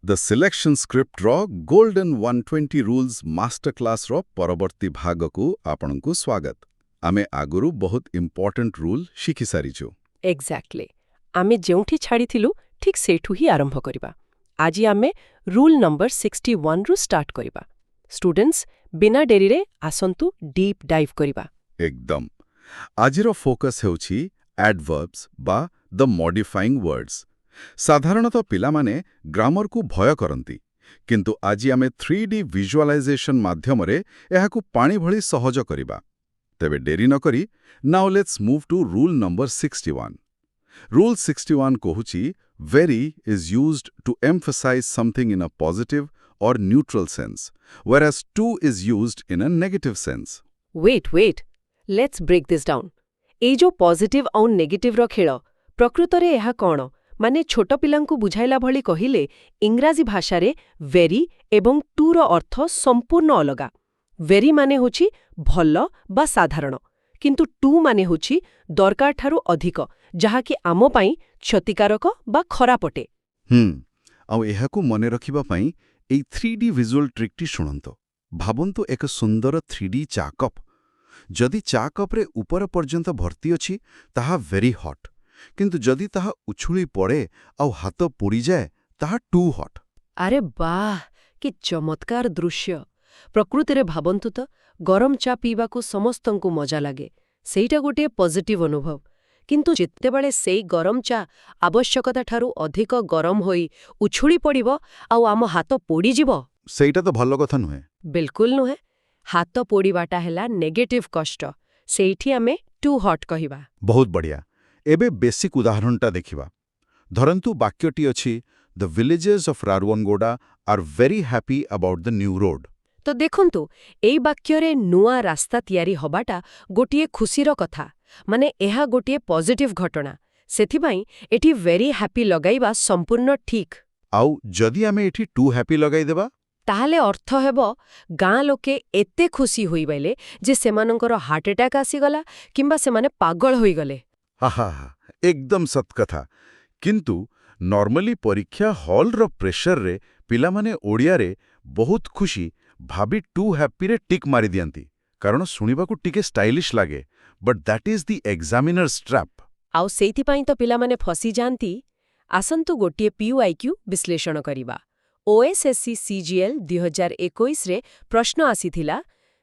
The selection script रो golden 120 rules master class रो परवर्ती भाग को आपनकु स्वागत। आमे आगुरु बहुत इम्पोर्टेंट रूल शिखि सारिछु। एक्जाक्टली आमे जेउठी छाड़ीथिलु ठीक सेठु ही आरंभ करिबा। आजि आमे रूल नंबर 61 रु स्टार्ट करिबा। स्टूडेंट्स बिना डेरी रे आसंतु डीप डाइव करिबा। एकदम आजिरो फोकस हेउछि एडवर्ब्स बा द मॉडिफाइंग वर्ड्स। साधारणतः पिला माने ग्रामर को भय करंती, किंतु आजि आमे 3D विजुअलाइजेशन माध्यमरे एहाकु पानी भଳି सहज करिबा। तेबे डेरी न करी now let's move to rule number 61। Rule 61 कहुछि very is used to emphasize something in a positive or neutral sense, whereas to is used in a negative sense. Wait let's break this down. ए जो positive और negative रो खेल प्रकृतरे एहा कोन माने छोट पिलांकु बुझाइला भली कहिले इंग्राजी भाषा रे वेरी एवं टू रो अर्थ संपूर्ण अलगा। वेरी माने होछि भल्ल बा साधारण, किंतु टू माने होछि दरकार ठारू अधिक, जहा कि आमो पई क्षतिकारक बा खरापटे। आउ एहाकु मने रखिबा पई ए 3D विजुअल ट्रिकटी शुणंतो। भाबंतु एक सुंदर 3D चा कप। जदि चा कप रे ऊपर पर्यंत भर्ती अछि ताहा वेरी हॉट, किंतु जदि ताहा उछुली पड़े आउ हाथ पोड़ी जाए ताहा टू हॉट। अरे वाह कि चमत्कार दृश्य। प्रकृतिरे भाबंतु तो गरम चा पीवा को समस्तंकु मजा लागे, सेईटा गोटे पॉजिटिव अनुभव। किंतु जितेबाळे सेई गरम चा आवश्यकता ठारू अधिक गरम होई उछुली पड़िबो आउ आम हाथ पोड़ी जिवो, सेईटा तो भलो कथा नुहे। बिल्कुल नुहे। हाथ पोड़ीबाटा हेला नेगेटिव कष्ट, सेईठी आमे टू हॉट कहिबा। बहुत बढ़िया। एबे बेसिक उदाहरणटा देखिबा। धरंतु वाक्यटी अछि the villages of Raruangoda are very happy about the new road. तो देखंतु एई वाक्यरे नुआ रास्ता तयारी हबाटा गोटिए खुशीर कथा, माने एहा गोटिए पॉजिटिव घटना। सेथिबाई एठी वेरी हैप्पी लगाइबा संपूर्ण ठीक। आउ जदि आमे एठी टू हैप्पी लगाई देबा ताहले अर्थ हेबो गाँ लोके एते खुशी होई बैले जे सेमानंकर हार्ट अटैक आसीगला किंबा सेमाने पागल होई गले। हा एकदम सत कथा। किंतु नॉर्मली परीक्षा हॉल रो प्रेशर रे पिला माने ओडिया रे बहुत खुशी भाभी टू हैप्पी रे टिक मारी दियंती, कारण सुनिबा को टिके स्टाइलिश लागे, but that is the examiner's trap. आउ सेइथि पई तो पिला माने फसी जानती। आसंतु गोटिए PYQ विश्लेषण करिबा। OSSC CGL 2021 रे प्रश्न आसीथिला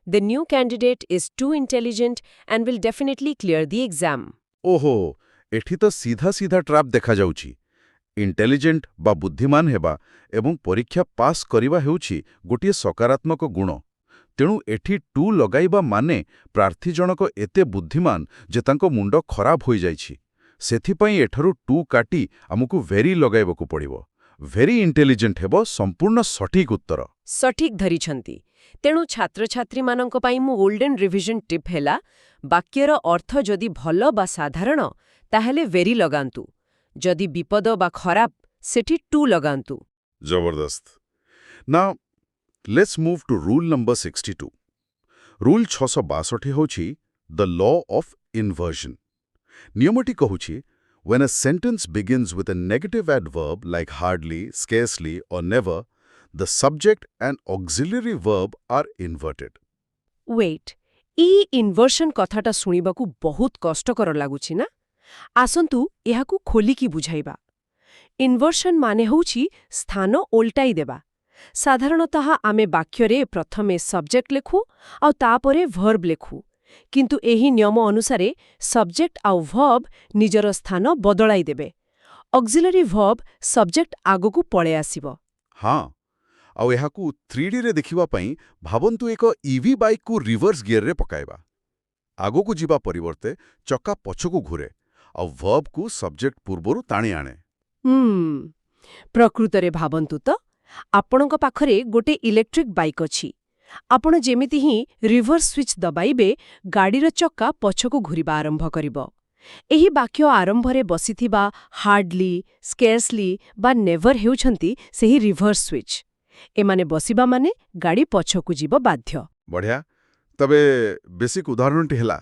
the new candidate is too intelligent and will definitely clear the exam. ओहो, एठी तो सीधा सीधा ट्रैप देखा जाउची। इंटेलिजेंट बा बुद्धिमान हेबा एवं परीक्षा पास करिबा हेउची गोटिए सकारात्मक गुण। तेणु एठी टू लगाइबा माने प्रार्थी जनक एते बुद्धिमान जे तांको मुंड खराब होई जाइछि। सेथिपई एठरू टू काटी हमकु वेरी लगाइबकु पड़िबो। वेरी इंटेलिजेंट हेबो संपूर्ण सठिक उत्तर। सठिक धरिछंती। तेणु छात्र छात्री मानक पई मु गोल्डन रिविजन टिप हेला वाक्यर अर्थ जदि भल बा साधारण ताहेले वेरी लगांतु, जदि विपद बा खराब सेठी टू लगांतु। जबरदस्त। Now let's move to rule number 62। Rule 662 होछि द लॉ ऑफ इन्वर्जन। नियमटी कहुछि when a sentence begins with a negative adverb like hardly, scarcely or never, the subject and auxiliary verb are inverted. Wait, ई inversion कथाटा सुनिबाकू बहुत कष्टकर लागुछि ना? आसंतु एहाकू खोलिकी बुझाइबा। Inversion माने होछि स्थान ओल्टाई देबा। साधारणतः आमे वाक्यरे प्रथमे सब्जेक्ट लेखु आउ तापरे वर्ब लेखु, किंतु एही नियम अनुसारे सब्जेक्ट आउ वर्ब निजर स्थान बदलाई देबे। ऑक्सिलरी वर्ब सब्जेक्ट आगोकू पळे आसीबो। हाँ, आउ एहाकू 3D रे देखिबा पई भाबंतु एक EV बाइक को रिवर्स गियर रे पकाइबा। आगोकू जिबा परिवर्ते चक्का पछकू घुरे आउ वर्ब को सब्जेक्ट पूर्वरु ताणी आणे। प्रकृतरे भाबंतु तो आपणक पाखरे गोटे इलेक्ट्रिक बाइक अछि। आपण जेमिति ही रिवर्स स्विच दबाइबे गाड़ीर चक्का पछकू घुरिबा आरंभ करिबो। एही वाक्य आरंभरे बसिथिबा हार्डली, स्केर्सली बा नेवर हेउछंती सेही रिवर्स स्विच। एमाने बसिबा माने गाड़ी पछकू जीव बाध्य। बढ़िया। तबे बेसिक उदाहरणटी हेला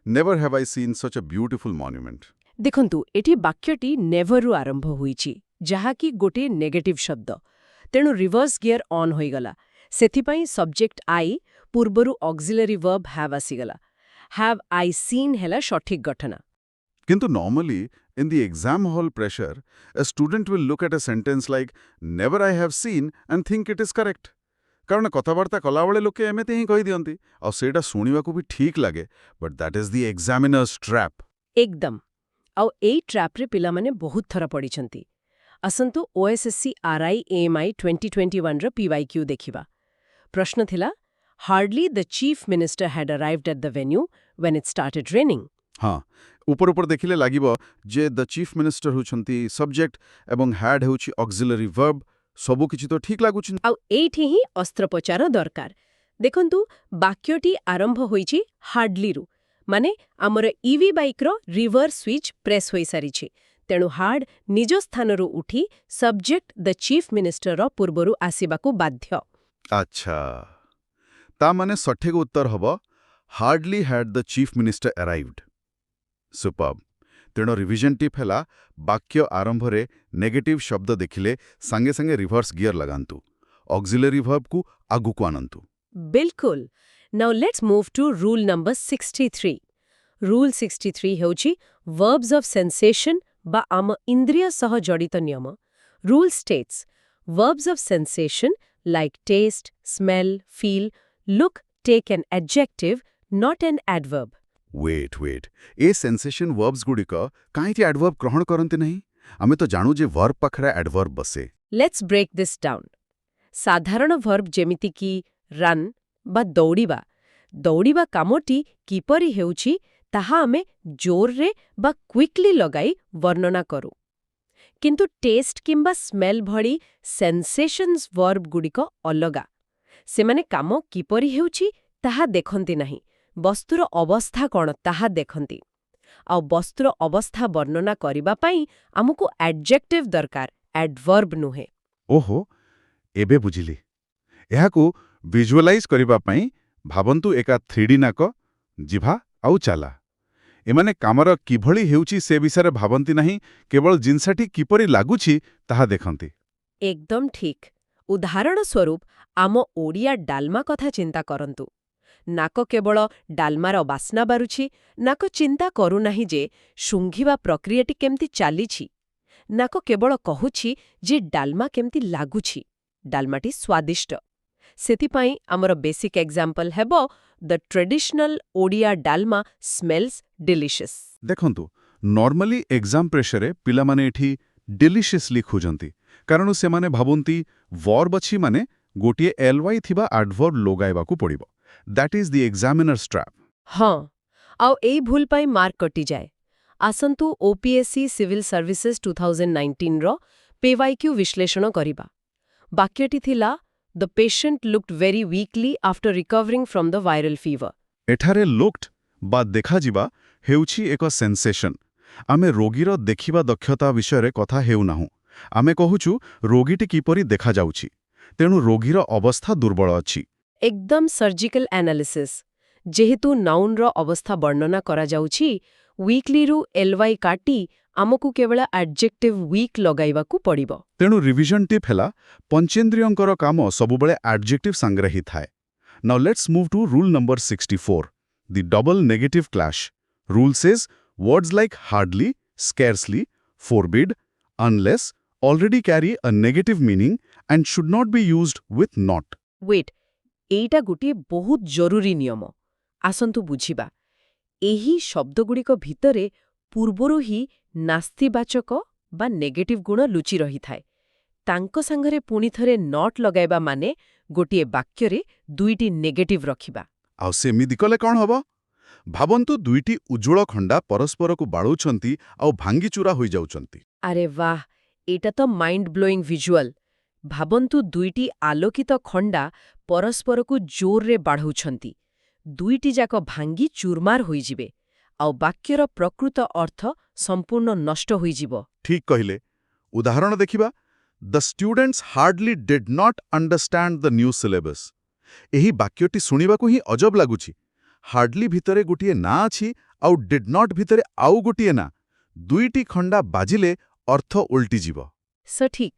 never have I seen such a beautiful monument. देखंतु एठी वाक्यटी नेवर रु आरंभ होईची, जहा कि गोटे नेगेटिव शब्द। ତେଣୁ ରିଭର୍ସ ଗିୟର ଅନ୍ ହୋଇଗଲା। ସେଥିପାଇଁ ସବଜେକ୍ଟ ଆଇ ପୂର୍ବରୁ ଅକ୍ସିଲାରୀ ଭର୍ବ ହ୍ୟାଭ୍ ଆସିଗଲା। ହ୍ୟାଭ୍ ଆଇ ସିନ୍ ହେଲା ସଠିକ ଗଠନ। କିନ୍ତୁ normally, in the exam hall pressure, a student will look at a sentence like, never I have seen and think it is correct. କାରଣ କଥାବାର୍ତ୍ତା କଲାବେଳେ ଲୋକେ ଏମିତି ହିଁ କହିଦିଅନ୍ତି, ଆଉ ସେଇଟା ଶୁଣିବାକୁ ବି ଠିକ୍ ଲାଗେ, but that is the examiner's trap. ଏକଦମ। ଆଉ ଏଇ ଟ୍ରାପ୍ରେ ପିଲାମାନେ ବହୁତ ଥର ପଡ଼ିଛନ୍ତି। ଆସନ୍ତୁ OSSC RI AMI 2021ର PYQ ଦେଖିବା। ପ୍ରଶ୍ନ ଥିଲା, hardly the chief minister had arrived at the venue when it started raining. ହଁ, ଉପର ଦେଖିଲେ ଲାଗିବ ଯେ ଦ ଚିଫ୍ ମିନିଷ୍ଟର ହେଉଛନ୍ତି ସବଜେକ୍ଟ ଏବଂ ହ୍ୟାଡ୍ ହେଉଛି ଅକ୍ସିଲାରୀ ଭର୍ବ। ସବୁକିଛି ତ ଠିକ୍ ଲାଗୁଛି। ଆଉ ଏଇଠି ହିଁ ଅସ୍ତ୍ରୋପଚାର ଦରକାର। ଦେଖନ୍ତୁ, ବାକ୍ୟଟି ଆରମ୍ଭ ହୋଇଛି ହାର୍ଡଲିରୁ, ମାନେ ଆମର ଇଭି ବାଇକ୍ର ରିଭର୍ସ ସୁଇଚ୍ ପ୍ରେସ୍ ହୋଇସାରିଛି। ତେଣୁ ହାର୍ଡ ନିଜ ସ୍ଥାନରୁ ଉଠି ସବଜେକ୍ଟ ଦ ଚିଫ୍ ମିନିଷ୍ଟରର ପୂର୍ବରୁ ଆସିବାକୁ ବାଧ୍ୟ। ଆଚ୍ଛା, ତା ମାନେ ସଠିକ ଉତ୍ତର ହେବ hardly had the chief minister arrived. Superb. ତେଣୁ ରିଭିଜନ ଟିପ୍ ହେଲା, ବାକ୍ୟ ଆରମ୍ଭରେ ନେଗେଟିଭ ଶବ୍ଦ ଦେଖିଲେ ସାଙ୍ଗେ ସାଙ୍ଗେ ରିଭର୍ସ ଗିୟର ଲଗାନ୍ତୁ। ଅକ୍ସିଲାରୀ ଭର୍ବକୁ ଆଗକୁ ଆଣନ୍ତୁ। ବିଲକୁଲ। Now let's move to rule number 63। Rule 63 ହେଉଛି verbs of sensation ବା ଆମ ଇନ୍ଦ୍ରିୟ ସହ ଜଡ଼ିତ ନିୟମ। Rule states, verbs of sensation like taste, smell, feel, look take an adjective, not an adverb. Wait ଏ ସେନ୍ସେସନ୍ ଭର୍ବସ୍ ଗୁଡ଼ିକ କାହିଁକି ଆଡଭର୍ବ ଗ୍ରହଣ କରନ୍ତି ନାହିଁ? ଆମେ ତ ଜାଣୁ ଯେ ଭର୍ବ ପାଖରେ ଆଡଭର୍ବ ବସେ। Let's break this down. ସାଧାରଣ verb ଯେମିତିକି run ବା ଦୌଡ଼ିବା, ଦୌଡ଼ିବା କାମଟି କିପରି ହେଉଛି ତାହା ଆମେ ଜୋରରେ ବା କ୍ୱିକଲି ଲଗାଇ ବର୍ଣ୍ଣନା କରୁ। କିନ୍ତୁ ଟେଷ୍ଟ କିମ୍ବା ସ୍ମେଲ୍ ଭଳି ସେନ୍ସେସନ୍ସ verb ଗୁଡ଼ିକ ଅଲଗା। ସେମାନେ କାମ କିପରି ହେଉଛି ତାହା ଦେଖନ୍ତି ନାହିଁ, ବସ୍ତୁର ଅବସ୍ଥା କ'ଣ ତାହା ଦେଖନ୍ତି। ଆଉ ବସ୍ତୁର ଅବସ୍ଥା ବର୍ଣ୍ଣନା କରିବା ପାଇଁ ଆମକୁ ଆଡଜେକ୍ଟିଭ୍ ଦରକାର, ଆଡଭର୍ବ ନୁହେଁ। ଓହୋ, ଏବେ ବୁଝିଲି। ଏହାକୁ ଭିଜୁଆଲାଇଜ୍ କରିବା ପାଇଁ ଭାବନ୍ତୁ ଏକା 3D ନାକ, ଜିଭା ଆଉ ଚାଲା। ଏମାନେ କାମର କିଭଳି ହେଉଛି ସେ ବିଷୟରେ ଭାବନ୍ତି ନାହିଁ, କେବଳ ଜିନିଷଟି କିପରି ଲାଗୁଛି ତାହା ଦେଖନ୍ତି। ଏକଦମ ଠିକ୍। ଉଦାହରଣ ସ୍ୱରୂପ ଆମ ଓଡ଼ିଆ ଡାଲମା କଥା ଚିନ୍ତା କରନ୍ତୁ। ନାକ କେବଳ ଡାଲମାର ବାସ୍ନା ବାରୁଛି, ନାକ ଚିନ୍ତା କରୁନାହିଁ ଯେ ଶୁଙ୍ଘିବା ପ୍ରକ୍ରିୟାଟି କେମିତି ଚାଲିଛି। ନାକ କେବଳ କହୁଛି ଯେ ଡାଲମା କେମିତି ଲାଗୁଛି, ଡାଲମାଟି ସ୍ୱାଦିଷ୍ଟ। ସେଥିପାଇଁ ଆମର ବେସିକ୍ ଏକ୍ଜାମ୍ପଲ୍ ହେବ ଦ ଟ୍ରେଡିସନାଲ ଓଡ଼ିଆ ଡାଲମା ସ୍ମେଲ୍ସ ଡିଲିସିୟସ୍। ଦେଖନ୍ତୁ, ନର୍ମାଲି ଏକ୍ଜାମ୍ ପ୍ରେସରରେ ପିଲାମାନେ ଏଠି ଡେଲିସିୟସଲି ଖୋଜନ୍ତି, କାରଣ ସେମାନେ ଭାବନ୍ତି ଭର୍ବ ଅଛି ମାନେ ଗୋଟିଏ ly ଥିବା ଆଡଭର୍ବ ଲଗାଇବାକୁ ପଡ଼ିବ। That is the examiner's trap. ହଁ, ଆଉ ଏଇ ଭୁଲ ପାଇଁ ମାର୍କ କଟିଯାଏ। ଆସନ୍ତୁ OPSC ସିଭିଲ୍ ସର୍ଭିସେସ୍ 2019ର PYQ ବିଶ୍ଳେଷଣ କରିବା। ବାକ୍ୟଟି ଥିଲା, the patient looked very weakly after recovering from the viral fever. ଏଠାରେ ଲୁକ୍ଡ ବା ଦେଖାଯିବା ହେଉଛି ଏକ ସେନ୍ସେସନ୍। ଆମେ ରୋଗୀର ଦେଖିବା ଦକ୍ଷତା ବିଷୟରେ କଥା ହେଉନାହୁଁ। ଆମେ କହୁଛୁ ରୋଗୀଟି କିପରି ଦେଖାଯାଉଛି। ତେଣୁ ରୋଗୀର ଅବସ୍ଥା ଦୁର୍ବଳ ଅଛି। ଏକଦମ ସର୍ଜିକାଲ ଆନାଲିସିସ୍। ଯେହେତୁ ନାଉନ୍ର ଅବସ୍ଥା ବର୍ଣ୍ଣନା କରାଯାଉଛି, ୱିକ୍ଲିରୁ ly କାଟି ଆମକୁ କେବଳ ଆଡଜେକ୍ଟିଭ୍ ୱିକ୍ ଲଗାଇବାକୁ ପଡ଼ିବ। ତେଣୁ ରିଭିଜନ ଟିପ୍ ହେଲା, ପଞ୍ଚେନ୍ଦ୍ରିୟଙ୍କର କାମ ସବୁବେଳେ ଆଡଜେକ୍ଟିଭ୍ ସାଙ୍ଗରେ ହିଁ ଥାଏ। Now let's move to rule number 64, the double negative clash. Rule says words like hardly, scarcely, forbid, unless already carry a negative meaning and should not be used with not. Wait, ଏଇଟା ଗୋଟିଏ ବହୁତ ଜରୁରୀ ନିୟମ। ଆସନ୍ତୁ ବୁଝିବା। ଏହି ଶବ୍ଦଗୁଡ଼ିକ ଭିତରେ ପୂର୍ବରୁ ହିଁ ନାସ୍ତିବାଚକ ବା ନେଗେଟିଭ୍ ଗୁଣ ଲୁଚି ରହିଥାଏ। ତାଙ୍କ ସାଙ୍ଗରେ ପୁଣି ଥରେ ନଟ୍ ଲଗାଇବା ମାନେ ଗୋଟିଏ ବାକ୍ୟରେ ଦୁଇଟି ନେଗେଟିଭ୍ ରଖିବା। ଆଉ ସେମିତି କଲେ କ'ଣ ହେବ? ଭାବନ୍ତୁ ଦୁଇଟି ଉଜ୍ଜ୍ୱଳ ଖଣ୍ଡା ପରସ୍ପରକୁ ବାଡ଼ଉଛନ୍ତି ଆଉ ଭାଙ୍ଗିଚୁରା ହୋଇଯାଉଛନ୍ତି। ଆରେ ବାଃ, ଏଇଟା ତ ମାଇଣ୍ଡ ବ୍ଲୋଇଂ ଭିଜୁଆଲ। ଭାବନ୍ତୁ ଦୁଇଟି ଆଲୋକିତ ଖଣ୍ଡା ପରସ୍ପରକୁ ଜୋରରେ ବାଢ଼ଉଛନ୍ତି। ଦୁଇଟି ଯାକ ଭାଙ୍ଗି ଚୁରମାର ହୋଇଯିବେ, ଆଉ ବାକ୍ୟର ପ୍ରକୃତ ଅର୍ଥ ସମ୍ପୂର୍ଣ୍ଣ ନଷ୍ଟ ହୋଇଯିବ। ଠିକ୍ କହିଲେ। ଉଦାହରଣ ଦେଖିବା, the students hardly did not understand the new syllabus. ଏହି ବାକ୍ୟଟି ଶୁଣିବାକୁ ହିଁ ଅଜବ ଲାଗୁଛି। ହାର୍ଡଲି ଭିତରେ ଗୋଟିଏ ନାଁ ଅଛି ଆଉ ଡିଡ୍ ନଟ୍ ଭିତରେ ଆଉ ଗୋଟିଏ ନାଁ। ଦୁଇଟି ଖଣ୍ଡା ବାଜିଲେ ଅର୍ଥ ଓଲଟିଯିବ। ସଠିକ୍।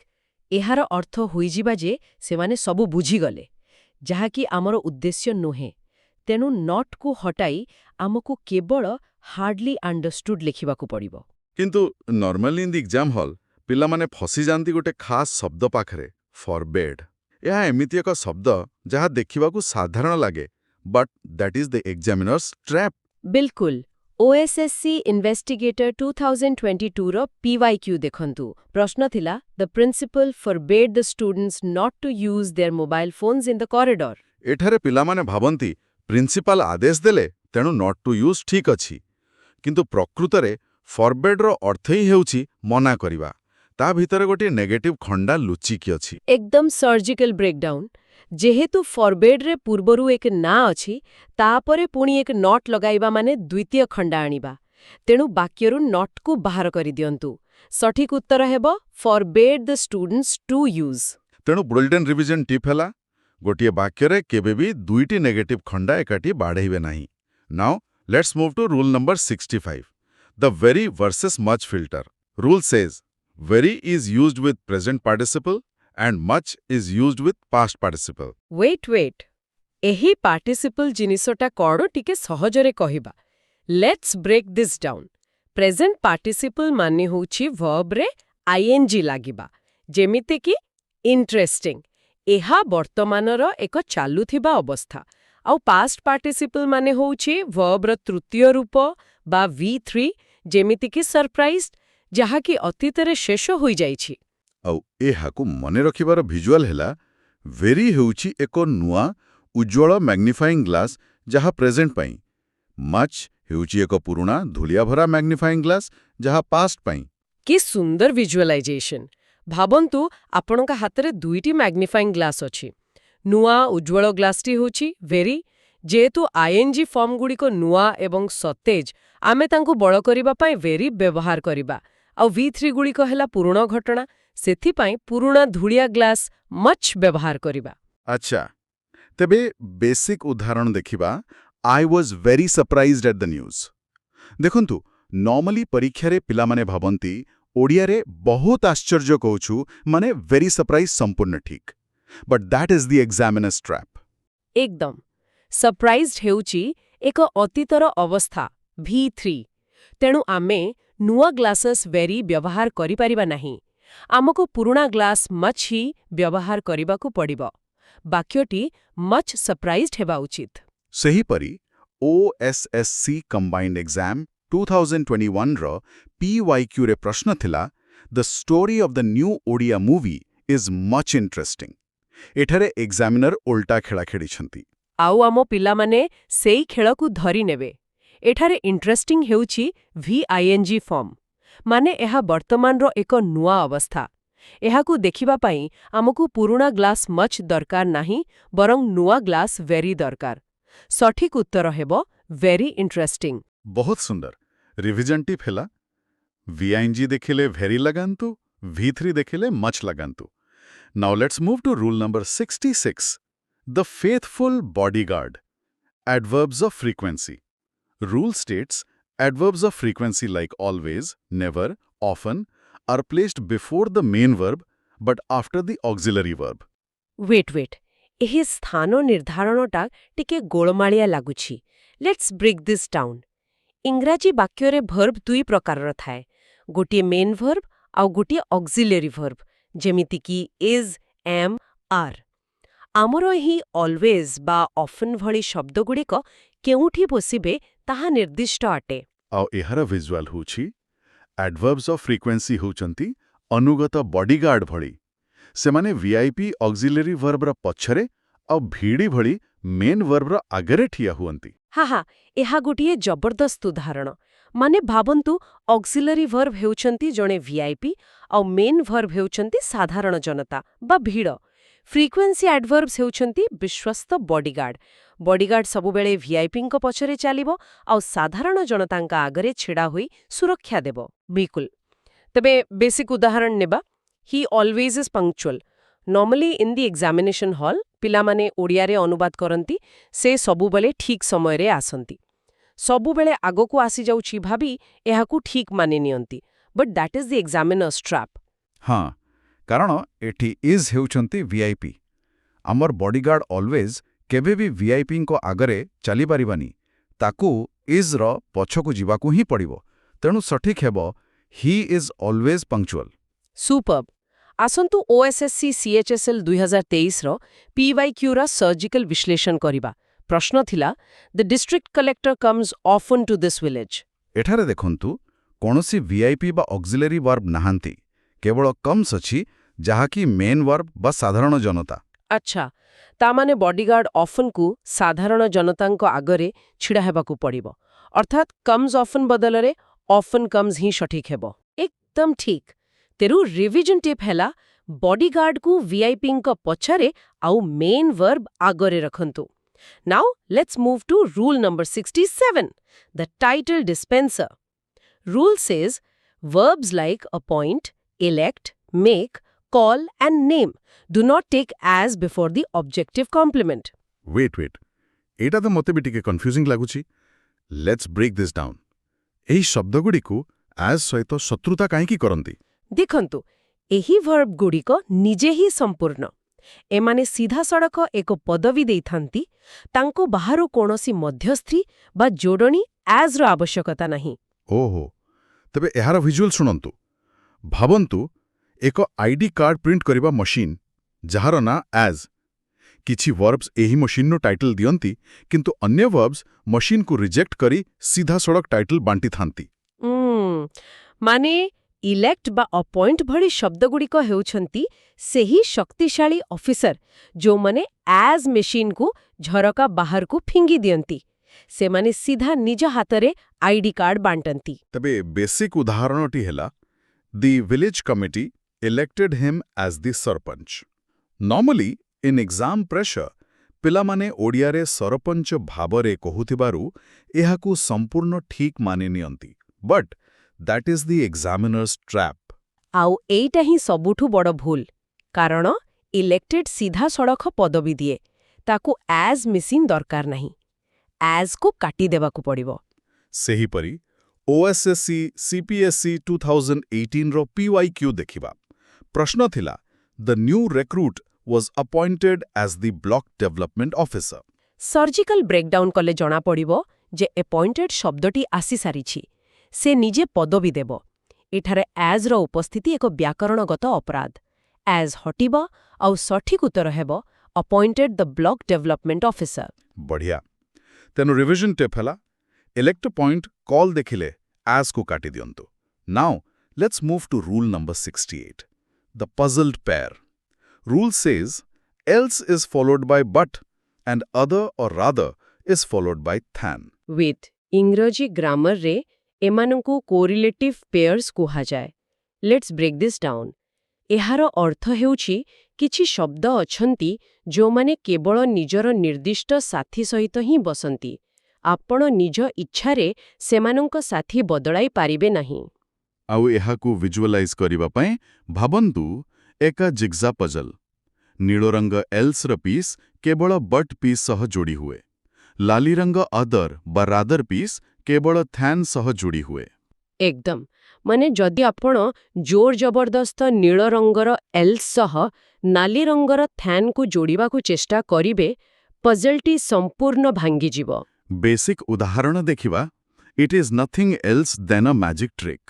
ଏହାର ଅର୍ଥ ହୋଇଯିବା ଯେ ସେମାନେ ସବୁ ବୁଝିଗଲେ, ଯାହାକି ଆମର ଉଦ୍ଦେଶ୍ୟ ନୁହେଁ। ତେଣୁ ନଟ୍କୁ ହଟାଇ ଆମକୁ କେବଳ ହାର୍ଡଲି ଅଣ୍ଡରଷ୍ଟୁଡ୍ ଲେଖିବାକୁ ପଡ଼ିବ। କିନ୍ତୁ normally in the exam hall ପିଲାମାନେ ଫସିଯାନ୍ତି ଗୋଟେ ଖାସ୍ ଶବ୍ଦ ପାଖରେ, ଫରବେଡ୍। ଏହା ଏମିତି ଏକ ଶବ୍ଦ ଯାହା ଦେଖିବାକୁ ସାଧାରଣ ଲାଗେ, but that is the examiner's trap. ବିଲକୁଲ। OSSC ଇନଭେଷ୍ଟିଗେଟର 2022ର PYQ ଦେଖନ୍ତୁ। ପ୍ରଶ୍ନ ଥିଲା, "The principal forbade the students not to use their mobile phones in the corridor." ଏଠାରେ ପିଲାମାନେ ଭାବନ୍ତି ପ୍ରିନ୍ସିପାଲ ଆଦେଶ ଦେଲେ, ତେଣୁ ନଟ୍ ଟୁ ୟୁଜ୍ ଠିକ୍ ଅଛି। କିନ୍ତୁ ପ୍ରକୃତରେ ଫରବେଡ୍ର ଅର୍ଥ ହିଁ ହେଉଛି ମନା କରିବା। ତା ଭିତରେ ଗୋଟିଏ ନେଗେଟିଭ୍ ଖଣ୍ଡା ଲୁଚିକି ଅଛି। ଏକଦମ ସର୍ଜିକାଲ ବ୍ରେକଡାଉନ୍। ଯେହେତୁ ଫରବେଡ୍ରେ ପୂର୍ବରୁ ଏକ ନାଁ ଅଛି, ତାପରେ ପୁଣି ଏକ ନଟ୍ ଲଗାଇବା ମାନେ ଦ୍ୱିତୀୟ ଖଣ୍ଡା ଆଣିବା। ତେଣୁ ବାକ୍ୟରୁ ନଟ୍କୁ ବାହାର କରିଦିଅନ୍ତୁ। ସଠିକ୍ ଉତ୍ତର ହେବ ଫରବେଡ୍ ଦ ଷ୍ଟୁଡେଣ୍ଟସ୍ ଟୁ ୟୁଜ୍। ତେଣୁ ବୁଲେଟିନ୍ ରିଭିଜନ ଟିପ୍ ହେଲା, ଗୋଟିଏ ବାକ୍ୟରେ କେବେ ବି ଦୁଇଟି ନେଗେଟିଭ୍ ଖଣ୍ଡା ଏକାଠି ବାଢ଼େଇବେ ନାହିଁ। Now let's move to rule number 65, the very versus much filter. Rule says very is used with present participle and much is used with past participle. Wait. ଏହି ପାର୍ଟିସିପଲ୍ ଜିନିଷଟା କ'ଣ ଟିକେ ସହଜରେ କହିବା। Let's break this down. Present participle ମାନେ ହେଉଛି ଭର୍ବରେ ING ଲାଗିବା, ଯେମିତିକି ଇଣ୍ଟରେଷ୍ଟିଂ। ଏହା ବର୍ତ୍ତମାନର ଏକ ଚାଲୁଥିବା ଅବସ୍ଥା। ଆଉ ପାଷ୍ଟ ପାର୍ଟିସିପଲ୍ ମାନେ ହେଉଛି ଭର୍ବର ତୃତୀୟ ରୂପ ବା V3, ଯେମିତିକି ସରପ୍ରାଇଜ୍ଡ, ଯାହାକି ଅତୀତରେ ଶେଷ ହୋଇଯାଇଛି। ଆଉ ଏହାକୁ ମନେ ରଖିବାର ଭିଜୁଆଲ ହେଲା, ଭେରି ହେଉଛି ଏକ ନୂଆ ଉଜ୍ଜ୍ୱଳ ମ୍ୟାଗ୍ନିଫାଇଂ ଗ୍ଲାସ୍ ଯାହା ପ୍ରେଜେଣ୍ଟ ପାଇଁ। ମଚ୍ ହେଉଛି ଏକ ପୁରୁଣା ଧୂଳିଆଭରା ମ୍ୟାଗ୍ନିଫାଇଂ ଗ୍ଲାସ୍ ଯାହା ପାଷ୍ଟ ପାଇଁ। କି ସୁନ୍ଦର ଭିଜୁଆଲାଇଜେସନ୍! ଭାବନ୍ତୁ, ଆପଣଙ୍କ ହାତରେ ଦୁଇଟି ମ୍ୟାଗ୍ନିଫାଇଂ ଗ୍ଲାସ୍ ଅଛି। ନୂଆ ଉଜ୍ଜ୍ୱଳ ଗ୍ଲାସ୍ଟି ହେଉଛି ଭେରି। ଯେହେତୁ ING ଫର୍ମଗୁଡ଼ିକ ନୂଆ ଏବଂ ସତେଜ, ଆମେ ତାଙ୍କୁ ବଳ କରିବା ପାଇଁ ଭେରି ବ୍ୟବହାର କରିବା। ଆଉ V3 ଗୁଡ଼ିକ ହେଲା ପୁରୁଣା ଘଟଣା, ସେଥିପାଇଁ ପୁରୁଣା ଧୂଳିଆ ଗ୍ଲାସ୍ ମଚ୍ ବ୍ୟବହାର କରିବା। ଆଚ୍ଛା, ତେବେ ବେସିକ୍ ଉଦାହରଣ ଦେଖିବା। I was very surprised at the news। ଦେଖନ୍ତୁ, ନର୍ମାଲି ପରୀକ୍ଷାରେ ପିଲାମାନେ ଭାବନ୍ତି ଓଡ଼ିଆରେ ବହୁତ ଆଶ୍ଚର୍ଯ୍ୟ କହୁଛୁ ମାନେ ଭେରି ସରପ୍ରାଇଜ୍ ସମ୍ପୂର୍ଣ୍ଣ ଠିକ୍। But that is the examiner's trap. ଏକଦମ। ସରପ୍ରାଇଜ୍ଡ ହେଉଛି ଏକ ଅତୀତର ଅବସ୍ଥା, V3। ତେଣୁ ଆମେ ନୂଆ ଗ୍ଲାସେସ୍ ଭେରି ବ୍ୟବହାର କରିପାରିବା ନାହିଁ। ଆମକୁ ପୁରୁଣା ଗ୍ଲାସ୍ ମଚ୍ ହିଁ ବ୍ୟବହାର କରିବାକୁ ପଡ଼ିବ। ବାକ୍ୟଟି ମଚ୍ ସରପ୍ରାଇଜ୍ଡ ହେବା ଉଚିତ। ସେହିପରି OSSC କମ୍ବାଇନ୍ଡ ଏକ୍ଜାମ୍ 2021ର PYQରେ ପ୍ରଶ୍ନ ଥିଲା, the story of the new Odia movie is much interesting. ଏଠାରେ ଏକ୍ଜାମିନର ଓଲଟା ଖେଳା ଖେଳିଛନ୍ତି। ଆଉ ଆମ ପିଲାମାନେ ସେଇ ଖେଳକୁ ଧରି ନେବେ। ଏଠାରେ ଇଣ୍ଟରେଷ୍ଟିଂ ହେଉଛି VING ଫର୍ମ, ମାନେ ଏହା ବର୍ତ୍ତମାନର ଏକ ନୂଆ ଅବସ୍ଥା। ଏହାକୁ ଦେଖିବା ପାଇଁ ଆମକୁ ପୁରୁଣା ଗ୍ଲାସ୍ ମଚ୍ ଦରକାର ନାହିଁ, ବରଂ ନୂଆ ଗ୍ଲାସ୍ ଭେରି ଦରକାର। ସଠିକ୍ ଉତ୍ତର ହେବ ଭେରି ଇଣ୍ଟରେଷ୍ଟିଂ। ବହୁତ ସୁନ୍ଦର। ରିଭିଜନ ଟିପ୍ ହେଲା, VING ଦେଖିଲେ ଭେରି ଲଗାନ୍ତୁ, V3 ଦେଖିଲେ ମଚ୍ ଲଗାନ୍ତୁ। Now let's move to rule number 66, the faithful bodyguard. Adverbs of frequency. Rule states adverbs of frequency like always, never, often are placed before the main verb but after the auxiliary verb. Wait. ଏହି ସ୍ଥାନ ନିର୍ଦ୍ଧାରଣଟା ଟିକେ ଗୋଳମାଳିଆ ଲାଗୁଛି। Let's break this down. ଇଂରାଜୀ ବାକ୍ୟରେ verb ଦୁଇ ପ୍ରକାରର ଥାଏ, ଗୋଟିଏ ମେନ୍ ଭର୍ବ ଆଉ ଗୋଟିଏ ଅକ୍ସିଲେରୀ ଭର୍ବ, ଯେମିତିକି ଇଜ୍, ଏମ୍, ଆର୍। ଆମର ଏହି ଅଲୱେଜ୍ ବା ଅଫନ୍ ଭଳି ଶବ୍ଦଗୁଡ଼ିକ କେଉଁଠି ବସିବେ ତାହା ନିର୍ଦ୍ଦିଷ୍ଟ ଅଟେ। ଆଉ ଏହାର ଭିଜୁଆଲ ହେଉଛି, adverbs of frequency ହେଉଛନ୍ତି ଅନୁଗତ ବଡିଗାର୍ଡ ଭଳି। ସେମାନେ VIP ଅକ୍ସିଲେରୀ ଭର୍ବର ପଛରେ ଆଉ ଭିଡ଼ି ଭଳି ମେନ୍ ଭର୍ବର ଆଗରେ ଠିଆ ହୁଅନ୍ତି। ହଁ, ଏହା ଗୋଟିଏ ଜବରଦସ୍ତ ଉଦାହରଣ। ମାନେ ଭାବନ୍ତୁ, ଅକ୍ସିଲେରୀ ଭର୍ବ ହେଉଛନ୍ତି ଜଣେ VIP ଆଉ ମେନ୍ ଭର୍ବ ହେଉଛନ୍ତି ସାଧାରଣ ଜନତା ବା ଭିଡ଼। ଫ୍ରିକ୍ୱେନ୍ସି ଆଡଭର୍ବସ୍ ହେଉଛନ୍ତି ବିଶ୍ୱସ୍ତ ବଡିଗାର୍ଡ। ବଡିଗାର୍ଡ ସବୁବେଳେ VIPଙ୍କ ପଛରେ ଚାଲିବ ଆଉ ସାଧାରଣ ଜନତାଙ୍କ ଆଗରେ ଛିଡ଼ା ହୋଇ ସୁରକ୍ଷା ଦେବ। ବିଲକୁଲ। ତେବେ ବେସିକ୍ ଉଦାହରଣ ନେବା। He always is punctual. Normally in the examination hall ପିଲାମାନେ ଓଡ଼ିଆରେ ଅନୁବାଦ କରନ୍ତି, ସେ ସବୁବେଳେ ଠିକ୍ ସମୟରେ ଆସନ୍ତି। ସବୁବେଳେ ଆଗକୁ ଆସିଯାଉଛି ଭାବି ଏହାକୁ ଠିକ୍ ମାନି ନିଅନ୍ତି। But that is the examiner's trap. ହଁ, କାରଣ ଏଠି ଇଜ୍ ହେଉଛନ୍ତି ଭିଆଇପି। ଆମର ବଡିଗାର୍ଡ ଅଲୱେଜ୍ କେବେ ବି ଭିଆଇପିଙ୍କ ଆଗରେ ଚାଲିପାରିବାନି, ତାକୁ ଇଜ୍ର ପଛକୁ ଯିବାକୁ ହିଁ ପଡ଼ିବ। ତେଣୁ ସଠିକ୍ ହେବ ହି ଇଜ୍ ଅଲୱେଜ୍ ପଙ୍କ୍ଚୁଆଲ୍। ସୁପର୍ବ। ଆସନ୍ତୁ OSSC CHSL 2023ର PYQର ସର୍ଜିକାଲ ବିଶ୍ଳେଷଣ କରିବା। ପ୍ରଶ୍ନ ଥିଲା, the district collector comes often to this village. ଏଠାରେ ଦେଖନ୍ତୁ, କୌଣସି ଭିଆଇପି ବା ଅକ୍ସିଲେରୀ ଭାର୍ବ ନାହାନ୍ତି, କେବଳ କମ୍ସ ଅଛି, ଯାହାକି ମେନ୍ ଭାର୍ବ ବା ସାଧାରଣ ଜନତା। ଆଚ୍ଛା, ତାମାନେ ବଡିଗାର୍ଡ ଅଫନ୍କୁ ସାଧାରଣ ଜନତାଙ୍କ ଆଗରେ ଛିଡ଼ା ହେବାକୁ ପଡ଼ିବ। ଅର୍ଥାତ୍ କମ୍ସ ଅଫନ୍ ବଦଳରେ ଅଫନ୍ କମ୍ସ ହିଁ ସଠିକ୍ ହେବ। ଏକଦମ ଠିକ୍। ତେଣୁ ରିଭିଜନ ଟିପ୍ ହେଲା, ବଡିଗାର୍ଡକୁ ଭିଆଇପିଙ୍କ ପଛରେ ଆଉ ମେନ୍ ଭର୍ବ ଆଗରେ ରଖନ୍ତୁ। Now let's move to rule number 67, the title dispenser. Rule says, verbs like appoint, elect, make, call and name do not take as before the objective complement. Wait, ଏଇଟା ତ ମୋତେ ବି ଟିକେ କନଫ୍ୟୁଜିଂ ଲାଗୁଛି। Let's break this down. ଏହି ଶବ୍ଦଗୁଡ଼ିକୁ ଆଜ୍ ସହିତ ଶତ୍ରୁତା କାହିଁକି କରନ୍ତି? ଦେଖନ୍ତୁ, ଏହି ଭର୍ବଗୁଡ଼ିକ ନିଜେ ହିଁ ସମ୍ପୂର୍ଣ୍ଣ। ଏମାନେ ସିଧାସଳଖ ଏକ ପଦବୀ ଦେଇଥାନ୍ତି, ତାଙ୍କୁ ବାହାରୁ କୌଣସି ମଧ୍ୟସ୍ଥି ବା ଯୋଡ଼ଣୀ ଆଜ୍ର ଆବଶ୍ୟକତା ନାହିଁ। ଓହୋ, ତେବେ ଏହାର ଭିଜୁଆଲ ଶୁଣନ୍ତୁ। ଭାବନ୍ତୁ, ଏକ ଆଇଡି କାର୍ଡ ପ୍ରିଣ୍ଟ କରିବା ମସିନ୍, ଯାହାର ନାଁ ଆଜ୍। କିଛି ଭର୍ବସ୍ ଏହି ମସିନ୍ର ଟାଇଟଲ ଦିଅନ୍ତି, କିନ୍ତୁ ଅନ୍ୟ ଭର୍ବସ୍ ମସିନ୍କୁ ରିଜେକ୍ଟ କରି ସିଧାସଳଖ ଟାଇଟଲ ବାଣ୍ଟିଥାନ୍ତି। ମାନେ ଇଲେକ୍ଟ ବା ଅପଏଣ୍ଟ ଭଳି ଶବ୍ଦଗୁଡ଼ିକ ହେଉଛନ୍ତି ସେହି ଶକ୍ତିଶାଳୀ ଅଫିସର ଯେଉଁମାନେ ଆଜ୍ ମେସିନ୍କୁ ଝରକା ବାହାରକୁ ଫିଙ୍ଗି ଦିଅନ୍ତି। ସେମାନେ ସିଧା ନିଜ ହାତରେ ଆଇଡି କାର୍ଡ ବାଣ୍ଟନ୍ତି। ତେବେ ବେସିକ୍ ଉଦାହରଣଟି ହେଲା, the village committee elected him as the sarpanch. Normally in exam pressure ପିଲାମାନେ ଓଡ଼ିଆରେ ସରପଞ୍ଚ ଭାବରେ କହୁଥିବାରୁ ଏହାକୁ ସମ୍ପୂର୍ଣ୍ଣ ଠିକ୍ ମାନି ନିଅନ୍ତି। But that is the examiner's trap. ଆଉ ଏଇଟା ହିଁ ସବୁଠୁ ବଡ଼ ଭୁଲ, କାରଣ ଇଲେକ୍ଟେଡ୍ ସିଧାସଳଖ ପଦବୀ ଦିଏ, ତାକୁ ଆଜ୍ ମେସିନ୍ ଦରକାର ନାହିଁ। ଆଜ୍କୁ କାଟିଦେବାକୁ ପଡ଼ିବ। ସେହିପରି OSSC CPSC 2018ର PYQ ଦେଖିବା। ପ୍ରଶ୍ନ ଥିଲା, the new recruit was appointed as the block development officer. Surgical breakdown କଲେ ଜଣାପଡ଼ିବ ଯେ ଏପଏଣ୍ଟେଡ୍ ଶବ୍ଦଟି ଆସିସାରିଛି। ସେ ନିଜେ ପଦବୀ ଦେବ। ଏଠାରେ ଆଜ୍ର ଉପସ୍ଥିତି ଏକ ବ୍ୟାକରଣଗତ ଅପରାଧ। ଆଜ୍ ହଟିବ ଆଉ ସଠିକ୍ ଉତ୍ତର ହେବ appointed the block development officer. ବଢ଼ିଆ। ତେଣୁ ରିଭିଜନ ଟିପ୍ ହେଲା, elect point କଲ୍ ଦେଖିଲେ ଆଜ୍କୁ କାଟି ଦିଅନ୍ତୁ। Now let's move to rule number 68, the puzzled pair. Rule says, else is followed by but and other or rather is followed by than. With ଇଂରାଜୀ ଗ୍ରାମରରେ ଏମାନଙ୍କୁ କୋରିଲେଟିଭ୍ ପେୟର୍ସ କୁହାଯାଏ। Let's break this down. ଏହାର ଅର୍ଥ ହେଉଛି, କିଛି ଶବ୍ଦ ଅଛନ୍ତି ଯେଉଁମାନେ କେବଳ ନିଜର ନିର୍ଦ୍ଦିଷ୍ଟ ସାଥୀ ସହିତ ହିଁ ବସନ୍ତି। ଆପଣ ନିଜ ଇଚ୍ଛାରେ ସେମାନଙ୍କ ସାଥୀ ବଦଳାଇ ପାରିବେ ନାହିଁ। ଆଉ ଏହାକୁ ଭିଜୁଆଲାଇଜ୍ କରିବା ପାଇଁ ଭାବନ୍ତୁ ଏକ ଜିଗ୍ଜା ପଜଲ୍। ନୀଳ ରଙ୍ଗ ଏଲ୍ସର ପିସ୍ କେବଳ ବଟ୍ ପିସ୍ ସହ ଯୋଡ଼ି ହୁଏ। ଲାଲି ରଙ୍ଗ ଅଦର ବା ରାଦର ପିସ୍ କେବଳ ଥାନ୍ ସହ ଯୋଡ଼ି ହୁଏ। ଏକଦମ। ମାନେ ଯଦି ଆପଣ ଜୋର ଜବରଦସ୍ତ ନୀଳ ରଙ୍ଗର ଏଲ୍ସ ସହ ନାଲି ରଙ୍ଗର ଥାନ୍କୁ ଯୋଡ଼ିବାକୁ ଚେଷ୍ଟା କରିବେ, ପଜଲ୍ଟି ସମ୍ପୂର୍ଣ୍ଣ ଭାଙ୍ଗିଯିବ। ବେସିକ୍ ଉଦାହରଣ ଦେଖିବା, ଇଟ୍ ଇଜ୍ ନଥିଂ ଏଲ୍ସ ଦେନ୍ ଅ ମ୍ୟାଜିକ୍ ଟ୍ରିକ୍।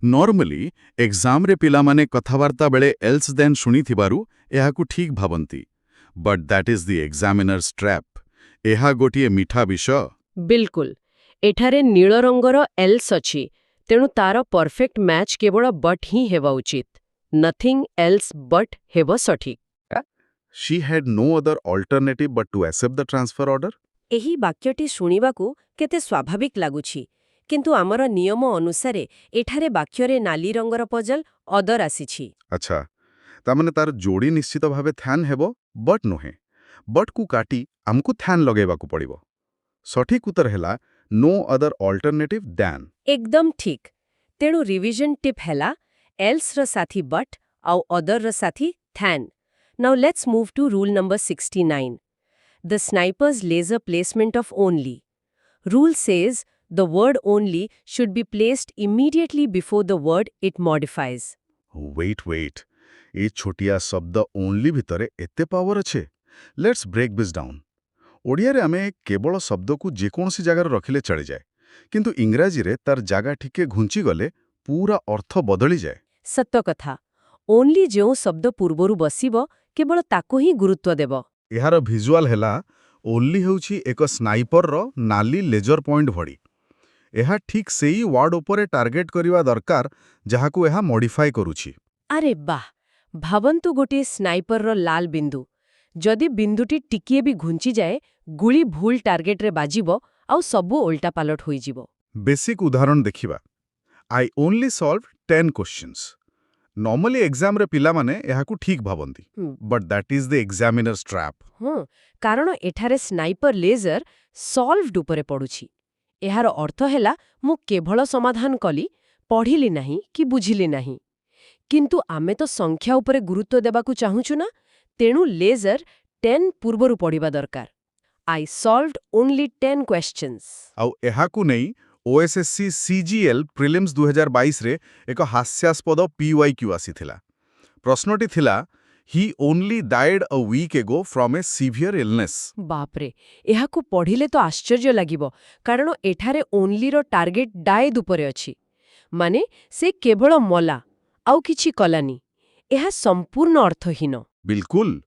ନର୍ମାଲି ଏକ୍ଜାମ୍ରେ ପିଲାମାନେ କଥାବାର୍ତ୍ତା ବେଳେ ଏଲ୍ସ ଦେନ୍ ଶୁଣିଥିବାରୁ ଏହାକୁ ଠିକ୍ ଭାବନ୍ତି। But that is the examiner's trap. ଏହା ଗୋଟିଏ ମିଠା ବିଷ। ବିଲକୁଲ। ଏଠାରେ ନୀଳ ରଙ୍ଗର ଏଲ୍ସ ଅଛି, ତେଣୁ ତାର ପରଫେକ୍ଟ ମ୍ୟାଚ୍ କେବଳ ବଟ୍ ହିଁ ହେବା ଉଚିତ। ନଥିଂ ଏଲ୍ସ ବଟ୍ ହେବ ସଠିକ୍। She had no other alternative but to accept the transfer order? ଏହି ବାକ୍ୟଟି ଶୁଣିବାକୁ କେତେ ସ୍ୱାଭାବିକ ଲାଗୁଛି, କିନ୍ତୁ ଆମର ନିୟମ ଅନୁସାରେ ଏଠାରେ ବାକ୍ୟରେ ନାଲି ରଙ୍ଗର ପଜଲ୍ ଅଦର ଆସିଛି। ଆଚ୍ଛା, ତାମାନେ ତାର ଯୋଡ଼ି ନିଶ୍ଚିତ ଭାବେ ଥାନ୍ ହେବ, ବଟ୍ ନୁହେଁ। ବଟ୍କୁ କାଟି ଆମକୁ ଥାନ୍ ଲଗାଇବାକୁ ପଡ଼ିବ। ସଠିକ୍ ଉତ୍ତର ହେଲା no other alternative than। ଏକଦମ ଠିକ୍। ତେଣୁ ରିଭିଜନ ଟିପ୍ ହେଲା, ଏଲ୍ସର ସାଥୀ ବଟ୍ ଆଉ ଅଦରର ସାଥୀ than. Now let's move to rule number 69, the sniper's laser placement of only. Rule says, the word only should be placed immediately before the word it modifies. Wait, ए छोटिया शब्द only भितरे एते पावर अच्छे। Let's break this down. ओडियारे आमे केवल शब्द को जेकोसी जगार रखिले चली जाए, किंतु इंग्राजी रे तार जागा ठिके घुंची गले पूरा अर्थ बदली जाए। सत्य कथा। ओनली जो शब्द पूर्वरु बसिब केवल ताको ही गुरुत्व देव। एहार भिजुआल हेला ओनली हेउछि एक स्नाइपर रो नाली लेजर पॉइंट भड़ी। एहा ठीक सेही वार्ड उपरे टार्गेट करिवा दरकार जहाकू एहा मॉडिफाई करूछि। अरे बाह, भावन्तु गोटे स्नाइपर लाल बिंदु जदि बिंदुटी टिकिए भी घुंची जाए गुली भूल टार्गेट रे बाजिबो आउ सबु उल्टा पालट होई जिवो। बेसिक उदाहरण देखिबा। I only solve 10 questions. Normally exam रे पिला माने एहाकू ठीक भाबंती, but that is the examiner's trap. कारण एठारे स्नाइपर लेजर सॉल्व्ड उपरे पडुछि। एहार अर्थ हेला मु केवल समाधान कली, पढ़िली नाही कि बुझिली नाही। किंतु आमे तो संख्या उपरे गुरुत्व देबाकू चाहूछु ना, तेणु लेजर 10 पूर्वरु पढ़िबा दरकार। आई सॉल्व्ड ओनली 10 क्वेश्चंस। आउ एहाकू नहीं ओएसएससी सीजीएल प्रिलिम्स 2022 रे एक हास्यास्पद पीवाईक्यू आसीथिला। प्रश्नटी थिला ही ओनली डाइड अ वीक एगो फ्रॉम ए सीवियर इलनेस। बापरे, एहाकू पढ़िले तो आश्चर्य लागिबो, कारण एठारे ओनली रो टार्गेट डाइड उपरे अछि। माने से केवल मला आउ किछि कलानी। एहा संपूर्ण अर्थहीन। बिल्कुल।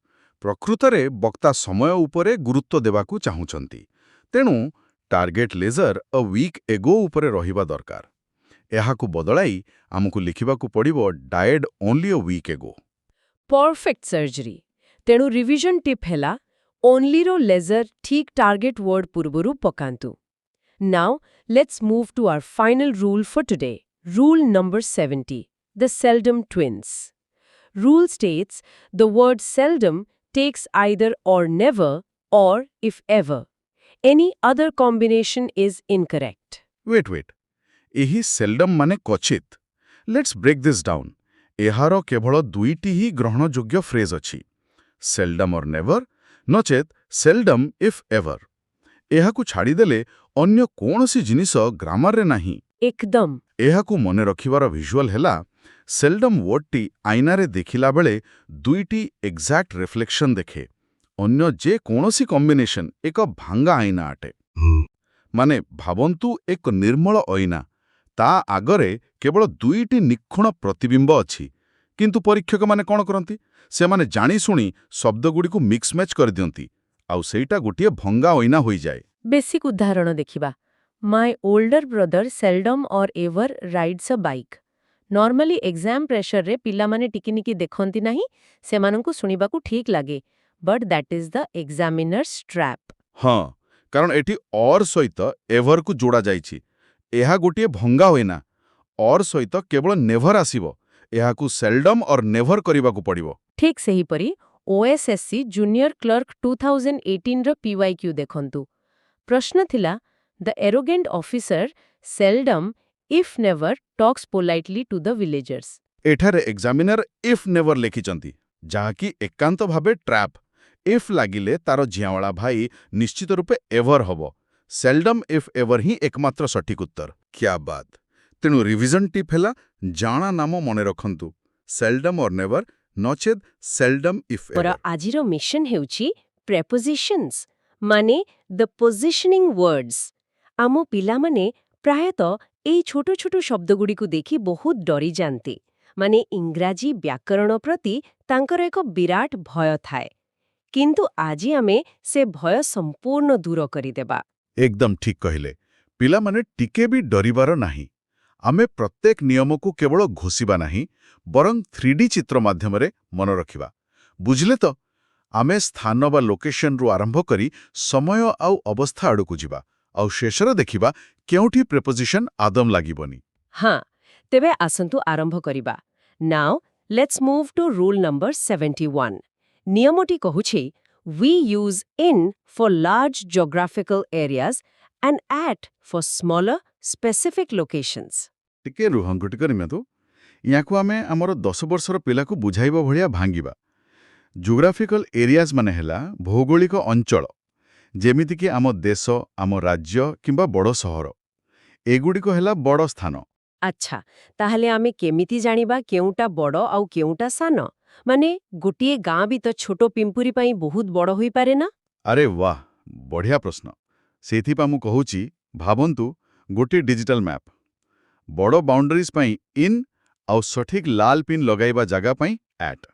प्रकृतरे वक्ता समय उपरे गुरुत्व देबाकू चाहूचंती, तेणु टार्गेट लेजर अ वीक एगो उपरे रहिबा दरकार। एहाकू बदलाई आमकू लिखिबाकू पड़िबो डाइड ओनली अ वीक एगो। Perfect surgery. तेणु रिविजन टिप हेला ओनली रो लेजर ठीक टार्गेट वर्ड पूर्वरु पकांतु। Now let's move to our final rule for today. Rule number 70, the seldom twins. Rule states the word seldom takes either or never or if ever. Any other combination is incorrect. Wait एही seldom माने क्वचित। Let's break this down. एहार केवल दुईटी ही ग्रहणयोग्य phrase अछि, seldom or never, नचेत सेल्डम इफ एवर। एहाकू छाड़ीदेले अन्य कोनोसी जिनिस ग्रामर रे नाही। एकदम। एहाकू मने रखिबार विजुअल हेला सेल्डम वर्डटी आईनारे देखिला बेले दुईटी एक्जाक्ट रिफ्लेक्शन देखे। अन्य जे कोनोसी कॉम्बिनेशन एक भांगा आईना आटे। माने भावन्तु एक निर्मल आईना, ता आगरे केवल दुईटी निखुण प्रतिबिंब अछि, किंतु परीक्षक माने कोन करंती, से माने जानी सुनी शब्दगुडी को मिक्स मैच कर दियंती, आउ सेटा गोटिए भंगा आईना होई जाए। बेसिक उदाहरण देखिबा। My older brother seldom or ever rides a bike. Normally exam pressure रे पिलामाने टिकिनिकी देखंती नाही, सेमानंकु सुनिबाकू ठीक लागे, but that is the examiner's trap. हाँ, कारण एटी और सहित एवर को जोड़ा जाइछि। एहा गोटिए भंगा होइना, और सहित केवल नेभर आसीबो। एहाकू सेल्डम और नेभर करिबाकू पड़िबो। ठीक सही परी OSSC जूनियर क्लर्क 2018 रो PYQ देखंतु। प्रश्न थिला The arrogant officer seldom, if never, talks politely to the villagers. एठारे एग्जामिनर इफ नेवर लेखिचंती, जाहाकी एकांत भाबे ट्रैप। इफ लागिले तारो झियावळा भाई निश्चित रूपे एवर हबो। सेल्डम इफ एवर ही एकमात्र सठिक उत्तर। क्या बात। तेणु रिविजन टिप हेला जाना नाम मने रखंतु, सेल्डम और नेवर, नचेत सेल्डम इफ पर एवर। आजिरो मिशन हेउची prepositions, माने the positioning words. आमो पिलामाने प्रायतः एई छोटो छोटो शब्दगुड़िकु देखि बहुत डरी जानती, माने इंग्राजी व्याकरण प्रति तांकर एक विराट भय थाए। किंतु आजी आमे से भय संपूर्ण दूर करिदेबा। एकदम ठीक कहिले। पिला माने टिके भी डरिबार नाही। आमे प्रत्येक नियम को केवल घोषिबा नाही, बरं 3D चित्र माध्यमरे मन रखिबा। बुझले तो? आमे स्थान बा लोकेशन रु आरंभ करी समय आउ अवस्था आड़कु जिबा, आउ शेषरे देखिबा केउठी प्रेपोजिशन आदम लागिबनी। हाँ, तेबे आसंतु आरंभ करिबा। Now let's move to rule number 71. नियमटी कहुछि we use in for large geographical areas and at for smaller specific locations. टिके रुहंगुटी करिमेतु याकु आमे हमर 10 वर्षर पिलाकू बुझाइबा भलिया भांगिबा। जियोग्राफिकल एरियाज माने हेला भौगोलिक अंचल, जेमिति कि आम देश, आम राज्य किंबा बड़ सहर। एगुड़िक हेला बड़ स्थान। अच्छा, ताहले आमे केमिति जानिबा केउटा बड़ आउ केउटा सान? ମାନେ ଗୋଟିଏ ଗାଁ ବି ତ ଛୋଟ ପିମ୍ପୁରି ପାଇଁ ବହୁତ ବଡ଼ ହୋଇପାରେ ନା? ଆରେ ବାହ, ବଢ଼ିଆ ପ୍ରଶ୍ନ। ସେଇଥିପାଇଁ ମୁଁ କହୁଛି, ଭାବନ୍ତୁ ଗୋଟିଏ ଡିଜିଟାଲ ମ୍ୟାପ୍। ବଡ଼ ବାଉଣ୍ଡରିଜ୍ ପାଇଁ ଇନ୍ ଆଉ ସଠିକ୍ ଲାଲ ପିନ୍ ଲଗାଇବା ଜାଗା ପାଇଁ ଆଟ୍।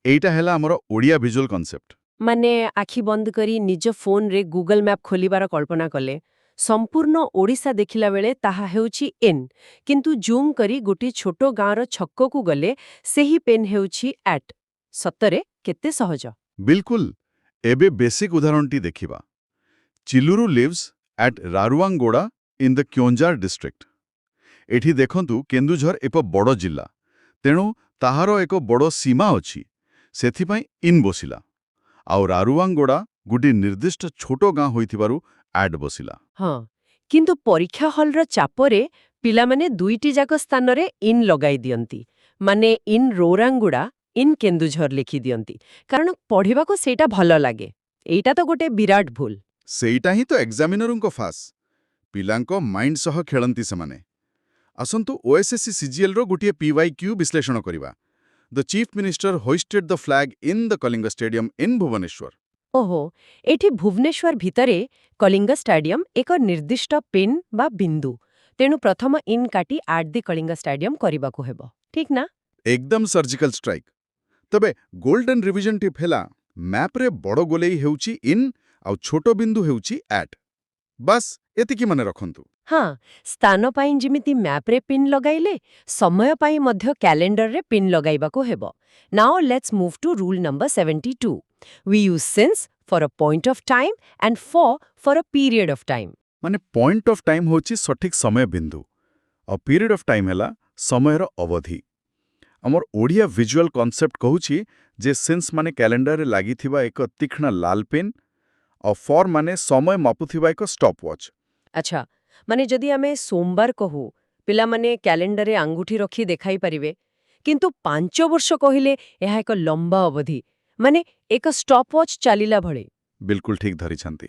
ଏଇଟା ହେଲା ଆମର ଓଡ଼ିଆ ଭିଜୁଆଲ କନସେପ୍ଟ। ମାନେ ଆଖି ବନ୍ଦ କରି ନିଜ ଫୋନରେ ଗୁଗଲ ମ୍ୟାପ୍ ଖୋଲିବାର କଳ୍ପନା କଲେ ସମ୍ପୂର୍ଣ୍ଣ ଓଡ଼ିଶା ଦେଖିଲା ବେଳେ ତାହା ହେଉଛି ଇନ୍, କିନ୍ତୁ ଜୁମ୍ କରି ଗୋଟିଏ ଛୋଟ ଗାଁର ଛକକୁ ଗଲେ ସେହି ପେନ୍ ହେଉଛି ଆଟ୍। ସତରେ କେତେ ସହଜ! ବିଲକୁଲ। ଏବେ ବେସିକ୍ ଉଦାହରଣଟି ଦେଖିବା। Chiluru lives at Raruangoda in the Keonjhar district. ଏଠି ଦେଖନ୍ତୁ କେନ୍ଦୁଝର ଏକ ବଡ଼ ଜିଲ୍ଲା, ତେଣୁ ତାହାର ଏକ ବଡ଼ ସୀମା ଅଛି। ସେଥିପାଇଁ ଇନ୍ ବସିଲା। ଆଉ ରାରୁଆଙ୍ଗୋଡା ଗୋଟିଏ ନିର୍ଦ୍ଦିଷ୍ଟ ଛୋଟ ଗାଁ ହୋଇଥିବାରୁ ଆଡ୍ ବସିଲା। ହଁ, କିନ୍ତୁ ପରୀକ୍ଷା ହଲ୍ର ଚାପରେ ପିଲାମାନେ ଦୁଇଟି ଯାକ ସ୍ଥାନରେ ଇନ୍ ଲଗାଇ ଦିଅନ୍ତି। ମାନେ ଇନ୍ ରୋରାଙ୍ଗୁଡା, ଇନ୍ କେନ୍ଦୁଝର ଲେଖିଦିଅନ୍ତି। କାରଣ ପଢ଼ିବାକୁ ସେଇଟା ଭଲ ଲାଗେ। ଏଇଟା ତ ଗୋଟେ ବିରାଟ ଭୁଲ। ସେଇଟା ହିଁ ତ ଏକ୍ଜାମିନରଙ୍କ ଫାସ୍। ପିଲାଙ୍କ ମାଇଣ୍ଡ ସହ ଖେଳନ୍ତି ସେମାନେ। ଆସନ୍ତୁ OSSC CGLର ଗୋଟିଏ PYQ ବିଶ୍ଳେଷଣ କରିବା। The chief minister hoisted the flag in the Kalinga stadium in Bhubaneswar. ଓହୋ, ଏଠି ଭୁବନେଶ୍ୱର ଭିତରେ କଳିଙ୍ଗ ଷ୍ଟାଡିୟମ ଏକ ନିର୍ଦ୍ଦିଷ୍ଟ ପିନ୍ ବା ବିନ୍ଦୁ। ତେଣୁ ପ୍ରଥମ ଇନ୍ କାଟି ଆଟ୍ ଦି କଳିଙ୍ଗ ଷ୍ଟାଡିୟମ କରିବାକୁ ହେବ, ଠିକ୍ ନା? ଏକଦମ ସର୍ଜିକାଲ ଷ୍ଟ୍ରାଇକ୍। ତେବେ ଗୋଲ୍ଡେନ୍ ରିଭିଜନ ଟିପ୍ ହେଲା, ମ୍ୟାପ୍ରେ ବଡ଼ ଗୋଲେଇ ହେଉଛି ଇନ୍ ଆଉ ଛୋଟ ବିନ୍ଦୁ ହେଉଛି ଆଟ୍। ବାସ୍ ଏତିକି ମନେ ରଖନ୍ତୁ। ହଁ, ସ୍ଥାନ ପାଇଁ ଯେମିତି ମ୍ୟାପ୍ରେ ପିନ୍ ଲଗାଇଲେ, ସମୟ ପାଇଁ ମଧ୍ୟ କ୍ୟାଲେଣ୍ଡରରେ ପିନ୍ ଲଗାଇବାକୁ ହେବ। Now let's move to rule number 72. We use since for a point of time and for a period of time. ମାନେ ପଏଣ୍ଟ ଅଫ୍ ଟାଇମ୍ ହେଉଛି ସଠିକ୍ ସମୟ ବିନ୍ଦୁ, ଆଉ ପିରିୟଡ଼ ଅଫ୍ ଟାଇମ୍ ହେଲା ସମୟର ଅବଧି। ଆମର ଓଡ଼ିଆ ଭିଜୁଆଲ କନସେପ୍ଟ କହୁଛି ଯେ ସିନ୍ସ ମାନେ କ୍ୟାଲେଣ୍ଡରରେ ଲାଗିଥିବା ଏକ ତୀକ୍ଷ୍ଣ ଲାଲ ପେନ୍, ଆଉ ଫର୍ ମାନେ ସମୟ ମାପୁଥିବା ଏକ ଷ୍ଟପ୍ ୱାଚ୍। ଆଚ୍ଛା, ମାନେ ଯଦି ଆମେ ସୋମବାର କହୁ, ପିଲାମାନେ କ୍ୟାଲେଣ୍ଡରରେ ଆଙ୍ଗୁଠି ରଖି ଦେଖାଇ ପାରିବେ। କିନ୍ତୁ 5 ବର୍ଷ କହିଲେ ଏହା ଏକ ଲମ୍ବା ଅବଧି, ମାନେ ଏକ ଷ୍ଟପୱାଚ୍ ଚାଲିଲା ଭଳି। ବିଲକୁଲ ଠିକ୍ ଧରିଛନ୍ତି।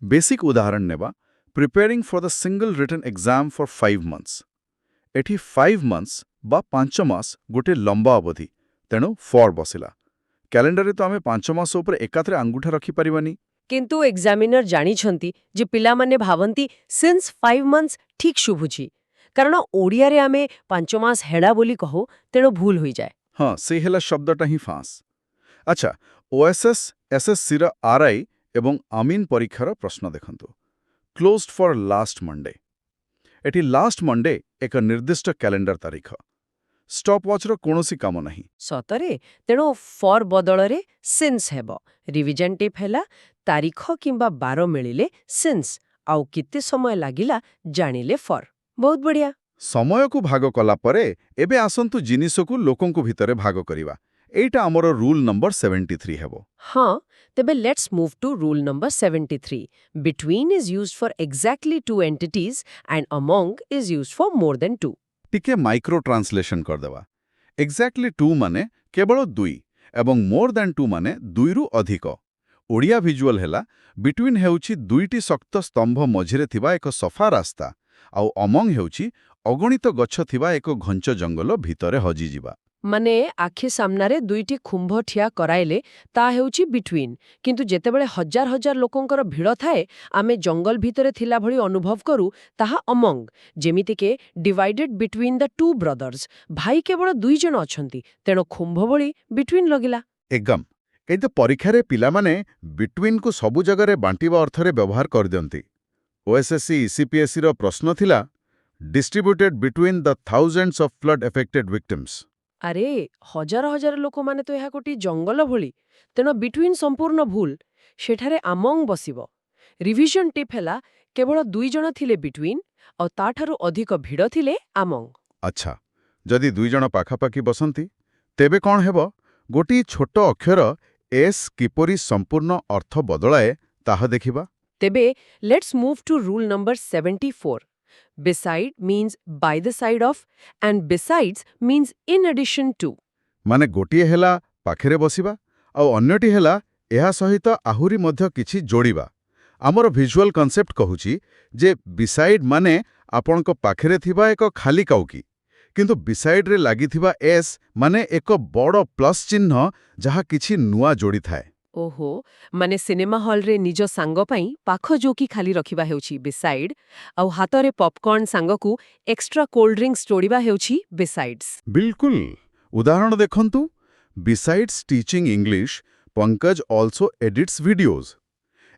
ବେସିକ୍ ଉଦାହରଣ ନେବା, preparing for the single written exam for 5 months। ଏଠି 5 months ବା 5 ମାସ ଗୋଟେ ଲମ୍ବା ଅବଧି, ତେଣୁ ଫର୍ ବସିଲା। କ୍ୟାଲେଣ୍ଡରରେ ତ ଆମେ 5 ମାସ ଉପରେ ଏକାଥରେ ଆଙ୍ଗୁଠା ରଖିପାରିବାନି। କିନ୍ତୁ ଏକ୍ଜାମିନର ଜାଣିଛନ୍ତି ଯେ ପିଲାମାନେ ଭାବନ୍ତି ସିନ୍ସ 5 months ଠିକ୍ ଶୁଭୁଛି। କାରଣ ଓଡ଼ିଆରେ ଆମେ 5 ମାସ ହେଡ଼ା ବୋଲି କହୁ, ତେଣୁ ଭୁଲ ହୋଇଯାଏ। ହଁ, ସେଇ ହେଲା ଶବ୍ଦଟା ହିଁ ଫାସ୍। ଆଚ୍ଛା, OSS SSCର RI ଏବଂ ଆମିନ୍ ପରୀକ୍ଷାର ପ୍ରଶ୍ନ ଦେଖନ୍ତୁ। Closed for last Monday. ଏଠି ଲାଷ୍ଟ ମଣ୍ଡେ ଏକ ନିର୍ଦ୍ଦିଷ୍ଟ କ୍ୟାଲେଣ୍ଡର ତାରିଖ। ଷ୍ଟପ୍ ୱାଚ୍ର କୌଣସି କାମ ନାହିଁ। ସତରେ? ତେଣୁ ଫର୍ ବଦଳରେ ସିନ୍ସ ହେବ। ରିଭିଜନ ଟିପ୍ ହେଲା, ତାରିଖ କିମ୍ବା ବାର ମିଳିଲେ ସିନ୍ସ, ଆଉ କେତେ ସମୟ ଲାଗିଲା ଜାଣିଲେ ଫର୍। ବହୁତ ବଢ଼ିଆ। ସମୟକୁ ଭାଗ କଲା ପରେ ଏବେ ଆସନ୍ତୁ ଜିନିଷକୁ ଲୋକଙ୍କୁ ଭିତରେ ଭାଗ କରିବା। ଏଇଟା ଆମର ରୁଲ୍ ନମ୍ବର 73 ହେବ। ହଁ, ତେବେ let's move to rule number 73. Between is used for exactly two entities and among is used for more than two. ଟିକେ ମାଇକ୍ରୋ ଟ୍ରାନ୍ସଲେସନ୍ କରିଦେବା। ଏକ୍ଜାକ୍ଟଲି 2 ମାନେ କେବଳ 2 ଏବଂ ମୋର୍ ଦ୍ୟାନ୍ 2 ମାନେ 2ରୁ ଅଧିକ। ଓଡ଼ିଆ ଭିଜୁଆଲ ହେଲା, ବିଟୱିନ୍ ହେଉଛି ଦୁଇଟି ଶକ୍ତ ସ୍ତମ୍ଭ ମଝିରେ ଥିବା ଏକ ସଫା ରାସ୍ତା, ଆଉ ଅମଙ୍ଗ ହେଉଛି ଅଗଣିତ ଗଛ ଥିବା ଏକ ଘଞ୍ଚ ଜଙ୍ଗଲ ଭିତରେ ହଜିଯିବା। ମାନେ ଆଖି ସାମ୍ନାରେ ଦୁଇଟି ଖୁମ୍ଭ ଠିଆ କରାଇଲେ ତାହା ହେଉଛି ବିଟୱିନ୍, କିନ୍ତୁ ଯେତେବେଳେ ହଜାର ହଜାର ଲୋକଙ୍କର ଭିଡ଼ ଥାଏ, ଆମେ ଜଙ୍ଗଲ ଭିତରେ ଥିଲା ଭଳି ଅନୁଭବ କରୁ, ତାହା ଅମଙ୍ଗ। ଯେମିତିକି divided between the two brothers. ଭାଇ କେବଳ 2 ଜଣ ଅଛନ୍ତି, ତେଣୁ ଖୁମ୍ଭ ଭଳି ବିଟୱିନ୍ ଲଗିଲା। ଏକଦମ। ଏଇ ତ ପରୀକ୍ଷାରେ ପିଲାମାନେ ବିଟୱିନ୍କୁ ସବୁ ଜାଗାରେ ବାଣ୍ଟିବା ଅର୍ଥରେ ବ୍ୟବହାର କରିଦିଅନ୍ତି। OSSC ECPSCର ପ୍ରଶ୍ନ ଥିଲା, distributed between the thousands of flood affected victims. ଆରେ, ହଜାର ହଜାର ଲୋକମାନେ ତ ଏହା ଗୋଟିଏ ଜଙ୍ଗଲ ଭଳି, ତେଣୁ ବିଟୱିନ୍ ସମ୍ପୂର୍ଣ୍ଣ ଭୁଲ। ସେଠାରେ ଆମଙ୍ଗ ବସିବ। ରିଭିଜନ ଟିପ୍ ହେଲା, କେବଳ 2 ଜଣ ଥିଲେ ବିଟୱିନ୍, ଆଉ ତାଠାରୁ ଅଧିକ ଭିଡ଼ ଥିଲେ ଆମଙ୍ଗ। ଆଚ୍ଛା, ଯଦି 2 ଜଣ ପାଖାପାଖି ବସନ୍ତି, ତେବେ କ'ଣ ହେବ? ଗୋଟିଏ ଛୋଟ ଅକ୍ଷର ଏସ୍ କିପରି ସମ୍ପୂର୍ଣ୍ଣ ଅର୍ଥ ବଦଳାଏ ତାହା ଦେଖିବା। ତେବେ let's move to rule number 74. Beside means by the side of and besides means in addition to. ମାନେ ଗୋଟିଏ ହେଲା ପାଖରେ ବସିବା, ଆଉ ଅନ୍ୟଟି ହେଲା ଏହା ସହିତ ଆହୁରି ମଧ୍ୟ କିଛି ଯୋଡ଼ିବା। ଆମର ଭିଜୁଆଲ କନସେପ୍ଟ କହୁଛି ଯେ ବିସାଇଡ୍ ମାନେ ଆପଣଙ୍କ ପାଖରେ ଥିବା ଏକ ଖାଲି କାଉକି, କିନ୍ତୁ ବିସାଇଡ୍ରେ ଲାଗିଥିବା ଏସ୍ ମାନେ ଏକ ବଡ଼ ପ୍ଲସ୍ ଚିହ୍ନ ଯାହା କିଛି ନୂଆ ଯୋଡ଼ିଥାଏ। ଓହୋ, ମାନେ ସିନେମା ହଲ୍ରେ ନିଜ ସାଙ୍ଗ ପାଇଁ ପାଖ ଜୋକି ଖାଲି ରଖିବା ହେଉଛି ବିସାଇଡ୍, ଆଉ ହାତରେ ପପକର୍ନ ସାଙ୍ଗକୁ ଏକ୍ସଟ୍ରା କୋଲ୍ଡ ଡ୍ରିଙ୍କ୍ସ ଯୋଡ଼ିବା ହେଉଛି ବିସାଇଡ୍ସ। ବିଲକୁଲ। ଉଦାହରଣ ଦେଖନ୍ତୁ, besides teaching English, Pankaj also edits videos.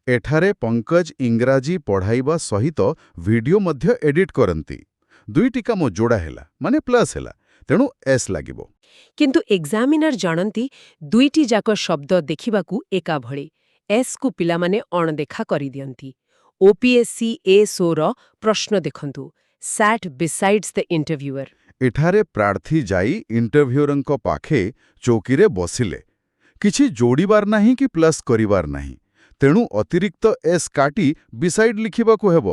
ଏଠାରେ ପଙ୍କଜ ଇଂରାଜୀ ପଢ଼ାଇବା ସହିତ ଭିଡିଓ ମଧ୍ୟ ଏଡିଟ୍ କରନ୍ତି। ଦୁଇଟି କାମ ଯୋଡ଼ା ହେଲା, ମାନେ ପ୍ଲସ୍ ହେଲା, ତେଣୁ ଏସ୍ ଲାଗିବ। କିନ୍ତୁ ଏକ୍ଜାମିନର ଜାଣନ୍ତି ଦୁଇଟି ଯାକ ଶବ୍ଦ ଦେଖିବାକୁ ଏକାଭଳି। ଏସ୍କୁ ପିଲାମାନେ ଅଣଦେଖା କରିଦିଅନ୍ତି। OPSC A100ର ପ୍ରଶ୍ନ ଦେଖନ୍ତୁ, sat besides the interviewer। ଏଠାରେ ପ୍ରାର୍ଥୀ ଯାଇ ଇଣ୍ଟରଭ୍ୟୁଅରଙ୍କ ପାଖେ ଚୌକିରେ ବସିଲେ। କିଛି ଯୋଡ଼ିବାର ନାହିଁ କି ପ୍ଲସ୍ କରିବାର ନାହିଁ। ତେଣୁ ଅତିରିକ୍ତ ଏସ୍ କାଟି ବିସାଇଡ୍ ଲିଖିବାକୁ ହେବ।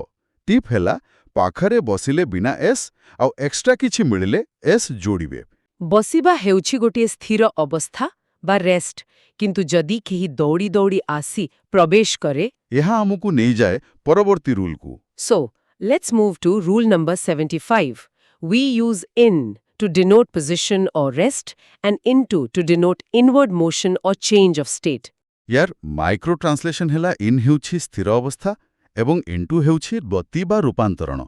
ଟିପ୍ ହେଲା, ପାଖରେ ବସିଲେ ବିନା ଏସ୍, ଆଉ ଏକ୍ସଟ୍ରା କିଛି ମିଳିଲେ ଏସ୍ ଯୋଡ଼ିବେ। ବସିବା ହେଉଛି ଗୋଟିଏ ସ୍ଥିର ଅବସ୍ଥା ବା ରେଷ୍ଟ, କିନ୍ତୁ ଯଦି କେହି ଦୌଡ଼ି ଦୌଡ଼ି ଆସି ପ୍ରବେଶ କରେ। ଏହା ଆମକୁ ନେଇଯାଏ ପରବର୍ତ୍ତୀ ରୁଲକୁ। So, let's move to rule number 75. We use in to denote position or rest and into to denote inward motion or change of state. ୟାର ମାଇକ୍ରୋ ଟ୍ରାନ୍ସଲେସନ୍ ହେଲା ଇନ୍ ହେଉଛି ସ୍ଥିର ଅବସ୍ଥା ଏବଂ ଇଣ୍ଟୁ ହେଉଛି ଗତି ବା ରୂପାନ୍ତରଣ।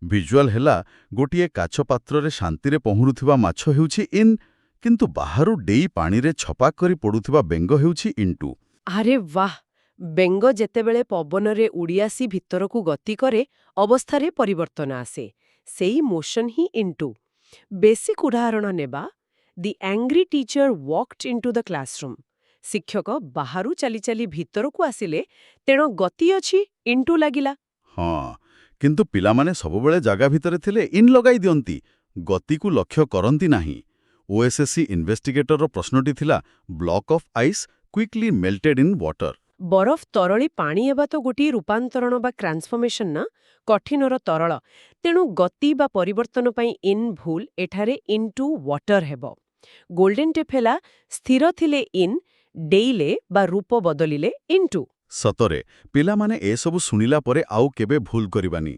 ଭିଜୁଆଲ୍ ହେଲା ଗୋଟିଏ କାଚ ପାତ୍ରରେ ଶାନ୍ତିରେ ପହଁରୁଥିବା ମାଛ ହେଉଛି ଇନ୍, କିନ୍ତୁ ବାହାରୁ ଡେଇ ପାଣିରେ ଛପାକ କରି ପଡ଼ୁଥିବା ବେଙ୍ଗ ହେଉଛି ଇଣ୍ଟୁ। ଆରେ ବାଃ! ବେଙ୍ଗ ଯେତେବେଳେ ପବନରେ ଉଡ଼ିଆସି ଭିତରକୁ ଗତି କରେ, ଅବସ୍ଥାରେ ପରିବର୍ତ୍ତନ ଆସେ। ସେଇ ମୋଶନ ହିଁ ଇଣ୍ଟୁ। ବେସିକ୍ ଉଦାହରଣ ନେବା, ଦି ଆଙ୍ଗ୍ରି ଟିଚର ୱାକ୍ଡ ଇଣ୍ଟୁ ଦ କ୍ଲାସରୁମ୍। ଶିକ୍ଷକ ବାହାରୁ ଚାଲି ଚାଲି ଭିତରକୁ ଆସିଲେ, ତେଣୁ ଗତି ଅଛି, ଇଣ୍ଟୁ ଲାଗିଲା। ହଁ, କିନ୍ତୁ ପିଲାମାନେ ସବୁବେଳେ ଜାଗା ଭିତରେ ଥିଲେ ଇନ୍ ଲଗାଇ ଦିଅନ୍ତି, ଗତିକୁ ଲକ୍ଷ୍ୟ କରନ୍ତି ନାହିଁ। OSSC ଇନଭେଷ୍ଟିଗେଟରର ପ୍ରଶ୍ନଟି ଥିଲା, block of ice quickly melted in water. ବରଫ ତରଳି ପାଣି ହେବା ତ ଗୋଟିଏ ରୂପାନ୍ତରଣ ବା ଟ୍ରାନ୍ସଫର୍ମେସନ୍ ନା, କଠିନର ତରଳ। ତେଣୁ ଗତି ବା ପରିବର୍ତ୍ତନ ପାଇଁ ଇନ୍ ଭୁଲ, ଏଠାରେ ଇଣ୍ଟୁ ୱାଟର ହେବ। ଗୋଲ୍ଡେନ୍ ଟିପ୍ ହେଲା, ସ୍ଥିର ଥିଲେ ଇନ୍, ଡେଇଲେ ବା ରୂପ ବଦଳିଲେ ଇଣ୍ଟୁ। ସତରେ, ପିଲାମାନେ ଏସବୁ ଶୁଣିଲା ପରେ ଆଉ କେବେ ଭୁଲ କରିବାନି।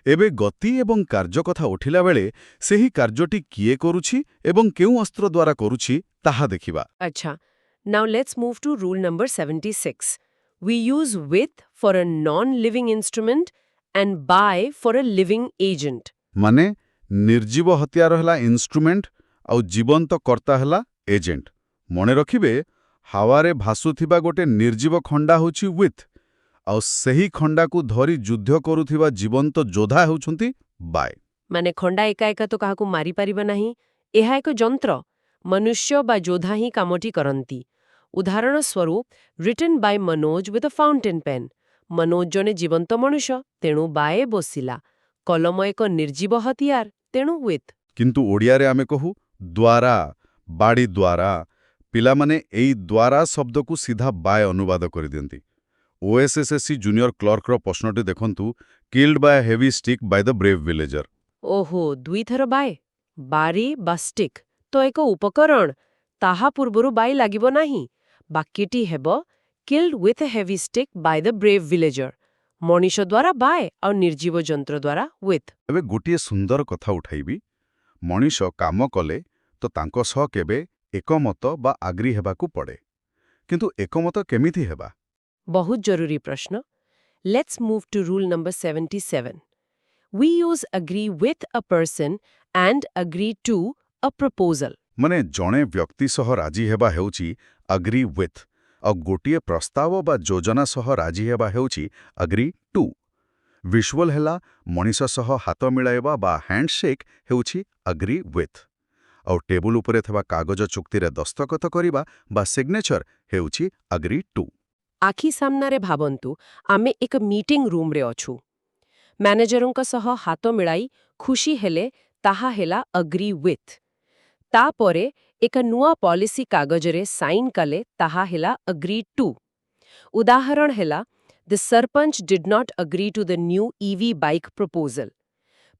ଏବେ ଗତି ଏବଂ କାର୍ଯ୍ୟ କଥା ଉଠିଲା ବେଳେ ସେହି କାର୍ଯ୍ୟଟି କିଏ କରୁଛି ଏବଂ କେଉଁ ଅସ୍ତ୍ର ଦ୍ୱାରା କରୁଛି ତାହା ଦେଖିବା। ଆଚ୍ଛା, now let's move to rule number 76. We use with for a non-living instrument and by for a living agent. ମାନେ ନିର୍ଜୀବ ହତିଆର ହେଲା ଇନ୍ଷ୍ଟ୍ରୁମେଣ୍ଟ ଆଉ ଜୀବନ୍ତ କର୍ତ୍ତା ହେଲା ଏଜେଣ୍ଟ। ମନେ ରଖିବେ, ହାୱାରେ ଭାସୁଥିବା ଗୋଟେ ନିର୍ଜୀବ ଖଣ୍ଡା ହେଉଛି ୱିଥ୍, ଆଉ ସେହି ଖଣ୍ଡାକୁ ଧରି ଯୁଦ୍ଧ କରୁଥିବା ଜୀବନ୍ତ ଯୋଦ୍ଧା ହେଉଛନ୍ତି ବାଏ। ମାନେ ଖଣ୍ଡା ଏକା ଏକା ତ କାହାକୁ ମାରିପାରିବ ନାହିଁ। ଏହା ଏକ ଯନ୍ତ୍ର। ମନୁଷ୍ୟ ବା ଯୋଦ୍ଧା ହିଁ କାମଟି କରନ୍ତି। ଉଦାହରଣ ସ୍ୱରୂପ, written by Manoj with a fountain pen. Manoj ଜଣେ ଜୀବନ୍ତ ମଣିଷ, ତେଣୁ ବାଏ ବସିଲା। କଲମ ଏକ ନିର୍ଜୀବ ହତିଆର, ତେଣୁ with। କିନ୍ତୁ ଓଡ଼ିଆରେ ଆମେ କହୁ ଦ୍ୱାରା, ବାଡ଼ି ଦ୍ୱାରା। ପିଲାମାନେ ଏଇ ଦ୍ୱାରା ଶବ୍ଦକୁ ସିଧା ବାଏ ଅନୁବାଦ କରିଦିଅନ୍ତି। OSSC ଜୁନିୟର କ୍ଲର୍କର ପ୍ରଶ୍ନଟି ଦେଖନ୍ତୁ, କିଲ୍ଡ ବାଇ ଏ ହେଭି ଷ୍ଟିକ୍ ବାଇ ଦ ବ୍ରେଭ୍ ଭିଲେଜର। ଓହୋ, ଦୁଇଥର ବାଏ। ବାରି ବା ଷ୍ଟିକ୍ ତ ଏକ ଉପକରଣ, ତାହା ପୂର୍ବରୁ ବାଇ ଲାଗିବ ନାହିଁ। ବାକ୍ୟଟି ହେବ, killed with a heavy stick by the brave villager। ମଣିଷ ଦ୍ୱାରା ବାଏ ଆଉ ନିର୍ଜୀବ ଯନ୍ତ୍ର ଦ୍ୱାରା with। ଏବେ ଗୋଟିଏ ସୁନ୍ଦର କଥା ଉଠାଇବି। ମଣିଷ କାମ କଲେ ତ ତାଙ୍କ ସହ କେବେ ଏକମତ ବା ଆଗ୍ରି ହେବାକୁ ପଡ଼େ। କିନ୍ତୁ ଏକମତ କେମିତି ହେବା? ବହୁତ ଜରୁରୀ ପ୍ରଶ୍ନ। Let's move to rule number 77. We use agree with a person and agree to a proposal. ମାନେ ଜଣେ ବ୍ୟକ୍ତି ସହ ରାଜି ହେବା ହେଉଛି ଆଗ୍ରି ୱିଥ୍, ଆଉ ଗୋଟିଏ ପ୍ରସ୍ତାବ ବା ଯୋଜନା ସହ ରାଜି ହେବା ହେଉଛି ଆଗ୍ରି ଟୁ। ଭିଜୁଆଲ୍ ହେଲା, ମଣିଷ ସହ ହାତ ମିଳାଇବା ବା ହ୍ୟାଣ୍ଡଶେକ୍ ହେଉଛି ଆଗ୍ରି ୱିଥ୍, ଆଉ ଟେବୁଲ ଉପରେ ଥିବା କାଗଜ ଚୁକ୍ତିରେ ଦସ୍ତଖତ କରିବା ବା ସିଗ୍ନେଚର ହେଉଛି ଆଗ୍ରି ଟୁ। ଆଖି ସାମ୍ନାରେ ଭାବନ୍ତୁ, ଆମେ ଏକ ମିଟିଂ ରୁମ୍ରେ ଅଛୁ। ମ୍ୟାନେଜରଙ୍କ ସହ ହାତ ମିଳାଇ ଖୁସି ହେଲେ, ତାହା ହେଲା agree with। ତାପରେ ଏକ ନୂଆ ପଲିସି କାଗଜରେ ସାଇନ୍ କଲେ, ତାହା ହେଲା agree to। ଉଦାହରଣ ହେଲା, the sarpanch did not agree to the new EV bike proposal।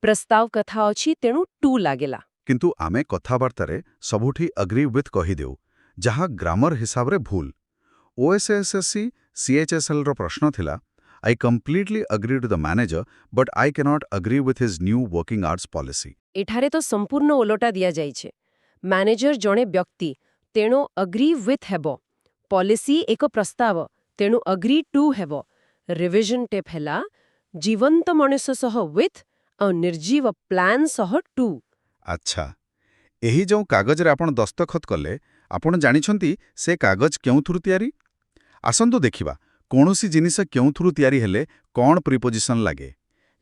ପ୍ରସ୍ତାବ କଥା ଅଛି, ତେଣୁ ଟୁ ଲାଗିଲା। କିନ୍ତୁ ଆମେ କଥାବାର୍ତ୍ତାରେ ସବୁଠି ଆଗ୍ରି ୱିଥ୍ କହିଦେଉ, ଯାହା ଗ୍ରାମର ହିସାବରେ ଭୁଲ। OSSC CHSLର ପ୍ରଶ୍ନ ଥିଲା, I completely agree to the manager, but I cannot agree with his new working hours policy। ଏଠାରେ ତ ସମ୍ପୂର୍ଣ୍ଣ ଓଲଟା ଦିଆଯାଇଛି। ମ୍ୟାନେଜର ଜଣେ ବ୍ୟକ୍ତି, ତେଣୁ ଅଗ୍ରି ୱିଥ୍ ହେବ। ପଲିସି ଏକ ପ୍ରସ୍ତାବ, ତେଣୁ ଅଗ୍ରି ଟୁ ହେବ। ରିଭିଜନ ଟେପ୍ ହେଲା ଜୀବନ୍ତ ମଣିଷ ସହ ୱିଥ୍ ଆଉ ନିର୍ଜୀବ ପ୍ଲାନ୍ ସହ ଟୁ। ଆଚ୍ଛା, ଏହି ଯେଉଁ କାଗଜରେ ଆପଣ ଦସ୍ତଖତ କଲେ, ଆପଣ ଜାଣିଛନ୍ତି ସେ କାଗଜ କେଉଁଥିରୁ ତିଆରି? ଆସନ୍ତୁ ଦେଖିବା, କୌଣସି ଜିନିଷ କେଉଁଥିରୁ ତିଆରି ହେଲେ କ'ଣ ପ୍ରିପୋଜିସନ୍ ଲାଗେ।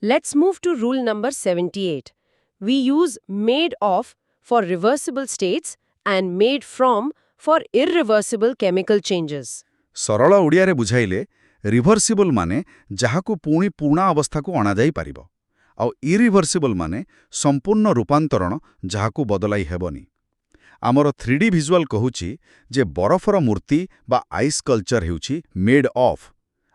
Let's move to rule number 78. We use made of for reversible states and made from for irreversible chemical changes. ସରଳ ଓଡ଼ିଆରେ ବୁଝାଇଲେ, ରିଭର୍ସିବଲ୍ ମାନେ ଯାହାକୁ ପୁଣି ପୁରୁଣା ଅବସ୍ଥାକୁ ଅଣାଯାଇପାରିବ, ଆଉ ଇରିଭର୍ସିବଲ୍ ମାନେ ସମ୍ପୂର୍ଣ୍ଣ ରୂପାନ୍ତରଣ ଯାହାକୁ ବଦଳାଇ ହେବନି। ଆମର 3D ଭିଜୁଆଲ୍ କହୁଛି ଯେ ବରଫର ମୂର୍ତ୍ତି ବା ଆଇସ୍ ସ୍କଲ୍ପଚର ହେଉଛି ମେଡ୍ ଅଫ୍,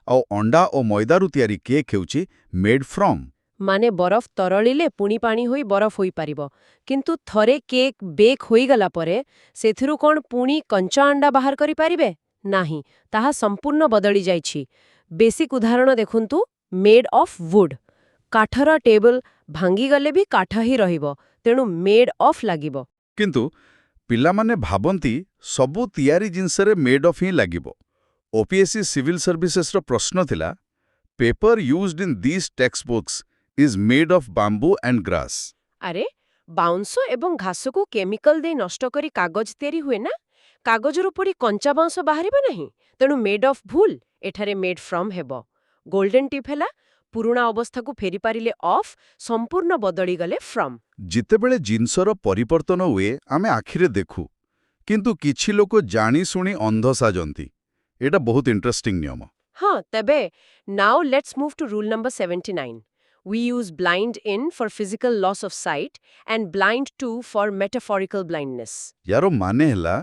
ଆଉ ଅଣ୍ଡା ଓ ମଇଦାରୁ ତିଆରି କେକ୍ ହେଉଛି ମେଡ୍ ଫ୍ରମ୍। ମାନେ ବରଫ ତରଳିଲେ ପୁଣି ପାଣି ହୋଇ ବରଫ ହୋଇପାରିବ, କିନ୍ତୁ ଥରେ କେକ୍ ବେକ୍ ହୋଇଗଲା ପରେ ସେଥିରୁ କ'ଣ ପୁଣି କଞ୍ଚା ଅଣ୍ଡା ବାହାର କରିପାରିବେ? ନାହିଁ, ତାହା ସମ୍ପୂର୍ଣ୍ଣ ବଦଳି ଯାଇଛି। ବେସିକ୍ ଉଦାହରଣ ଦେଖନ୍ତୁ, ମେଡ୍ ଅଫ୍ વુଡ୍। କାଠର ଟେବୁଲ ଭାଙ୍ଗିଗଲେ ବି କାଠ ହିଁ ରହିବ, ତେଣୁ ମେଡ୍ ଅଫ୍ ଲାଗିବ। କିନ୍ତୁ ପିଲାମାନେ ଭାବନ୍ତି ସବୁ ତିଆରି ଜିନିଷରେ ମେଡ୍ ଅଫ୍ ହିଁ ଲାଗିବ। OPSC ସିଭିଲ୍ ସର୍ଭିସେସ୍ର ପ୍ରଶ୍ନ ଥିଲା, paper used in this text books is made of bamboo and grass. ଆରେ, ବାଉଁଶ ଏବଂ ଘାସକୁ କେମିକାଲ ଦେଇ ନଷ୍ଟ କରି କାଗଜ ତିଆରି ହୁଏ ନା? କାଗଜରୁ ପଡ଼ି କଞ୍ଚା ବାଉଁଶ ବାହାରିବ ନାହିଁ, ତେଣୁ ମେଡ୍ ଅଫ୍ ଭୁଲ, ଏଠାରେ ମେଡ୍ ଫ୍ରମ୍ ହେବ। ଗୋଲ୍ଡେନ୍ ଟିପ୍ ହେଲା, ପୁରୁଣା ଅବସ୍ଥାକୁ ଫେରିପାରିଲେ ଅଫ୍, ସମ୍ପୂର୍ଣ୍ଣ ବଦଳିଗଲେ ଫ୍ରମ୍। ଯେତେବେଳେ ଜିନିଷର ପରିବର୍ତ୍ତନ ହୁଏ ଆମେ ଆଖିରେ ଦେଖୁ, କିନ୍ତୁ କିଛି ଲୋକ ଜାଣିଶୁଣି ଅନ୍ଧ ସାଜନ୍ତି। ଏଇଟା ବହୁତ ଇଣ୍ଟରେଷ୍ଟିଂ ନିୟମ। ହଁ, ତେବେ now let's move to rule number 79. We use blind in for physical loss of sight and blind to for metaphorical blindness. ୟାର ମାନେ ହେଲା,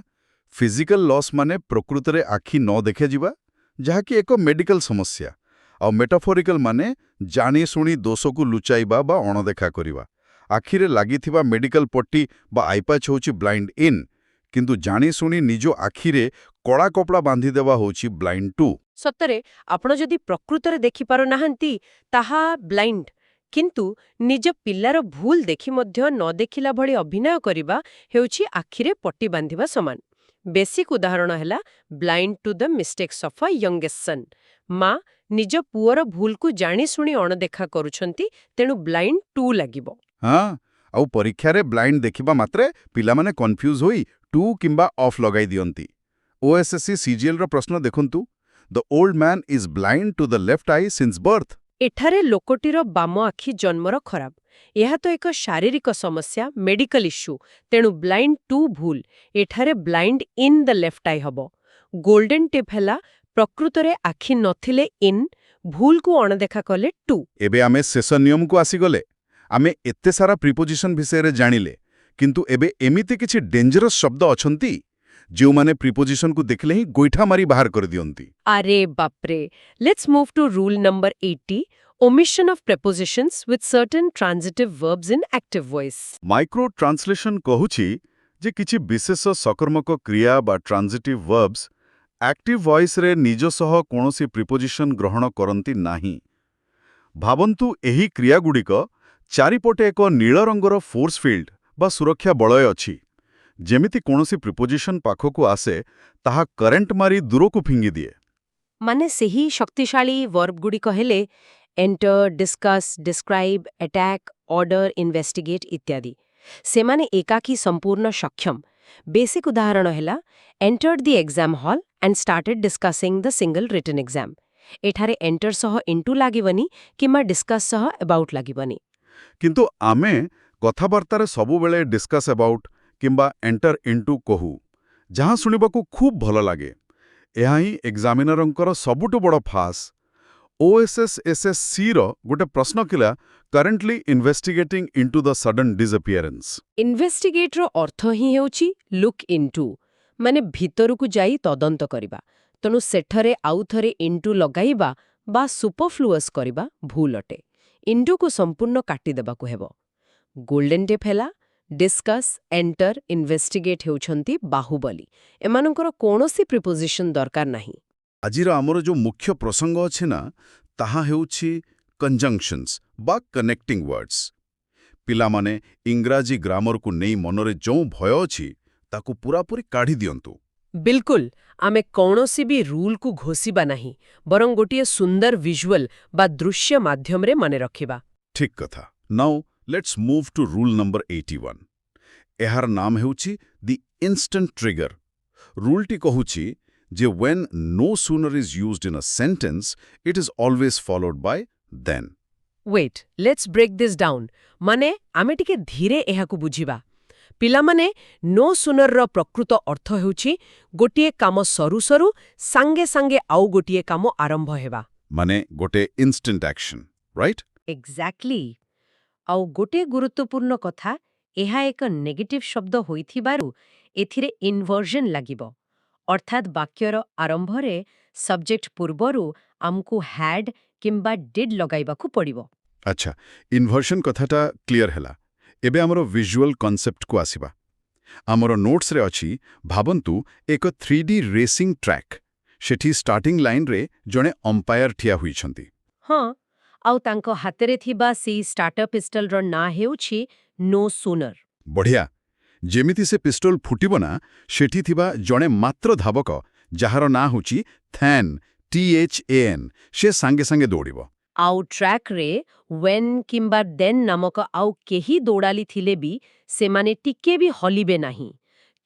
ଫିଜିକାଲ ଲସ୍ ମାନେ ପ୍ରକୃତରେ ଆଖି ନ ଦେଖାଯିବା, ଯାହାକି ଏକ ମେଡିକାଲ ସମସ୍ୟା, ଆଉ ମେଟାଫୋରିକାଲ ମାନେ ଜାଣିଶୁଣି ଦୋଷକୁ ଲୁଚାଇବା ବା ଅଣଦେଖା କରିବା। ଆଖିରେ ଲାଗିଥିବା ମେଡିକାଲ ପଟ୍ଟି ବା ଆଇପାଚ୍ ହେଉଛି ବ୍ଲାଇଣ୍ଡ ଇନ୍, କିନ୍ତୁ ଜାଣିଶୁଣି ନିଜ ଆଖିରେ କଳା କପଡ଼ା ବାନ୍ଧିଦେବା ହେଉଛି ବ୍ଲାଇଣ୍ଡ ଟୁ। ସତରେ, ଆପଣ ଯଦି ପ୍ରକୃତରେ ଦେଖିପାରୁନାହାନ୍ତି, ତାହା ବ୍ଲାଇଣ୍ଡ। କିନ୍ତୁ ନିଜ ପିଲାର ଭୁଲ ଦେଖି ମଧ୍ୟ ନ ଦେଖିଲା ଭଳି ଅଭିନୟ କରିବା ହେଉଛି ଆଖିରେ ପଟି ବାନ୍ଧିବା ସମାନ। ବେସିକ୍ ଉଦାହରଣ ହେଲା blind to the mistakes of ଅ ୟଙ୍ଗେଷ୍ଟ ସନ୍। ମା ନିଜ ପୁଅର ଭୁଲକୁ ଜାଣିଶୁଣି ଅଣଦେଖା କରୁଛନ୍ତି, ତେଣୁ ବ୍ଲାଇଣ୍ଡ ଟୁ ଲାଗିବ। ହଁ, ଆଉ ପରୀକ୍ଷାରେ ବ୍ଲାଇଣ୍ଡ ଦେଖିବା ମାତ୍ରେ ପିଲାମାନେ କନଫ୍ୟୁଜ୍ ହୋଇ ଟୁ କିମ୍ବା ଅଫ୍ ଲଗାଇ ଦିଅନ୍ତି। OSSC CGLର ପ୍ରଶ୍ନ ଦେଖନ୍ତୁ, the old man is blind to the left eye since birth. ଏଠାରେ ଲୋକଟିର ବାମ ଆଖି ଜନ୍ମର ଖରାପ। ଏହା ତ ଏକ ଶାରୀରିକ ସମସ୍ୟା, ମେଡିକାଲ ଇସ୍ୟୁ, ତେଣୁ ବ୍ଲାଇଣ୍ଡ ଟୁ ଭୁଲ, ଏଠାରେ blind in the left I ହେବ। ଗୋଲ୍ଡେନ୍ ଟିପ୍ ହେଲା, ପ୍ରକୃତରେ ଆଖି ନଥିଲେ ଇନ୍, ଭୁଲକୁ ଅଣଦେଖା କଲେ ଟୁ। ଏବେ ଆମେ ଶେଷ ନିୟମକୁ ଆସିଗଲେ। ଆମେ ଏତେ ସାରା ପ୍ରିପୋଜିସନ୍ ବିଷୟରେ ଜାଣିଲେ, କିନ୍ତୁ ଏବେ ଏମିତି କିଛି ଡେଞ୍ଜରସ୍ ଶବ୍ଦ ଅଛନ୍ତି ଯେଉଁମାନେ ପ୍ରିପୋଜିସନ୍କୁ ଦେଖିଲେ ହିଁ ଗୋଇଠା ମାରି ବାହାର କରିଦିଅନ୍ତି। ଆରେ ବାପ୍ରେ, let's move to rule number 80, omission of prepositions with certain transitive verbs in active voice. Micro translation କହୁଛି ଯେ କିଛି ବିଶେଷ ସକର୍ମକ କ୍ରିୟା ବା ଟ୍ରାନ୍ଜିଟିଭ୍ ଭର୍ବସ୍ ଆକ୍ଟିଭ୍ ଭଏସ୍ରେ ନିଜ ସହ କୌଣସି ପ୍ରିପୋଜିସନ୍ ଗ୍ରହଣ କରନ୍ତି ନାହିଁ। ଭାବନ୍ତୁ, ଏହି କ୍ରିୟାଗୁଡ଼ିକ ଚାରିପଟେ ଏକ ନୀଳ ରଙ୍ଗର ଫୋର୍ସ ଫିଲ୍ଡ ବା ସୁରକ୍ଷା ବଳୟ ଅଛି। ଯେମିତି କୌଣସି ପ୍ରିପୋଜିସନ୍ ପାଖକୁ ଆସେ, ତାହା କରେଣ୍ଟ ମାରି ଦୂରକୁ ଫିଙ୍ଗିଦିଏ। ମାନେ ସେହି ଶକ୍ତିଶାଳୀ ଭର୍ବଗୁଡ଼ିକ ହେଲେ enter, discuss, describe, attack, order, investigate ଇତ୍ୟାଦି। ସେମାନେ ଏକାକୀ ସମ୍ପୂର୍ଣ୍ଣ ସକ୍ଷମ। ବେସିକ୍ ଉଦାହରଣ ହେଲା entered the exam hall and started discussing the single written exam. ଏଠାରେ ଏଣ୍ଟର ସହ ଇଣ୍ଟୁ ଲାଗିବନି କିମ୍ବା ଡିସ୍କସ୍ ସହ ଏବାଉଟ୍ ଲାଗିବନି। କିନ୍ତୁ ଆମେ କଥାବାର୍ତ୍ତାରେ ସବୁବେଳେ ଡିସ୍କସ୍ ଏବାଉଟ୍ କିମ୍ବା ଏଣ୍ଟର ଇଣ୍ଟୁ କହୁ, ଯାହା ଶୁଣିବାକୁ ଖୁବ୍ ଭଲ ଲାଗେ। ଏହା ହିଁ ଏକ୍ଜାମିନରଙ୍କର ସବୁଠୁ ବଡ଼ ଫାସ୍। OSSCର ଗୋଟେ ପ୍ରଶ୍ନ ଥିଲା, କରେଣ୍ଟଲି ଇନଭେଷ୍ଟିଗେଟିଂ ଇଣ୍ଟୁ ଦ ସଡନ୍ ଡିସଆପିଆରେନ୍ସ। ଇନଭେଷ୍ଟିଗେଟ୍ର ଅର୍ଥ ହିଁ ହେଉଛି ଲୁକ୍ ଇଣ୍ଟୁ, ମାନେ ଭିତରକୁ ଯାଇ ତଦନ୍ତ କରିବା। ତେଣୁ ସେଠାରେ ଆଉଥରେ ଇଣ୍ଟୁ ଲଗାଇବା ବା ସୁପରଫ୍ଲୁଅସ୍ କରିବା ଭୁଲ ଅଟେ। ଇଣ୍ଟୁକୁ ସମ୍ପୂର୍ଣ୍ଣ କାଟିଦେବାକୁ ହେବ। ଗୋଲ୍ଡେନ୍ ଟିପ୍ ହେଲା, ଡିସ୍କସ୍, ଏଣ୍ଟର, ଇନଭେଷ୍ଟିଗେଟ୍ ହେଉଛନ୍ତି ବାହୁବଲି। ଏମାନଙ୍କର କୌଣସି ପ୍ରିପୋଜିସନ୍ ଦରକାର ନାହିଁ। ଆଜିର ଆମର ଯେଉଁ ମୁଖ୍ୟ ପ୍ରସଙ୍ଗ ଅଛି ନା, ତାହା ହେଉଛି କଞ୍ଜଙ୍କ୍ସନ୍ସ ବା କନେକ୍ଟିଂ ୱାର୍ଡସ୍। ପିଲାମାନେ ଇଂରାଜୀ ଗ୍ରାମରକୁ ନେଇ ମନରେ ଯେଉଁ ଭୟ ଅଛି ତାକୁ ପୂରାପୂରି କାଢ଼ି ଦିଅନ୍ତୁ। ବିଲକୁଲ ଆମେ କୌଣସି ବି ରୁଲକୁ ଘୋଷିବା ନାହିଁ, ବରଂ ଗୋଟିଏ ସୁନ୍ଦର ଭିଜୁଆଲ ବା ଦୃଶ୍ୟ ମାଧ୍ୟମରେ ମନେ ରଖିବା। ଠିକ୍ କଥା। Now let's move to rule number 81। ଏହାର ନାମ ହେଉଛି ଦି ଇନଷ୍ଟାଣ୍ଟ ଟ୍ରିଗର। ରୁଲ୍ଟି କହୁଛି ଯେ when no sooner is used in a sentence, it is always followed by then। Wait, let's break this down. ମାନେ ଆମେ ଟିକେ ଧୀରେ ଏହାକୁ ବୁଝିବା। ପିଲାମାନେ ନୋ ସୁନରର ପ୍ରକୃତ ଅର୍ଥ ହେଉଛି ଗୋଟିଏ କାମ ସରୁ ସରୁ ସାଙ୍ଗେ ସାଙ୍ଗେ ଆଉ ଗୋଟିଏ କାମ ଆରମ୍ଭ ହେବା। ମାନେ ଗୋଟେ ଇନଷ୍ଟାଣ୍ଟ ଆକ୍ସନ୍, ରାଇଟ୍? ଏକ୍ଜାକ୍ଟଲି। ଆଉ ଗୋଟିଏ ଗୁରୁତ୍ୱପୂର୍ଣ୍ଣ କଥା, ଏହା ଏକ ନେଗେଟିଭ୍ ଶବ୍ଦ ହୋଇଥିବାରୁ ଏଥିରେ ଇନଭର୍ଜନ୍ ଲାଗିବ। ଅର୍ଥାତ୍ ବାକ୍ୟର ଆରମ୍ଭରେ ସବଜେକ୍ଟ ପୂର୍ବରୁ ଆମକୁ ହ୍ୟାଡ୍ କିମ୍ବା ଡିଡ୍ ଲଗାଇବାକୁ ପଡ଼ିବ। ଆଚ୍ଛା, ଇନଭର୍ସନ୍ କଥାଟା କ୍ଲିୟର ହେଲା। ଏବେ ଆମର ଭିଜୁଆଲ କନସେପ୍ଟକୁ ଆସିବା। ଆମର ନୋଟ୍ସରେ ଅଛି, ଭାବନ୍ତୁ ଏକ 3D ରେସିଂ ଟ୍ରାକ୍। ସେଠି ଷ୍ଟାର୍ଟିଂ ଲାଇନ୍ରେ ଜଣେ ଅମ୍ପାୟାର ଠିଆ ହୋଇଛନ୍ତି। ହଁ, ଆଉ ତାଙ୍କ ହାତରେ ଥିବା ସେଇ ଷ୍ଟାର୍ଟର ପିଷ୍ଟଲର ନାଁ ହେଉଛି ନୋ ସୁନର। ବଢ଼ିଆ। ଯେମିତି ସେ ପିଷ୍ଟଲ ଫୁଟିବ ନା, ସେଠି ଥିବା ଜଣେ ମାତ୍ର ଧାବକ, ଯାହାର ନାଁ ହେଉଛି ଥ୍ୟାନ୍, THAN, ସେ ସାଙ୍ଗେ ସାଙ୍ଗେ ଦୌଡ଼ିବ। ଆଉ ଟ୍ରାକ୍ରେ ୱେନ୍ କିମ୍ବା ଦେନ୍ ନାମକ ଆଉ କେହି ଦୌଡ଼ାଲି ଥିଲେ ବି ସେମାନେ ଟିକେ ବି ହଲିବେ ନାହିଁ,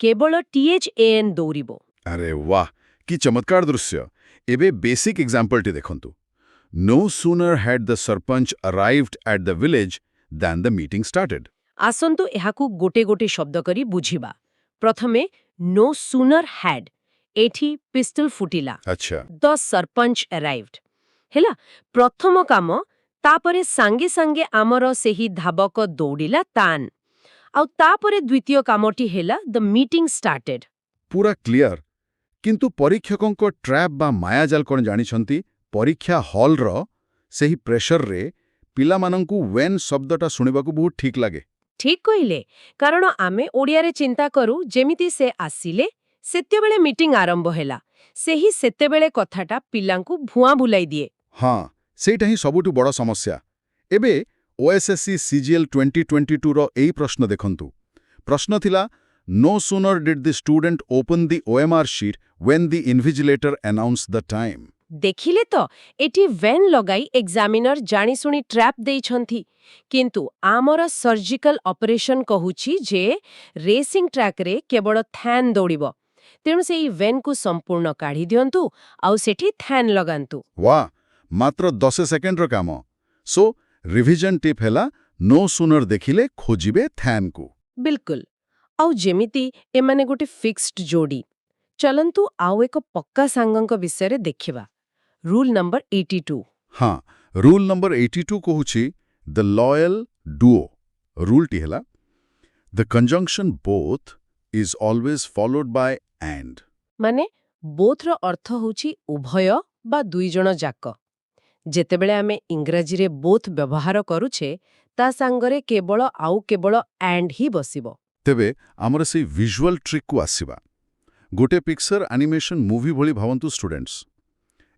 କେବଳ THAN ଦୌଡ଼ିବ। ଆରେ ବାଃ, କି ଚମତ୍କାର ଦୃଶ୍ୟ। ଏବେ ବେସିକ୍ ଏକ୍ଜାମ୍ପଲଟି ଦେଖନ୍ତୁ। No sooner had the sarpanch arrived at the village than the meeting started। ଆସନ୍ତୁ ଏହାକୁ ଗୋଟେ ଗୋଟେ ଶବ୍ଦ କରି ବୁଝିବା। ପ୍ରଥମେ ନୋ ସୁନର ହ୍ୟାଡ୍, ଏଠି ପିଷ୍ଟଲ ଫୁଟିଲା। ଆଚ୍ଛା, ଦ ସରପଞ୍ଚ ଆରାଇଭଡ୍ ହେଲା ପ୍ରଥମ କାମ, ତାପରେ ସାଙ୍ଗେ ସାଙ୍ଗେ ଆମର ସେହି ଧାବକ ଦୌଡ଼ିଲା ତାନ୍, ଆଉ ତାପରେ ଦ୍ୱିତୀୟ କାମଟି ହେଲା ଦ ମିଟିଂ ଷ୍ଟାର୍ଟେଡ୍। ପୁରା କ୍ଲିୟର। କିନ୍ତୁ ପରୀକ୍ଷକଙ୍କ ଟ୍ରାପ୍ ବା ମାୟାଜାଲ କ'ଣ ଜାଣିଛନ୍ତି? ପରୀକ୍ଷା ହଲ୍ର ସେହି ପ୍ରେସରରେ ପିଲାମାନଙ୍କୁ ୱେନ୍ ଶବ୍ଦଟା ଶୁଣିବାକୁ ବହୁତ ଠିକ୍ ଲାଗେ। ଠିକ୍ କହିଲେ, କାରଣ ଆମେ ଓଡ଼ିଆରେ ଚିନ୍ତା କରୁ ଯେମିତି ସେ ଆସିଲେ, ସେତେବେଳେ ମିଟିଂ ଆରମ୍ଭ ହେଲା। ସେହି ସେତେବେଳେ କଥାଟା ପିଲାଙ୍କୁ ଭୁଆଁ ବୁଲାଇ ଦିଏ। ହଁ, ସେଇଟା ହିଁ ସବୁଠୁ ବଡ଼ ସମସ୍ୟା। ଏବେ OSSC CGL 2022ର ଏଇ ପ୍ରଶ୍ନ ଦେଖନ୍ତୁ। ପ୍ରଶ୍ନ ଥିଲା, No sooner did the student open the OMR sheet when the invigilator announced the time। ଦେଖିଲେ ତ, ଏଠି ଭେନ୍ ଲଗାଇ ଏକ୍ଜାମିନର ଜାଣିଶୁଣି ଟ୍ରାପ୍ ଦେଇଛନ୍ତି। କିନ୍ତୁ ଆମର ସର୍ଜିକାଲ ଅପରେସନ୍ କହୁଛି ଯେ ରେସିଂ ଟ୍ରାକ୍ରେ କେବଳ ଥ୍ୟାନ୍ ଦୌଡ଼ିବ। ତେଣୁ ସେଇ ଭେନ୍କୁ ସମ୍ପୂର୍ଣ୍ଣ କାଢ଼ି ଦିଅନ୍ତୁ ଆଉ ସେଠି ଥ୍ୟାନ୍ ଲଗାନ୍ତୁ। ୱାଃ, ମାତ୍ର 10 ସେକେଣ୍ଡର କାମ। ସୋ ରିଭିଜନ ଟିପ୍ ହେଲା, No sooner ଦେଖିଲେ ଖୋଜିବେ ଥ୍ୟାନ୍କୁ। ବିଲକୁଲ। ଆଉ ଯେମିତି ଏମାନେ ଗୋଟେ ଫିକ୍ସଡ ଯୋଡ଼ି। ଚଲନ୍ତୁ ଆଉ ଏକ ପକ୍କା ସାଙ୍ଗଙ୍କ ବିଷୟରେ ଦେଖିବା। Rule number 82। ହଁ, ରୁଲ୍ ନମ୍ବର 82 କହୁଛି ଦ ଲୟଲ ଡୁଓ। ରୁଲ୍ଟି ହେଲା, the conjunction both is always followed by and. ମାନେ ବୋଥର ଅର୍ଥ ହେଉଛି ଉଭୟ ବା ଦୁଇଜଣ ଯାକ। ଯେତେବେଳେ ଆମେ ଇଂରାଜୀରେ ବୋଥ୍ ବ୍ୟବହାର କରୁଛେ, ତା ସାଙ୍ଗରେ କେବଳ ଆଣ୍ଡ ହିଁ ବସିବ। ତେବେ ଆମର ସେଇ ଭିଜୁଆଲ ଟ୍ରିକ୍କୁ ଆସିବା। ଗୋଟେ ପିକ୍ଚର ଆନିମେସନ୍ ମୁଭି ଭଳି ଭାବନ୍ତୁ ଷ୍ଟୁଡେଣ୍ଟସ୍।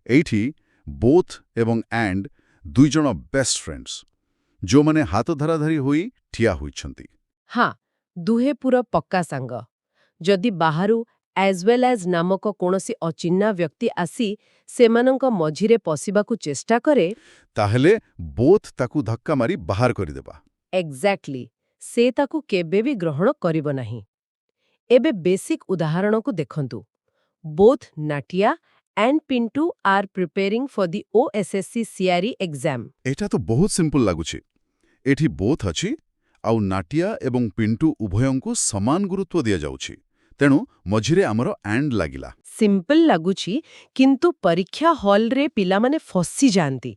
ଏଇଠି ବୋଥ୍ ଏବଂ ଆଣ୍ଡ ଦୁଇଜଣ ବେଷ୍ଟ ଫ୍ରେଣ୍ଡସ୍, ଯେଉଁମାନେ ହାତ ଧରାଧରି ହୋଇ ଠିଆ ହୋଇଛନ୍ତି। ହଁ, ଦୁହେଁ ପୁରା ପକ୍କା ସାଙ୍ଗ। ଯଦି ବାହାରୁ ଆଜ୍ ୱେଲ୍ ଆଜ୍ ନାମକ କୌଣସି ଅଚିହ୍ନା ବ୍ୟକ୍ତି ଆସି ସେମାନଙ୍କ ମଝିରେ ପଶିବାକୁ ଚେଷ୍ଟା କରେ, ତାହେଲେ ବୋଥ୍ ତାକୁ ଧକ୍କା ମାରି ବାହାର କରିଦେବା। ଏକ୍ଜାକ୍ଟଲି, ସେ ତାକୁ କେବେ ବି ଗ୍ରହଣ କରିବ ନାହିଁ। ଏବେ ବେସିକ୍ ଉଦାହରଣକୁ ଦେଖନ୍ତୁ। Both Natia and Pintu are preparing for the OSSC CRE exam। ଏଇଟା ତ ବହୁତ ସିମ୍ପଲ ଲାଗୁଛି। ଏଠି ବୋଥ୍ ଅଛି, ଆଉ ନାଟିଆ ଏବଂ ପିଣ୍ଟୁ ଉଭୟଙ୍କୁ ସମାନ ଗୁରୁତ୍ୱ ଦିଆଯାଉଛି। ତେଣୁ ମଝିରେ ଆମର ଆଣ୍ଡ ଲାଗିଲା। ସିମ୍ପଲ ଲାଗୁଛି, କିନ୍ତୁ ପରୀକ୍ଷା ହଲ୍ରେ ପିଲାମାନେ ଫସିଯାଆନ୍ତି।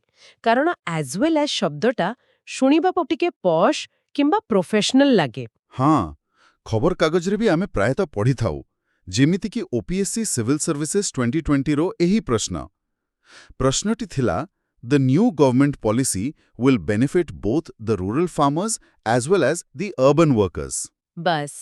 କାରଣ ଆଜ୍ ୱେଲ୍ ଆଜ୍ ଶବ୍ଦଟା ଶୁଣିବାକୁ ଟିକେ ପଶ୍ କିମ୍ବା ପ୍ରୋଫେସନାଲ ଲାଗେ। ହଁ, ଖବରକାଗଜରେ ବି ଆମେ ପ୍ରାୟତଃ ପଢ଼ିଥାଉ, ଯେମିତିକି OPSC ସିଭିଲ୍ ସର୍ଭିସେସ୍ 2020ର ଏହି ପ୍ରଶ୍ନଟି ଥିଲା, the new government policy will benefit both the rural farmers as well as the urban workers. ବାସ୍,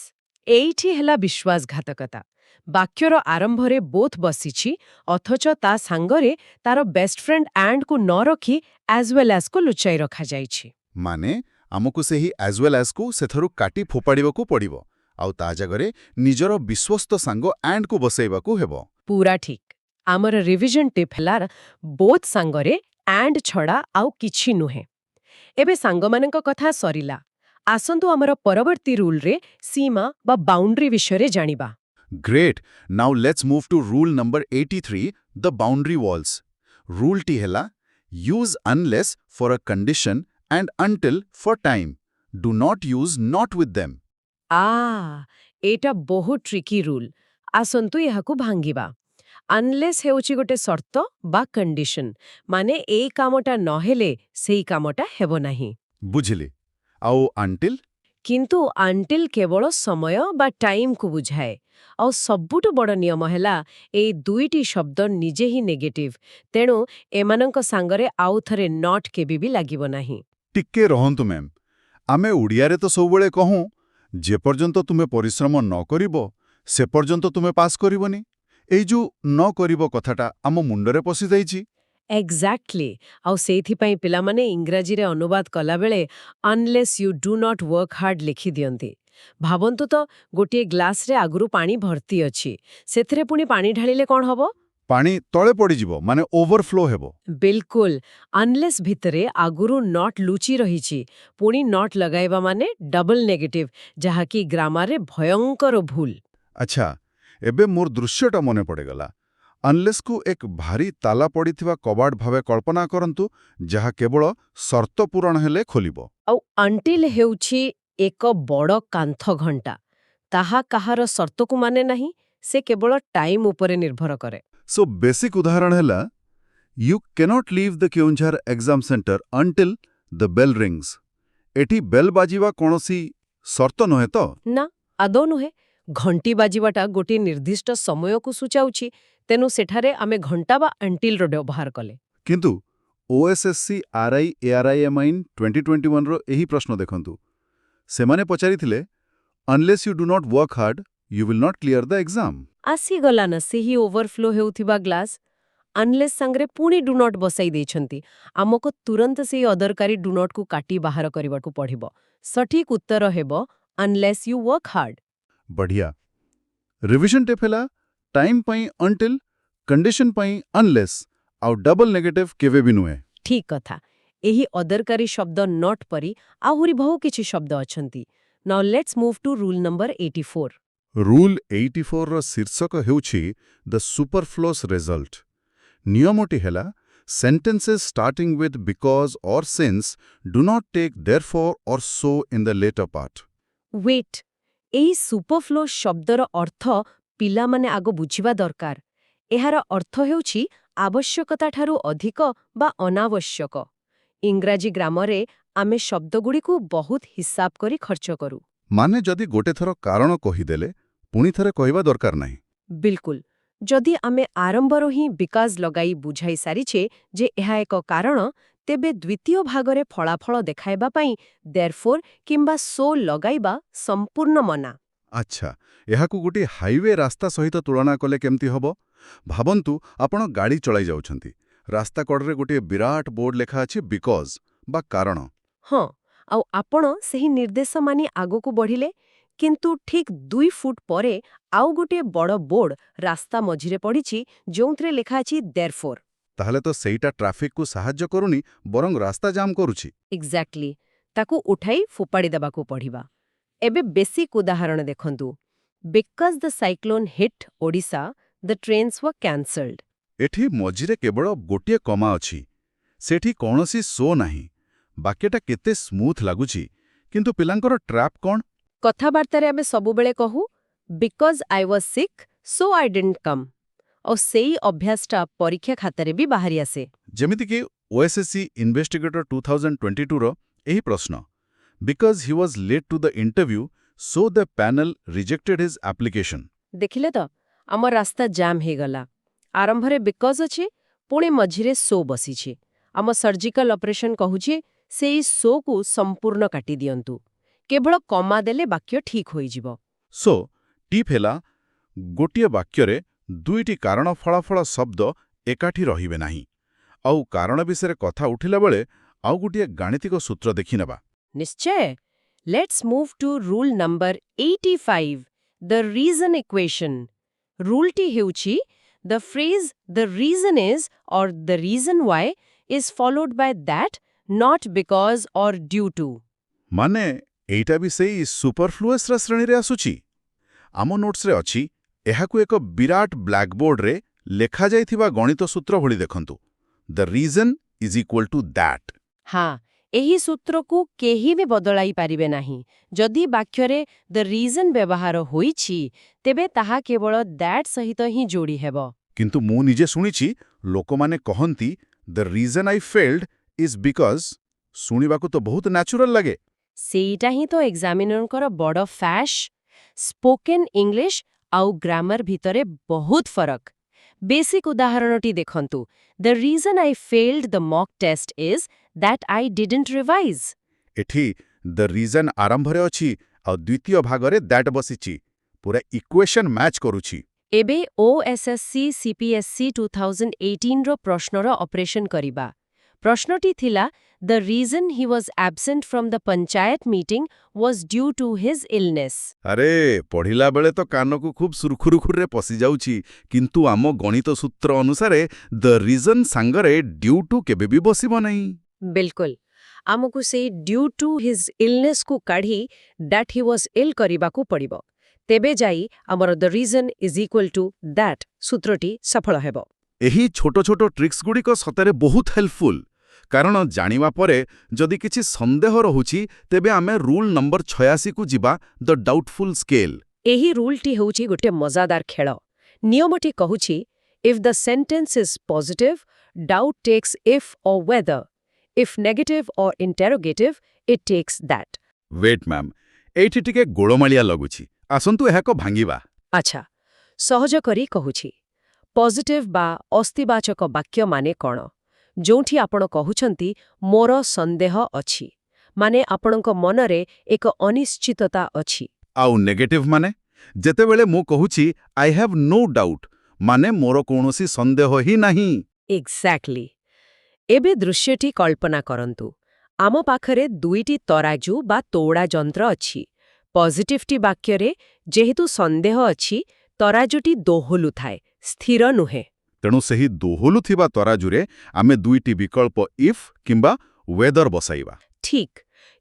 ଏଇଠି ହେଲା ବିଶ୍ୱାସଘାତକତା। ବାକ୍ୟର ଆରମ୍ଭରେ ବୋଥ୍ ବସିଛି, ଅଥଚ ତା ସାଙ୍ଗରେ ତାର ବେଷ୍ଟ ଫ୍ରେଣ୍ଡ ଆଣ୍ଡକୁ ନ ରଖି ଆଜ୍ ୱେଲ୍ ଆଜ୍କୁ ଲୁଚାଇ ରଖାଯାଇଛି। ମାନେ ଆମକୁ ସେହି as well asକୁ ସେଥରୁ କାଟି ଫୋପାଡ଼ିବାକୁ ପଡ଼ିବ ଆଉ ତା ଜାଗାରେ ନିଜର ବିଶ୍ୱସ୍ତ ସାଙ୍ଗ andକୁ ବସେଇବାକୁ ହେବ। ପୂରା ଠିକ୍। ଆମର ରିଭିଜନ ଟିପ୍ ହେଲା ବୋଥ୍ ସାଙ୍ଗରେ ଆଣ୍ଡ ଛଡ଼ା ଆଉ କିଛି ନୁହେଁ। ଏବେ ସାଙ୍ଗମାନଙ୍କ କଥା ସରିଲା। ଆସନ୍ତୁ ଆମର ପରବର୍ତ୍ତୀ ରୁଲରେ ସୀମା ବା ବାଉଣ୍ଡ୍ରି ବିଷୟରେ ଜାଣିବା। Great! Now let's move to rule number 83, the boundary walls. Rule ଟି ହେଲା use unless for a condition and until for time. Do not use not with them. ଏଇଟା ବହୁତ ଟ୍ରିକି ରୁଲ୍। ଆସନ୍ତୁ ଏହାକୁ ଭାଙ୍ଗିବା। ଅନଲେସ୍ ହେଉଛି ଗୋଟେ ସର୍ତ୍ତ ବା କଣ୍ଡିସନ, ମାନେ ଏଇ କାମଟା ନହେଲେ ସେଇ କାମଟା ହେବ ନାହିଁ। ବୁଝିଲି। ଆଉ until? କିନ୍ତୁ ଅନ୍ଟିଲ୍ କେବଳ ସମୟ ବା ଟାଇମ୍କୁ ବୁଝାଏ। ଆଉ ସବୁଠୁ ବଡ଼ ନିୟମ ହେଲା ଏଇ ଦୁଇଟି ଶବ୍ଦ ନିଜେ ହିଁ ନେଗେଟିଭ୍, ତେଣୁ ଏମାନଙ୍କ ସାଙ୍ଗରେ ଆଉ ଥରେ ନଟ୍ କେବେ ବି ଲାଗିବ ନାହିଁ। ଟିକେ ରହନ୍ତୁ ମ୍ୟାମ୍। ଆମେ ଓଡ଼ିଆରେ ତ ସବୁବେଳେ କହୁଁ ଯେପର୍ଯ୍ୟନ୍ତ ତୁମେ ପରିଶ୍ରମ ନ କରିବ ସେ ପର୍ଯ୍ୟନ୍ତ ତୁମେ ପାସ୍ କରିବନି। ଏଇ ଯୋଉ ନ କରିବ କଥାଟା ଆମ ମୁଣ୍ଡରେ ପଶିଯାଇଛି। ଏକ୍ଜାକ୍ଟଲି। ଆଉ ସେଇଥିପାଇଁ ପିଲାମାନେ ଇଂରାଜୀରେ ଅନୁବାଦ କଲାବେଳେ unless you do not work hard ଲେଖିଦିଅନ୍ତି। ଭାବନ୍ତୁ ତ ଗୋଟିଏ ଗ୍ଲାସରେ ଆଗରୁ ପାଣି ଭର୍ତ୍ତି ଅଛି, ସେଥିରେ ପୁଣି ପାଣି ଢାଳିଲେ କ'ଣ ହବ? ପାଣି ତଳେ ପଡ଼ିଯିବ, ମାନେ ଓଭରଫ୍ଲୋ ହେବ। ବିଲକୁଲ। ଅନଲେସ୍ ଭିତରେ ଆଗରୁ ନଟ୍ ଲୁଚି ରହିଛି, ପୁଣି ନଟ୍ ଲଗାଇବା ମାନେ ଡବଲ ନେଗେଟିଭ୍, ଯାହାକି ଗ୍ରାମାରରେ ଭୟଙ୍କର ଭୁଲ। ଆଚ୍ଛା, ଏବେ ମୋର ଦୃଶ୍ୟଟା ମନେ ପଡ଼ିଗଲା। ଅନଲେସ୍କୁ ଏକ ଭାରି ତାଲା ପଡ଼ିଥିବା କବାଟ ଭାବେ କଳ୍ପନା କରନ୍ତୁ, ଯାହା କେବଳ ସର୍ତ୍ତ ପୂରଣ ହେଲେ ଖୋଲିବ। ଆଉ ଅନ୍ଟିଲ୍ ହେଉଛି ଏକ ବଡ଼ କାନ୍ଥ ଘଣ୍ଟା। ତାହା କାହାର ସର୍ତ୍ତକୁ ମାନେ ନାହିଁ, ସେ କେବଳ ଟାଇମ୍ ଉପରେ ନିର୍ଭର କରେ। ସୋ ବେସିକ୍ ଉଦାହରଣ ହେଲା you cannot leave the Keonjhar exam centre until the bell rings. ଏଠି ବେଲ୍ ବାଜିବା କୌଣସି ସର୍ତ୍ତ ନୁହେଁ ତ? ନା, ଆଦୌ ନୁହେଁ। ଘଣ୍ଟି ବାଜିବାଟା ଗୋଟିଏ ନିର୍ଦ୍ଦିଷ୍ଟ ସମୟକୁ ସୂଚାଉଛି, ତେଣୁ ସେଠାରେ ଆମେ ଘଣ୍ଟା ବା ଅନ୍ଟିଲ୍ର ବ୍ୟବହାର କଲେ। କିନ୍ତୁ OSSC RI ARIMIN 2021ର ଏହି ପ୍ରଶ୍ନ ଦେଖନ୍ତୁ। ସେମାନେ ପଚାରିଥିଲେ unless you do not work hard you will not clear the exam. ଆସିଗଲା ନା ସେହି ଓଭରଫ୍ଲୋ ହେଉଥିବା ଗ୍ଲାସ୍। ଅନଲେସ୍ ସାଙ୍ଗରେ ପୁଣି ଡୁ ନଟ୍ ବସାଇ ଦେଇଛନ୍ତି। ଆମକୁ ତୁରନ୍ତ ସେହି ଅଦରକାରୀ ଡୁ ନଟ୍କୁ କାଟି ବାହାର କରିବାକୁ ପଡ଼ିବ। ସଠିକ୍ ଉତ୍ତର ହେବ ଅନଲେସ୍ ୟୁ ୱାର୍କ ହାର୍ଡ। ବଢ଼ିଆ। ରିଭିଜନ ଟିପ୍ ହେଲା ଟାଇମ୍ ପାଇଁ ଅନ୍ଟିଲ୍, କଣ୍ଡିସନ ପାଇଁ ଅନଲେସ୍, ଆଉ ଡବଲ ନେଗେଟିଭ୍ କେବେ ବି ନୁହେଁ। ଠିକ୍ କଥା। ଏହି ଅଦରକାରୀ ଶବ୍ଦ ନଟ୍ ପରି ଆହୁରି ବହୁ କିଛି ଶବ୍ଦ ଅଛନ୍ତି। Now let's move to rule number 84। Rule 84ର ଶୀର୍ଷକ ହେଉଛି ଦ ସୁପରଫ୍ଲୋସ୍ ରେଜଲ୍ଟ। ନିୟମଟି ହେଲା sentences starting with because or since do not take therefore or so in the latter part. Wait, ଏହି ସୁପରଫ୍ଲୋ ଶବ୍ଦର ଅର୍ଥ ପିଲାମାନେ ଆଗ ବୁଝିବା ଦରକାର। ଏହାର ଅର୍ଥ ହେଉଛି ଆବଶ୍ୟକତାଠାରୁ ଅଧିକ ବା ଅନାବଶ୍ୟକ। ଇଂରାଜୀ ଗ୍ରାମରେ ଆମେ ଶବ୍ଦଗୁଡ଼ିକୁ ବହୁତ ହିସାବ କରି ଖର୍ଚ୍ଚ କରୁ। ମାନେ ଯଦି ଗୋଟେ ଥର କାରଣ କହିଦେଲେ ପୁଣି ଥରେ କହିବା ଦରକାର ନାହିଁ। ବିଲକୁଲ। ଯଦି ଆମେ ଆରମ୍ଭରୁ ହିଁ ବିକାଜ ଲଗାଇ ବୁଝାଇ ସାରିଛେ ଯେ ଏହା ଏକ କାରଣ, ତେବେ ଦ୍ୱିତୀୟ ଭାଗରେ ଫଳାଫଳ ଦେଖାଇବା ପାଇଁ ଦେୟରଫୋର୍ କିମ୍ବା ସୋ ଲଗାଇବା ସମ୍ପୂର୍ଣ୍ଣ ମନା। ଆଚ୍ଛା, ଏହାକୁ ଗୋଟିଏ ହାଇୱେ ରାସ୍ତା ସହିତ ତୁଳନା କଲେ କେମିତି ହେବ? ଭାବନ୍ତୁ ଆପଣ ଗାଡ଼ି ଚଳାଇ ଯାଉଛନ୍ତି। ରାସ୍ତା କଡ଼ରେ ଗୋଟିଏ ବିରାଟ ବୋର୍ଡ ଲେଖା ଅଛି ବିକଜ ବା କାରଣ। ହଁ, ଆଉ ଆପଣ ସେହି ନିର୍ଦ୍ଦେଶ ମାନି ଆଗକୁ ବଢ଼ିଲେ, କିନ୍ତୁ ଠିକ୍ 2 ଫୁଟ ପରେ ଆଉ ଗୋଟିଏ ବଡ଼ ବୋର୍ଡ ରାସ୍ତା ମଝିରେ ପଡ଼ିଛି, ଯେଉଁଥିରେ ଲେଖା ଅଛି ଦେୟରଫୋର୍। ତାହେଲେ ତ ସେଇଟା ଟ୍ରାଫିକକୁ ସାହାଯ୍ୟ କରୁନି, ବରଂ ରାସ୍ତା ଜାମ୍ କରୁଛି। ଏକ୍ଜାକ୍ଟଲି। ତାକୁ ଉଠାଇ ଫୋପାଡ଼ି ଦେବାକୁ ପଡ଼ିବା। ଏବେ ବେସିକ୍ ଉଦାହରଣ ଦେଖନ୍ତୁ। Because the cyclone hit Odisha, the trains were cancelled. ଏଠି ମଝିରେ କେବଳ ଗୋଟିଏ କମା ଅଛି। ସେଠି କୌଣସି ସୋ ନାହିଁ। ବାକ୍ୟଟା କେତେ ସ୍ମୁଥ୍ ଲାଗୁଛି, କିନ୍ତୁ ପିଲାଙ୍କର ଟ୍ରାପ୍ କ'ଣ? କଥାବାର୍ତ୍ତାରେ ଆମେ ସବୁବେଳେ କହୁ because I was sick so I didn't come. ଆଉ ସେଇ ଅଭ୍ୟାସଟା ପରୀକ୍ଷା ଖାତାରେ ବି ବାହାରି ଆସେ। ଯେମିତିକି OSSC ଇନଭେଷ୍ଟିଗେଟର 2022ର ଏହି ପ୍ରଶ୍ନ because he was late to the interview so the panel rejected his application. ଦେଖିଲେ ତ, ଆମ ରାସ୍ତା ଜାମ୍ ହେଇଗଲା। ଆରମ୍ଭରେ ବିକଜ ଅଛି, ପୁଣି ମଝିରେ ସୋ ବସିଛି। ଆମ ସର୍ଜିକାଲ ଅପରେସନ୍ କହୁଛି ସେଇ ସୋକୁ ସମ୍ପୂର୍ଣ୍ଣ କାଟି ଦିଅନ୍ତୁ। କେବଳ କମା ଦେଲେ ବାକ୍ୟ ଠିକ୍ ହୋଇଯିବ। ସୋ ଟିପ୍ ହେଲା ଗୋଟିଏ ବାକ୍ୟରେ ଦୁଇଟି କାରଣ ଫଳାଫଳ ଶବ୍ଦ ଏକାଠି ରହିବେ ନାହିଁ। ଆଉ କାରଣ ବିଷୟରେ କଥା ଉଠିଲା ବେଳେ ଆଉ ଗୋଟିଏ ଗାଣିତିକ ସୂତ୍ର ଦେଖିନେବା। ନିଶ୍ଚୟ। Let's move to rule number 85, the reason equation. ରୁଲ୍ଟି ହେଉଛି the phrase the reason is or the reason why is followed by that, not because or due to. ମାନେ ଏଇଟା ବି ସେଇ ସୁପରଫ୍ଲୁଅସ୍ର ଶ୍ରେଣୀରେ ଆସୁଛି। ଆମ ନୋଟ୍ସରେ ଅଛି, ଏହାକୁ ଏକ ବିରାଟ ବ୍ଲାକବୋର୍ଡରେ ଲେଖାଯାଇଥିବା ଗଣିତ ସୂତ୍ର ଭଳି ଦେଖନ୍ତୁ। The reason is equal to that. ହଁ, ଏହି ସୂତ୍ରକୁ କେହି ବି ବଦଳାଇ ପାରିବେ ନାହିଁ। ଯଦି ବାକ୍ୟରେ ଦ ରିଜନ୍ ବ୍ୟବହାର ହୋଇଛି, ତେବେ ତାହା କେବଳ ଦ୍ୟାଟ୍ ସହିତ ହିଁ ଯୋଡ଼ି ହେବ। କିନ୍ତୁ ମୁଁ ନିଜେ ଶୁଣିଛି ଲୋକମାନେ କହନ୍ତି the reason I failed is because. ଶୁଣିବାକୁ ତ ବହୁତ ନ୍ୟାଚୁରାଲ ଲାଗେ। ସେଇଟା ହିଁ ତ ଏକ୍ଜାମିନରଙ୍କର ବଡ଼ ଫ୍ୟାଶ୍। ସ୍ପୋକେନ୍ ଇଂଲିଶ ଆଉ ଗ୍ରାମାର ଭିତରେ ବହୁତ ଫରକ। ବେସିକ୍ ଉଦାହରଣଟି ଦେଖନ୍ତୁ। The reason I failed the mock test is that I didn't revise. ଏଠି ଦ ରିଜନ୍ ଆରମ୍ଭରେ ଅଛି ଆଉ ଦ୍ୱିତୀୟ ଭାଗରେ ଦ୍ୟାଟ୍ ବସିଛି। ପୁରା ଇକ୍ୱେସନ୍ ମ୍ୟାଚ୍ କରୁଛି। ଏବେ OSSC CPSC 2018ର ପ୍ରଶ୍ନର ଅପରେସନ୍ କରିବା। ପ୍ରଶ୍ନଟି ଥିଲା, the reason he was absent from the panchayat meeting was due to his illness. ଆରେ ପଢ଼ିଲା ବେଳେ ତ କାନକୁ ଖୁବ୍ ସୁରୁଖୁରୁରେ ପଶିଯାଉଛି, କିନ୍ତୁ ଆମ ଗଣିତ ସୂତ୍ର ଅନୁସାରେ ଦ ରିଜନ୍ ସାଙ୍ଗରେ ଡ୍ୟୁ ଟୁ କେବେ ବି ବସିବ ନାହିଁ। ବିଲକୁଲ। ଆମକୁ ସେଇ ଡ୍ୟୁ ଟୁ ହିଜ୍ ଇଲନେସ୍କୁ କାଢ଼ି ଦ୍ୟାଟ୍ ହି ୱାଜ୍ ଇଲ୍ କରିବାକୁ ପଡ଼ିବ। ତେବେ ଯାଇ ଆମର the reason is equal to that ସୂତ୍ରଟି ସଫଳ ହେବ। ଏହି ଛୋଟ ଛୋଟ ଟ୍ରିକ୍ସଗୁଡ଼ିକ ସତରେ ବହୁତ ହେଲ୍ପଫୁଲ୍। କାରଣ ଜାଣିବା ପରେ ଯଦି କିଛି ସନ୍ଦେହ ରହୁଛି, ତେବେ ଆମେ ରୁଲ୍ ନମ୍ବର 86କୁ ଯିବା, ଦ ଡାଉଟଫୁଲ୍ ସ୍କେଲ୍। ଏହି ରୁଲ୍ଟି ହେଉଛି ଗୋଟେ ମଜାଦାର ଖେଳ। ନିୟମଟି କହୁଛି, if the sentence is positive, doubt takes if or whether. If negative or interrogative, it takes that. Wait ma'am, ଏଇଠି ଟିକେ ଗୋଳମାଳିଆ ଲାଗୁଛି। ଆସନ୍ତୁ ଏହାକୁ ଭାଙ୍ଗିବା। ଆଚ୍ଛା, ସହଜ କରି କହୁଛି। ପଜିଟିଭ୍ ବା ଅସ୍ତିବାଚକ ବାକ୍ୟ ମାନେ କ'ଣ? ଯେଉଁଠି ଆପଣ କହୁଛନ୍ତି, ମୋର ସନ୍ଦେହ ଅଛି, ମାନେ ଆପଣଙ୍କ ମନରେ ଏକ ଅନିଶ୍ଚିତତା ଅଛି। ଆଉ ନେଗେଟିଭ୍ ମାନେ? ଯେତେବେଳେ ମୁଁ କହୁଛି ଆଇ ହ୍ୟାଭ୍ ନୋ ଡାଉଟ୍, ମାନେ ମୋର କୌଣସି ସନ୍ଦେହ ହିଁ ନାହିଁ। ଏକ୍ଜାକ୍ଟଲି। ଏବେ ଦୃଶ୍ୟଟି କଳ୍ପନା କରନ୍ତୁ। ଆମ ପାଖରେ ଦୁଇଟି ତରାଜୁ ବା ତୋଡ଼ା ଯନ୍ତ୍ର ଅଛି। ପଜିଟିଭ୍ଟି ବାକ୍ୟରେ ଯେହେତୁ ସନ୍ଦେହ ଅଛି, ତରାଜୁଟି ଦୋହଲୁଥାଏ, ସ୍ଥିର ନୁହେଁ। ତେଣୁ ସେହି ଦୋହଲୁଥିବା ତରାଜୁରେ ଆମେ ଦୁଇଟି ବିକଳ୍ପ ଇଫ୍ କିମ୍ବା ୱେଦର ବସାଇବା। ଠିକ୍।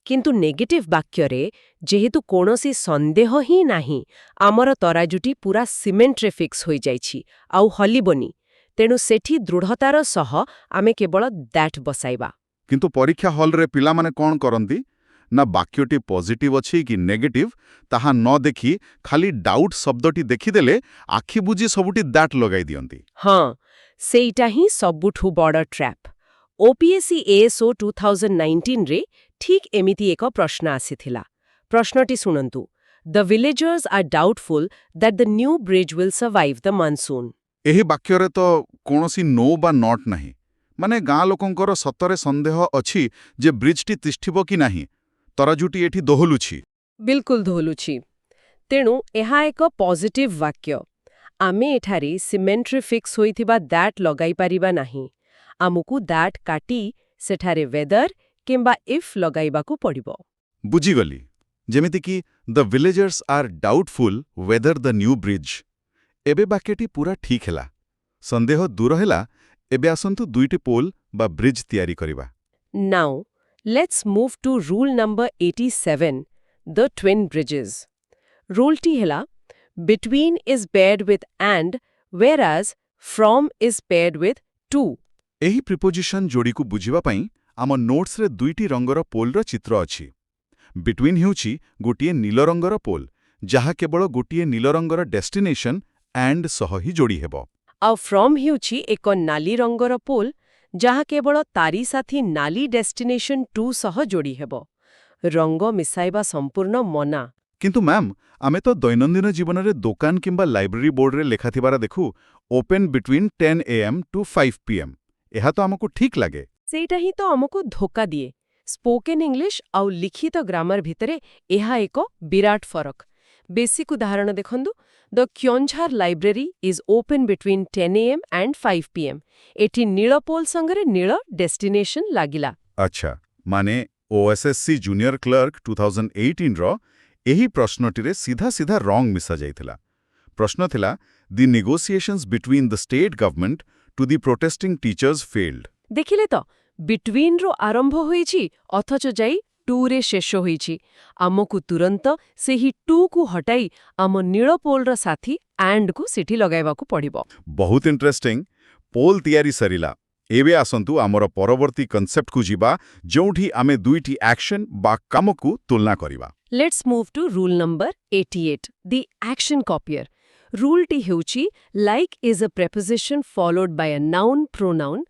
କିନ୍ତୁ ନେଗେଟିଭ୍ ବାକ୍ୟରେ ଯେହେତୁ କୌଣସି ସନ୍ଦେହ ହିଁ ନାହିଁ, ଆମର ତରାଜୁଟି ପୁରା ସିମେଣ୍ଟରେ ଫିକ୍ସ ହୋଇଯାଇଛି, ଆଉ ହଲିବନି। ତେଣୁ ସେଠି ଦୃଢ଼ତାର ସହ ଆମେ କେବଳ ଦ୍ୟାଟ୍ ବସାଇବା। କିନ୍ତୁ ପରୀକ୍ଷା ହଲ୍ରେ ପିଲାମାନେ କ'ଣ କରନ୍ତି ନା, ବାକ୍ୟଟି ପଜିଟିଭ୍ ଅଛି କି ନେଗେଟିଭ୍ ତାହା ନ ଦେଖି ଖାଲି ଡାଉଟ୍ ଶବ୍ଦଟି ଦେଖିଦେଲେ ଆଖି ବୁଜି ସବୁଠି ଦ୍ୟାଟ୍ ଲଗାଇ ଦିଅନ୍ତି। ହଁ, ସେଇଟା ହିଁ ସବୁଠୁ ବଡ଼ ଟ୍ରାପ୍। OPSC ASO 2019ରେ ଠିକ୍ ଏମିତି ଏକ ପ୍ରଶ୍ନ ଆସିଥିଲା। ପ୍ରଶ୍ନଟି ଶୁଣନ୍ତୁ। The villagers are doubtful that the new bridge will survive the monsoon. ଏହି ବାକ୍ୟରେ ତ କୌଣସି ନୋ ବା ନଟ୍ ନାହିଁ। ମାନେ ଗାଁ ଲୋକଙ୍କର ସତରେ ସନ୍ଦେହ ଅଛି ଯେ ବ୍ରିଜ୍ଟି ତିଷ୍ଠିବ କି ନାହିଁ। ତରାଜୁଟି ଏଠି ଦୋହଲୁଛି। ବିଲକୁଲ ଦୋହଲୁଛି। ତେଣୁ ଏହା ଏକ ପଜିଟିଭ୍ ବାକ୍ୟ। ଆମେ ଏଠାରେ ସିମେଣ୍ଟରେ ଫିକ୍ସ ହୋଇଥିବା ଦ୍ୟାଟ୍ ଲଗାଇ ପାରିବା ନାହିଁ। ଆମକୁ ଦ୍ୟାଟ୍ କାଟି ସେଠାରେ ୱେଦର କିମ୍ବା ଇଫ୍ ଲଗାଇବାକୁ ପଡ଼ିବ। ବୁଝିଗଲି। ଯେମିତିକି the villagers are doubtful whether the new bridge. ଏବେ ବାକ୍ୟଟି ପୁରା ଠିକ୍ ହେଲା। ସନ୍ଦେହ ଦୂର ହେଲା। ଏବେ ଆସନ୍ତୁ ଦୁଇଟି ପୋଲ୍ ବା ବ୍ରିଜ୍ ତିଆରି କରିବା। Now let's move to rule number 87, the twin bridges. ରୁଲ୍ଟି ହେଲା, between is paired with and, whereas from is paired with to। ଏହି ପ୍ରିପୋଜିସନ୍ ଯୋଡ଼ିକୁ ବୁଝିବା ପାଇଁ ଆମ ନୋଟ୍ସରେ ଦୁଇଟି ରଙ୍ଗର ପୋଲ୍ର ଚିତ୍ର ଅଛି। ବିଟୱିନ୍ ହେଉଛି ଗୋଟିଏ ନୀଳ ରଙ୍ଗର ପୋଲ୍, ଯାହା କେବଳ ଗୋଟିଏ ନୀଳ ରଙ୍ଗର ଡେଷ୍ଟିନେସନ୍ ଆଣ୍ଡ ସହ ହିଁ ଯୋଡ଼ି ହେବ। ଆଉ ଫ୍ରମ୍ ହେଉଛି ଏକ ନାଲି ରଙ୍ଗର ପୋଲ୍, ଯାହା କେବଳ ତାରି ସାଥୀ ନାଲି ଡେଷ୍ଟିନେସନ୍ ଟୁ ସହ ଯୋଡ଼ି ହେବ। ରଙ୍ଗ ମିଶାଇବା ସମ୍ପୂର୍ଣ୍ଣ ମନା। କିନ୍ତୁ ମ୍ୟାମ୍, ଆମେ ତ ଦୈନନ୍ଦିନ ଜୀବନରେ ଦୋକାନ କିମ୍ବା ଲାଇବ୍ରେରୀ ବୋର୍ଡରେ ଲେଖାଥିବାର ଦେଖୁ, open between 10 AM to 5 PM। ଏହା ତ ଆମକୁ ଠିକ୍ ଲାଗେ। ସେଇଟା ହିଁ ତ ଆମକୁ ଧୋକା ଦିଏ। ସ୍ପୋକେନ୍ ଇଂଲିଶ ଆଉ ଲିଖିତ ଗ୍ରାମାର ଭିତରେ ଏହା ଏକ ବିରାଟ ଫରକ। ବେସିକ୍ ଉଦାହରଣ ଦେଖନ୍ତୁ। The Keonjhar library is open between 10 AM and 5 PM। ଏଠି ନୀଳ ପୋଲ୍ ସାଙ୍ଗରେ ନୀଳ ଡେଷ୍ଟିନେସନ୍ ଲାଗିଲା। ଆଚ୍ଛା, ମାନେ OSSC ଜୁନିୟର କ୍ଲର୍କ 2018ର ଏହି ପ୍ରଶ୍ନଟିରେ ସିଧା ସିଧା ରଙ୍ଗ ମିଶା ଯାଇଥିଲା। ପ୍ରଶ୍ନ ଥିଲା the negotiations between the state government to the protesting teachers failed. ଦେଖିଲେ ତ ବିଟୱିନ୍ରୁ ଆରମ୍ଭ ହୋଇଛି ଅଥଚ ଯାଇ ଟୁରେ ଶେଷ ହୋଇଛି। ଆମକୁ ତୁରନ୍ତ ସେହି ଟୁକୁ ହଟାଇ ଆମ ନୀଳପୋଲର ସାଥୀ ଆଣ୍ଡକୁ ସେଠି ଲଗାଇବାକୁ ପଡ଼ିବ। ବହୁତ ଇଣ୍ଟରେଷ୍ଟିଂ। ପୋଲ୍ ତିଆରି ସରିଲା। ଏବେ ଆସନ୍ତୁ ଆମର ପରବର୍ତ୍ତୀ କନସେପ୍ଟକୁ ଯିବା, ଯେଉଁଠି ଆମେ ଦୁଇଟି ଆକ୍ସନ୍ ବା କାମକୁ ତୁଳନା କରିବା। Let's move to rule number 88, the action copier. ରୁଲ୍ଟି ହେଉଛି like is a preposition followed by a noun pronoun,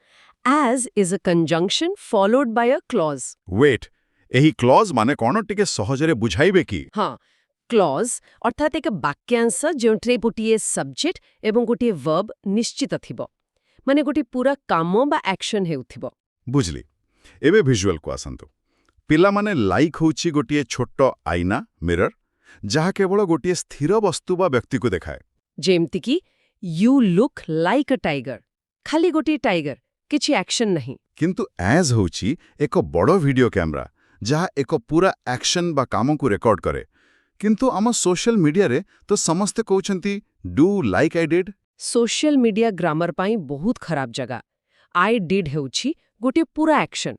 as is a conjunction followed by a clause। Wait, ଏହି କ୍ଲଜ୍ ମାନେ କ'ଣ ଟିକେ ସହଜରେ ବୁଝାଇବେ କି? ହଁ, କ୍ଲଜ୍ ଅର୍ଥାତ୍ ଏକ ବାକ୍ୟାଂଶ ଯେଉଁଥିରେ ଗୋଟିଏ ସବଜେକ୍ଟ ଏବଂ ଗୋଟିଏ ଭର୍ବ ନିଶ୍ଚିତ ଥିବ, ମାନେ ଗୋଟିଏ ପୁରା କାମ ବା ଆକ୍ସନ୍ ହେଉଥିବ। ବୁଝିଲି। ଏବେ ଭିଜୁଆଲକୁ ଆସନ୍ତୁ। ପିଲାମାନେ ଲାଇକ୍ ହେଉଛି ଗୋଟିଏ ଛୋଟ ଆଇନା ମିରର, ଯାହା କେବଳ ଗୋଟିଏ ସ୍ଥିର ବସ୍ତୁ ବା ବ୍ୟକ୍ତିକୁ ଦେଖାଏ। ଯେମିତିକି ୟୁ ଲୁକ୍ ଲାଇକ୍ ଅ ଟାଇଗର, ଖାଲି ଗୋଟିଏ ଟାଇଗର, କିଛି ଆକ୍ସନ୍ ନାହିଁ। କିନ୍ତୁ ଆଜ୍ ହେଉଛି ଏକ ବଡ଼ ଭିଡିଓ କ୍ୟାମେରା, ଯାହା ଏକ ପୁରା ଆକ୍ସନ୍ ବା କାମକୁ ରେକର୍ଡ କରେ। କିନ୍ତୁ ଆମ ସୋସିଆଲ ମିଡିଆରେ ତ ସମସ୍ତେ କହୁଛନ୍ତି do like I did. Social media grammar ପାଇଁ ବହୁତ ଖରାପ ଜାଗା। ଆଇ ଡିଡ୍ ହେଉଛି ଗୋଟିଏ ପୁରା ଆକ୍ସନ୍,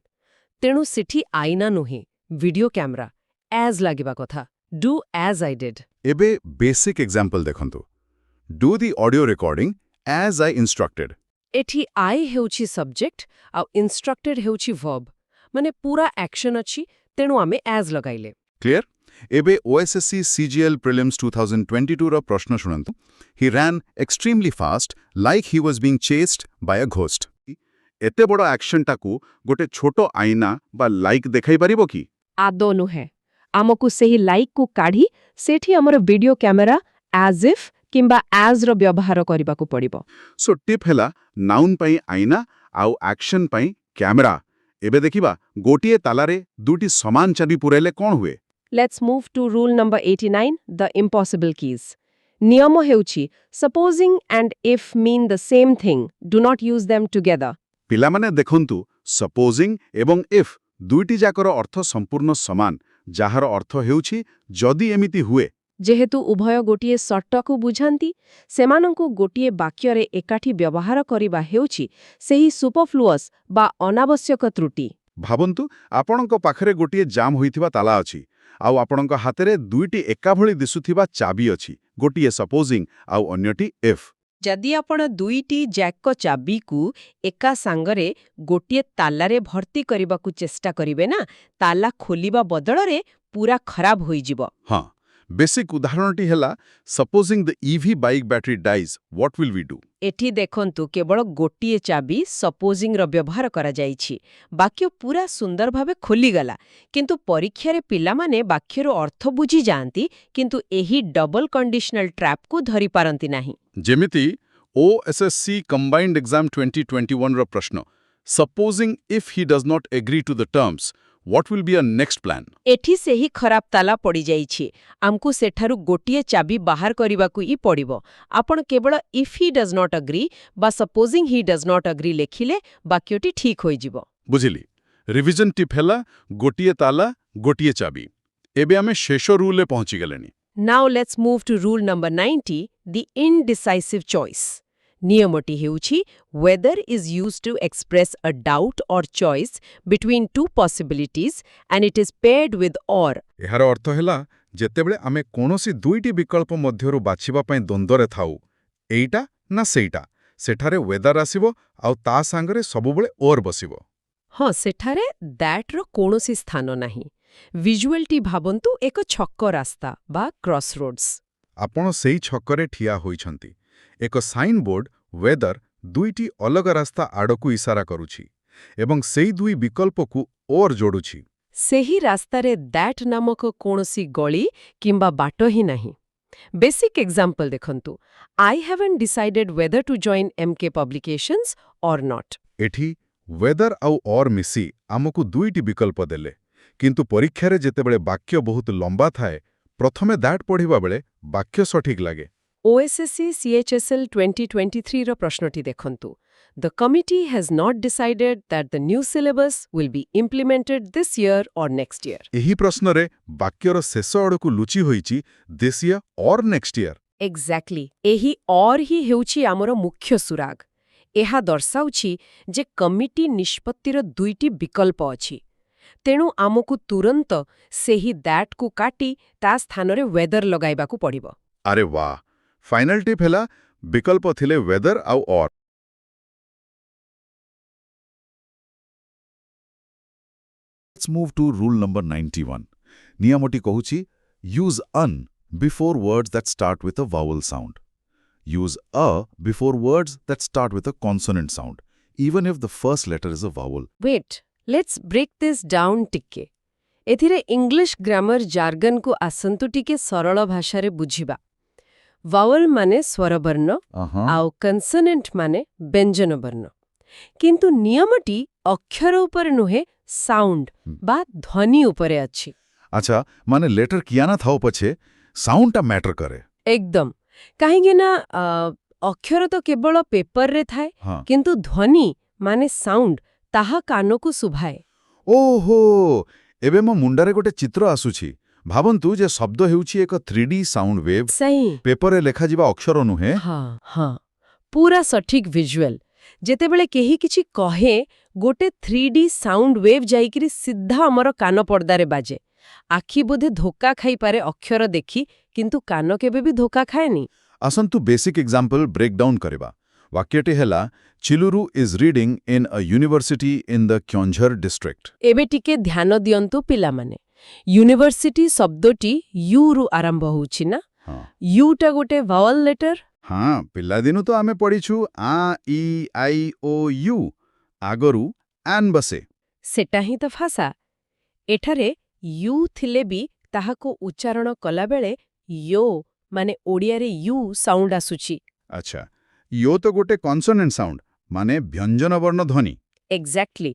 ତେଣୁ ସେଠି ଆଇନା ନୁହେଁ, ଭିଡିଓ କ୍ୟାମେରା। ଆଜ୍ ଲାଗିବା କଥା, ଡୁ ଆଜ୍ ଆଇ ଡିଡ୍। ଏବେ ବେସିକ୍ ଏକ୍ଜାମ୍ପଲ୍ ଦେଖନ୍ତୁ। ଡୁ ଦି ଅଡିଓ ରେକର୍ଡିଂ ଆଜ୍ ଆଇ ଇନଷ୍ଟ୍ରକ୍ଟେଡ୍। ଏଠି ଆଇ ହେଉଛି ସବଜେକ୍ଟ ଆଉ ଇନଷ୍ଟ୍ରକ୍ଟେଡ୍ ହେଉଛି ଭର୍ବ, ମାନେ ପୁରା ଆକ୍ସନ୍ ଅଛି, ତେଣୁ ଆମେ ଆଜ୍ ଲଗାଇଲେ। କ୍ଲିୟର? ଏବେ OSSC CGL Prelims 2022ର ପ୍ରଶ୍ନ ଶୁଣନ୍ତୁ। He ran extremely fast like he was being chased by a ghost. ଏତେ ବଡ଼ ଆକ୍ସନ୍ଟାକୁ ଗୋଟେ ଛୋଟ ଆଇନା ବା ଲାଇକ୍ ଦେଖାଇ ପାରିବ କି? ଆଦୌ ନୁହେଁ। ଆମକୁ ସେହି ଲାଇକ୍କୁ କାଢ଼ି ସେଠି ଆମର ଭିଡିଓ କ୍ୟାମେରା ଆଜ୍ ଇଫ୍ କିମ୍ବା ଆଜ୍ର ବ୍ୟବହାର କରିବାକୁ ପଡ଼ିବ। ସୋ ଟିପ୍ ହେଲା ନାଉନ୍ ପାଇଁ ଆଇନା ଆଉ ଆକ୍ସନ୍ ପାଇଁ କ୍ୟାମେରା। ଏବେ ଦେଖିବା ଗୋଟିଏ ତାଲାରେ ଦୁଇଟି ସମାନ ଚାବି ପୁରାଇଲେ କ'ଣ ହୁଏ। Let's move to rule number 89, the impossible keys. ନିୟମ ହେଉଛି supposing and if mean the same thing, do not use them together. ପିଲାମାନେ ଦେଖନ୍ତୁ, ସପୋଜିଂ ଏବଂ ଇଫ୍ ଦୁଇଟି ଯାକର ଅର୍ଥ ସମ୍ପୂର୍ଣ୍ଣ ସମାନ, ଯାହାର ଅର୍ଥ ହେଉଛି ଯଦି ଏମିତି ହୁଏ। ଯେହେତୁ ଉଭୟ ଗୋଟିଏ ସର୍ଟକୁ ବୁଝାନ୍ତି, ସେମାନଙ୍କୁ ଗୋଟିଏ ବାକ୍ୟରେ ଏକାଠି ବ୍ୟବହାର କରିବା ହେଉଛି ସେହି ସୁପରଫ୍ଲୁଅସ୍ ବା ଅନାବଶ୍ୟକ ତ୍ରୁଟି। ଭାବନ୍ତୁ, ଆପଣଙ୍କ ପାଖରେ ଗୋଟିଏ ଜାମ୍ ହୋଇଥିବା ତାଲା ଅଛି, ଆଉ ଆପଣଙ୍କ ହାତରେ ଦୁଇଟି ଏକାଭଳି ଦିଶୁଥିବା ଚାବି ଅଛି, ଗୋଟିଏ ସପୋଜିଂ ଆଉ ଅନ୍ୟଟି ଇଫ୍। ଯଦି ଆପଣ ଦୁଇଟି ଜ୍ୟାକ ଚାବିକୁ ଏକା ସାଙ୍ଗରେ ଗୋଟିଏ ତାଲାରେ ଭର୍ତ୍ତି କରିବାକୁ ଚେଷ୍ଟା କରିବେ ନା, ତାଲା ଖୋଲିବା ବଦଳରେ ପୁରା ଖରାପ ହୋଇଯିବ। ହଁ, ବେସିକ୍ ଉଦାହରଣଟି ହେଲା supposing the EV bike battery dies, what will we do? ଏଠି ଦେଖନ୍ତୁ, କେବଳ ଗୋଟିଏ ଚାବି ସପୋଜିଂର ବ୍ୟବହାର କରାଯାଇଛି। ବାକ୍ୟ ପୁରା ସୁନ୍ଦର ଭାବେ ଖୋଲିଗଲା, କିନ୍ତୁ ପରୀକ୍ଷାରେ ପିଲାମାନେ ବାକ୍ୟର ଅର୍ଥ ବୁଝିଯାଆନ୍ତି, କିନ୍ତୁ ଏହି ଡବଲ କଣ୍ଡିସନାଲ ଟ୍ରାପ୍କୁ ଧରିପାରନ୍ତି ନାହିଁ। ଯେମିତି OSSC କମ୍ବାଇନ୍ଡ ଏକ୍ଜାମ୍ 2021ର ପ୍ରଶ୍ନ, supposing if he does not agree to the terms, what will be a next plan? ଏଠି ସେହି ଖରାପ ତାଲା ପଡ଼ିଯାଇଛି। ଆମକୁ ସେଠାରୁ ଗୋଟିଏ ଚାବି ବାହାର କରିବାକୁ ହିଁ ପଡ଼ିବ। ଆପଣ କେବଳ ଇଫ୍ ହି ଡଜ୍ ନଟ୍ ଅଗ୍ରି ବା ସପୋଜିଂ ହି ଡଜ୍ ନଟ୍ ଅଗ୍ରି ଲେଖିଲେ ବାକ୍ୟଟି ଠିକ୍ ହୋଇଯିବ। ବୁଝିଲି। ରିଭିଜନ ଟିପ୍ ହେଲା ଗୋଟିଏ ତାଲା, ଗୋଟିଏ ଚାବି। ଏବେ ଆମେ ଶେଷ ରୁଲରେ ପହଞ୍ଚିଗଲେଣି। Now let's move to rule number 90, the indecisive choice. ନିୟମଟି ହେଉଛି whether is used to express a doubt or choice between two possibilities and it is paired with or। ଏହାର ଅର୍ଥ ହେଲା ଯେତେବେଳେ ଆମେ କୌଣସି ଦୁଇଟି ବିକଳ୍ପ ମଧ୍ୟରୁ ବାଛିବା ପାଇଁ ଦ୍ୱନ୍ଦ୍ୱରେ ଥାଉ, ଏଇଟା ନା ସେଇଟା, ସେଠାରେ ୱେଦର ଆସିବ ଆଉ ତା ସାଙ୍ଗରେ ସବୁବେଳେ ଓର୍ ବସିବ। ହଁ, ସେଠାରେ ଦ୍ୟାଟ୍ର କୌଣସି ସ୍ଥାନ ନାହିଁ। ଭିଜୁଆଲଟି ଭାବନ୍ତୁ ଏକ ଛକ ରାସ୍ତା ବା କ୍ରସ୍ ରୋଡ୍ସ। ଆପଣ ସେଇ ଛକରେ ଠିଆ ହୋଇଛନ୍ତି। ଏକ ସାଇନ୍ ବୋର୍ଡ ୱେଦର ଦୁଇଟି ଅଲଗା ରାସ୍ତା ଆଡ଼କୁ ଇସାରା କରୁଛି ଏବଂ ସେଇ ଦୁଇ ବିକଳ୍ପକୁ ଓର୍ ଯୋଡୁଛି। ସେହି ରାସ୍ତାରେ ଦ୍ୟାଟ୍ ନାମକ କୌଣସି ଗଳି କିମ୍ବା ବାଟ ହିଁ ନାହିଁ। ବେସିକ୍ ଏକ୍ଜାମ୍ପଲ୍ ଦେଖନ୍ତୁ, I haven't decided whether to join MK publications or not. ଏଠି ୱେଦର ଆଉ ଅର୍ ମିଶି ଆମକୁ ଦୁଇଟି ବିକଳ୍ପ ଦେଲେ, କିନ୍ତୁ ପରୀକ୍ଷାରେ ଯେତେବେଳେ ବାକ୍ୟ ବହୁତ ଲମ୍ବା ଥାଏ, ପ୍ରଥମେ ଦ୍ୟାଟ୍ ପଢ଼ିବା ବେଳେ ବାକ୍ୟ ସଠିକ୍ ଲାଗେ। OSSC CHSL 2023ର ପ୍ରଶ୍ନଟି ଦେଖନ୍ତୁ। The committee has not decided that the new syllabus will be implemented this year or next year. ଏହି ପ୍ରଶ୍ନରେ ବାକ୍ୟର ଶେଷ ଆଡ଼କୁ ଲୁଚି ହୋଇଛି this year or next year। Exactly. ଏହି or ହିଁ ହେଉଛି ଆମର ମୁଖ୍ୟ ସୁରାଗ। ଏହା ଦର୍ଶାଉଛି ଯେ କମିଟି ନିଷ୍ପତ୍ତିର ଦୁଇଟି ବିକଳ୍ପ ଅଛି। ତେଣୁ ଆମକୁ ତୁରନ୍ତ ସେହି ଦ୍ୟାଟ୍କୁ କାଟି ତା ସ୍ଥାନରେ ୱେଦର ଲଗାଇବାକୁ ପଡ଼ିବ। ଆରେ ବା, ଫାଇନାଲ ଟିପ୍ ହେଲା ବିକଳ୍ପ ଥିଲେ ୱେଦର ଆଉ ଅର୍। Let's move to rule number 91. ନିୟମଟି କହୁଛି use un before words that start with a vowel sound. Use a before words that start with a consonant sound, even if the first letter is a vowel. Wait, let's break this down ଟିକେ। ଏଥିରେ English ଗ୍ରାମର ଜାର୍ଗନକୁ ଆସନ୍ତୁ ଟିକେ ସରଳ ଭାଷାରେ ବୁଝିବା। Vowel ମାନେ ସ୍ୱରବର୍ଣ୍ଣ ଆଉ କନସୋନେଣ୍ଟ ମାନେ ବ୍ୟଞ୍ଜନ ବର୍ଣ୍ଣ। କିନ୍ତୁ ନିୟମଟି ଅକ୍ଷର ଉପରେ ନୁହେଁ, ସାଉଣ୍ଡ ବା ଧ୍ୱନି ଉପରେ ଅଛି। ଆଚ୍ଛା, ମାନେ ଲେଟର କିଆ ନା ଥାଉ ପଛେ ସାଉଣ୍ଡଟା ମ୍ୟାଟର କରେ। ଏକଦମ। କାହିଁକି ନା ଅକ୍ଷର ତ କେବଳ ପେପରରେ ଥାଏ, ହଁ। କିନ୍ତୁ ଧ୍ୱନି ମାନେ ସାଉଣ୍ଡ ତାହା କାନକୁ ଶୁଭାଏ। ଓହୋ, ଏବେ ମୋ ମୁଣ୍ଡରେ ଗୋଟେ ଚିତ୍ର ଆସୁଛି। ଭାବନ୍ତୁ ଯେ ଶବ୍ଦ ହେଉଛି ଏକ 3D ସାଉଣ୍ଡ ୱେଭ୍, ସही। ପେପରରେ ଲେଖାଯିବା ଅକ୍ଷର ନୁହେଁ। ହଁ, ପୁରା ସଠିକ ଭିଜୁଆଲ। ଯେତେବେଳେ କେହି କିଛି କହେ, ଗୋଟେ 3D ସାଉଣ୍ଡ ୱେଭ୍ ଯାଇକିରି ସିଧା ଆମର କାନ ପର୍ଦ୍ଦାରେ ବାଜେ। ଆଖି ବୋଧେ ଧୋକା ଖାଇପାରେ ଅକ୍ଷର ଦେଖି, କିନ୍ତୁ କାନ କେବେ ବି ଧୋକା ଖାଏନି। ଆସନ୍ତୁ ବେସିକ୍ ଏକ୍ଜାମ୍ପଲ ବ୍ରେକ୍ଡାଉନ୍ କରିବା। ବାକ୍ୟଟି ହେଲା Chiluru is reading in a university in the Keonjhar district. ଏବେ ଟିକେ ଧ୍ୟାନ ଦିଅନ୍ତୁ ପିଲାମାନେ। ୟୁନିଭର୍ସିଟି ଶବ୍ଦଟି ୟୁରୁ ଆରମ୍ଭ ହେଉଛି ନା? ୟୁଟା ଗୋଟେ ଭାୱେଲ ଲେଟର। ହଁ, ପିଲାଦିନୁ ତ ଆମେ ପଢ଼ିଛୁ ଆ ଇ ଆଇ ଓ ୟୁ, ଆଗରୁ ଆନ୍ ବସେ। ସେଟା ହିଁ ତ ଭାଷା। ଏଠାରେ ୟୁ ଥିଲେ ବି ତାହାକୁ ଉଚ୍ଚାରଣ କଲାବେଳେ ୟୋ ମାନେ ଓଡ଼ିଆରେ ୟୁ ସାଉଣ୍ଡ ଆସୁଛି। ଆଚ୍ଛା, ୟୋ ତ ଗୋଟେ କନସୋନେଣ୍ଟ ସାଉଣ୍ଡ, ମାନେ ବ୍ୟଞ୍ଜନ ବର୍ଣ୍ଣ ଧ୍ୱନି। ଏକ୍ଜାକ୍ଟଲି।